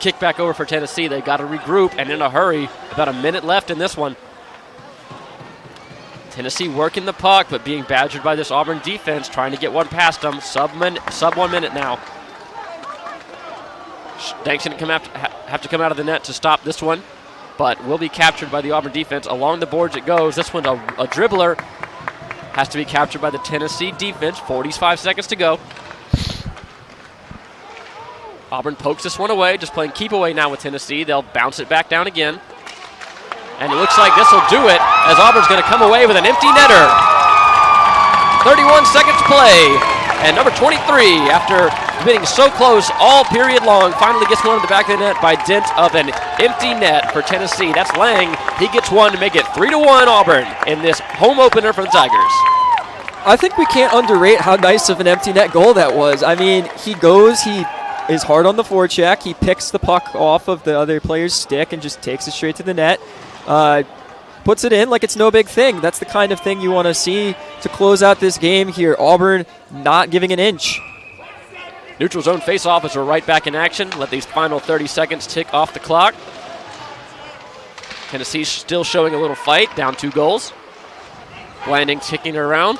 [SPEAKER 2] kick back over for Tennessee. They've got to regroup and in a hurry. About a minute left in this one. Tennessee working the puck, but being badgered by this Auburn defense, trying to get one past them. Sub 1 minute now. Dank's going to have to come out of the net to stop this one, but will be captured by the Auburn defense. Along the boards it goes. This one's a dribbler. Has to be captured by the Tennessee defense. 45 seconds to go. Auburn pokes this one away, just playing keep away now with Tennessee. They'll bounce it back down again. And it looks like this will do it, as Auburn's going to come away with an empty netter. 31 seconds to play. And number 23, after being so close all period long, finally gets one in the back of the net by dint of an empty net for Tennessee. That's Lang. He gets one to make it 3-1 Auburn in this home opener for the Tigers.
[SPEAKER 3] I think we can't underrate how nice of an empty net goal that was. I mean, he is hard on the forecheck. He picks the puck off of the other player's stick and just takes it straight to the net. Puts it in like it's no big thing. That's the kind of thing you want to see to close out this game here. Auburn not giving an inch.
[SPEAKER 2] Neutral zone face-off as we're right back in action. Let these final 30 seconds tick off the clock. Tennessee still showing a little fight, down 2 goals. Blanding kicking it around.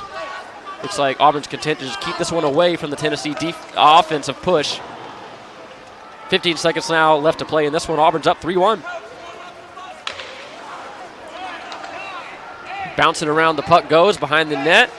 [SPEAKER 2] Looks like Auburn's content to just keep this one away from the Tennessee offensive push. 15 seconds now left to play in this one. Auburn's up 3-1. Bouncing around, the puck goes behind the net.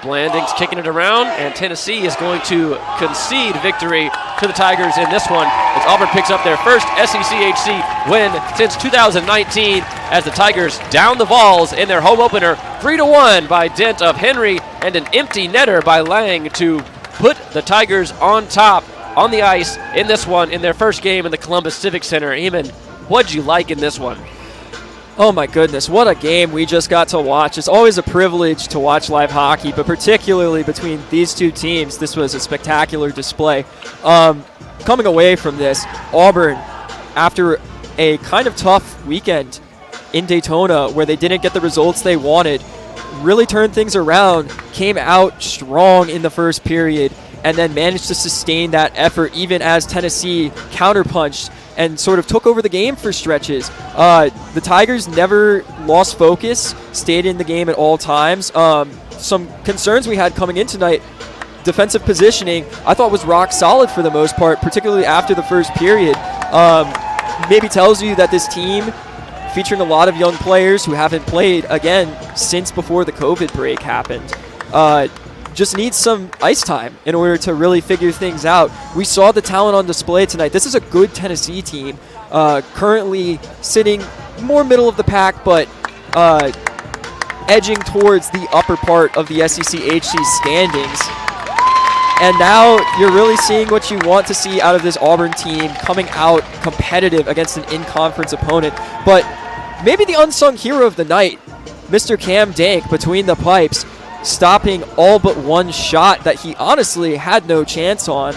[SPEAKER 2] Blanding's kicking it around, and Tennessee is going to concede victory to the Tigers in this one as Auburn picks up their first SECHC win since 2019 as the Tigers down the Vols in their home opener 3-1 by dint of Henry and an empty netter by Lang to put the Tigers on top on the ice in this one in their first game in the Columbus Civic Center. Eamon, what'd you like in this one?
[SPEAKER 3] Oh my goodness, what a game we just got to watch. It's always a privilege to watch live hockey, but particularly between these two teams, this was a spectacular display. Coming away from this, Auburn, after a kind of tough weekend in Daytona where they didn't get the results they wanted, really turned things around, came out strong in the first period, and then managed to sustain that effort even as Tennessee counterpunched and sort of took over the game for stretches. The Tigers never lost focus, stayed in the game at all times. Some concerns we had coming in tonight, defensive positioning, I thought was rock solid for the most part, particularly after the first period. Maybe tells you that this team, featuring a lot of young players who haven't played, again, since before the COVID break happened, just needs some ice time in order to really figure things out. We saw the talent on display tonight. This is a good Tennessee team, currently sitting more middle of the pack, but edging towards the upper part of the SECHC standings. And now you're really seeing what you want to see out of this Auburn team, coming out competitive against an in-conference opponent. But maybe the unsung hero of the night, Mr. Cam Dank, between the pipes, stopping all but one shot that he honestly had no chance on.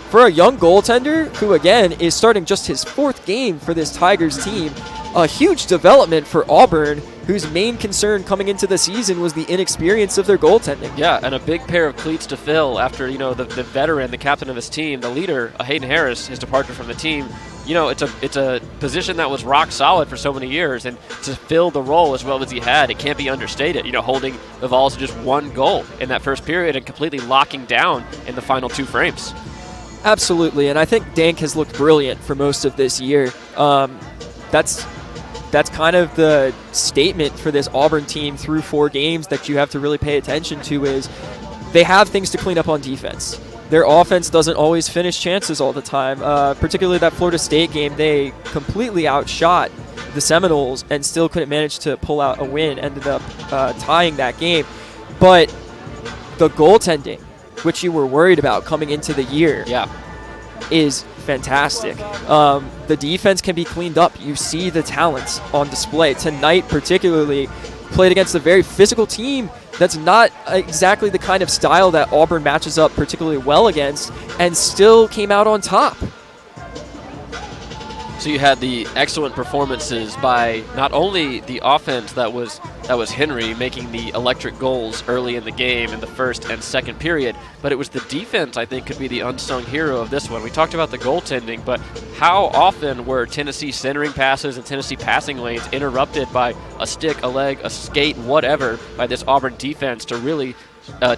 [SPEAKER 3] For a young goaltender who, again, is starting just his 4th game for this Tigers team, a huge development for Auburn, whose main concern coming into the season was the inexperience of their goaltending.
[SPEAKER 2] Yeah, and a big pair of cleats to fill after, the veteran, the captain of his team, the leader, Hayden Harris, his departure from the team. It's a position that was rock solid for so many years, and to fill the role as well as he had, it can't be understated. Holding the Vols to just 1 goal in that first period and completely locking down in the final 2 frames.
[SPEAKER 3] Absolutely, and I think Dank has looked brilliant for most of this year. That's kind of the statement for this Auburn team through 4 games that you have to really pay attention to is they have things to clean up on defense. Their offense doesn't always finish chances all the time. Particularly that Florida State game, they completely outshot the Seminoles and still couldn't manage to pull out a win, ended up tying that game. But the goaltending, which you were worried about coming into the year, is fantastic. The defense can be cleaned up. You see the talents on display. Tonight particularly, played against a very physical team that's not exactly the kind of style that Auburn matches up particularly well against, and still came out on top.
[SPEAKER 2] So you had the excellent performances by not only the offense that was Henry making the electric goals early in the game in the first and second period, but it was the defense I think could be the unsung hero of this one. We talked about the goaltending, but how often were Tennessee centering passes and Tennessee passing lanes interrupted by a stick, a leg, a skate, whatever, by this Auburn defense to really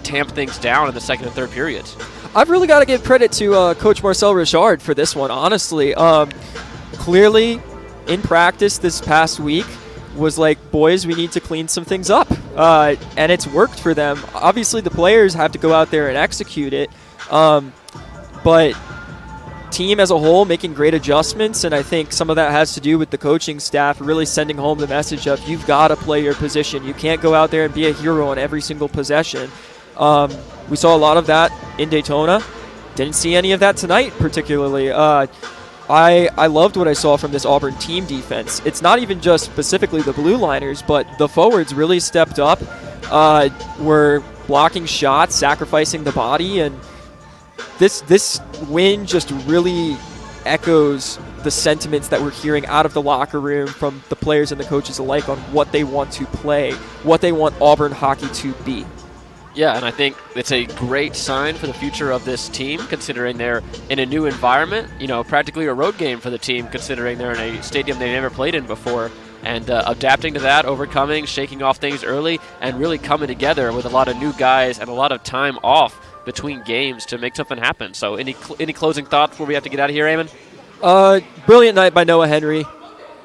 [SPEAKER 2] tamp things down in the second and third periods?
[SPEAKER 3] I've really got to give credit to Coach Marcel Richard for this one, honestly. Clearly, in practice this past week, was like, boys, we need to clean some things up. And it's worked for them. Obviously, the players have to go out there and execute it. But team as a whole making great adjustments, and I think some of that has to do with the coaching staff really sending home the message of you've got to play your position. You can't go out there and be a hero on every single possession. We saw a lot of that in Daytona. Didn't see any of that tonight particularly. I loved what I saw from this Auburn team defense. It's not even just specifically the blue liners, but the forwards really stepped up, were blocking shots, sacrificing the body, and this win just really echoes the sentiments that we're hearing out of the locker room from the players and the coaches alike on what they want to play, what they want Auburn hockey to be.
[SPEAKER 2] Yeah, and I think it's a great sign for the future of this team, considering they're in a new environment, practically a road game for the team, considering they're in a stadium they never played in before, and adapting to that, overcoming, shaking off things early, and really coming together with a lot of new guys and a lot of time off between games to make something happen. So any closing thoughts before we have to get out of here, Eamon?
[SPEAKER 3] Brilliant night by Noah Henry.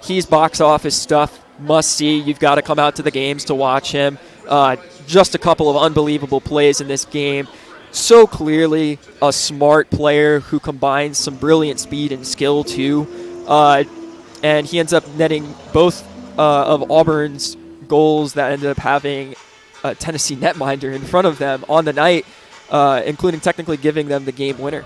[SPEAKER 3] He's box office stuff, must see. You've got to come out to the games to watch him. Just a couple of unbelievable plays in this game. So clearly a smart player who combines some brilliant speed and skill too. And he ends up netting both of Auburn's goals that ended up having a Tennessee netminder in front of them on the night, including technically giving them the game winner.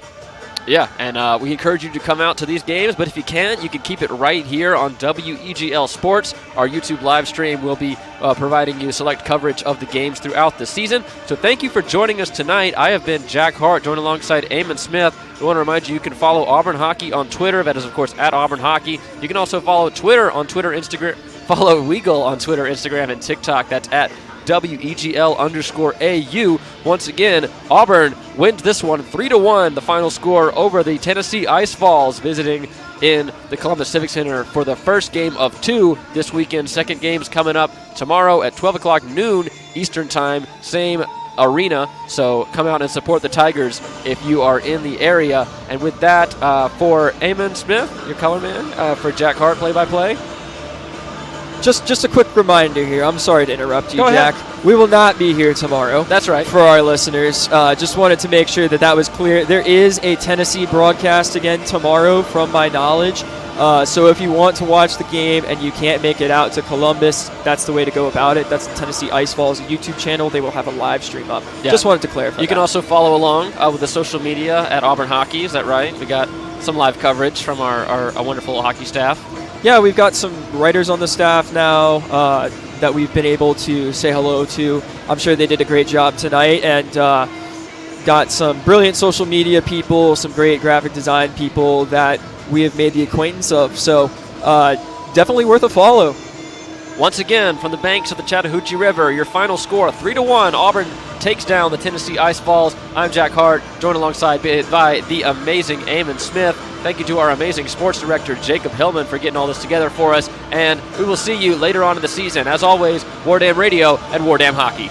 [SPEAKER 2] Yeah, and we encourage you to come out to these games, but if you can't, you can keep it right here on WEGL Sports. Our YouTube live stream will be providing you select coverage of the games throughout the season. So thank you for joining us tonight. I have been Jack Hart, joined alongside Eamon Smith. I want to remind you, you can follow Auburn Hockey on Twitter. That is, of course, at Auburn Hockey. You can also follow Twitter on Twitter, Instagram. Follow WEGL on Twitter, Instagram, and TikTok. That's at WEGL_AU. Once again, Auburn wins this one 3-1, the final score over the Tennessee Ice Falls, visiting in the Columbus Civic Center for the first game of 2 this weekend. Second game's coming up tomorrow at 12 o'clock noon Eastern Time, same arena. So come out and support the Tigers if you are in the area. And with that, for Eamon Smith, your color man, for Jack Hart, play-by-play.
[SPEAKER 3] Just a quick reminder here. I'm sorry to interrupt you,
[SPEAKER 2] Go
[SPEAKER 3] Jack.
[SPEAKER 2] ahead.
[SPEAKER 3] We will not be here tomorrow.
[SPEAKER 2] That's right.
[SPEAKER 3] For our listeners. Just wanted to make sure that was clear. There is a Tennessee broadcast again tomorrow, from my knowledge. So if you want to watch the game and you can't make it out to Columbus, that's the way to go about it. That's the Tennessee Ice Falls YouTube channel. They will have a live stream up. Yeah. Just wanted to clarify.
[SPEAKER 2] You can also follow along with the social media at Auburn Hockey. Is that right? We got some live coverage from our wonderful hockey staff.
[SPEAKER 3] Yeah, we've got some writers on the staff now that we've been able to say hello to. I'm sure they did a great job tonight, and got some brilliant social media people, some great graphic design people that we have made the acquaintance of. So definitely worth a follow.
[SPEAKER 2] Once again, from the banks of the Chattahoochee River, your final score, 3-1. Auburn takes down the Tennessee Ice Falls. I'm Jack Hart, joined alongside by the amazing Eamon Smith. Thank you to our amazing sports director, Jacob Hillman, for getting all this together for us. And we will see you later on in the season. As always, War Damn Radio and War Damn Hockey.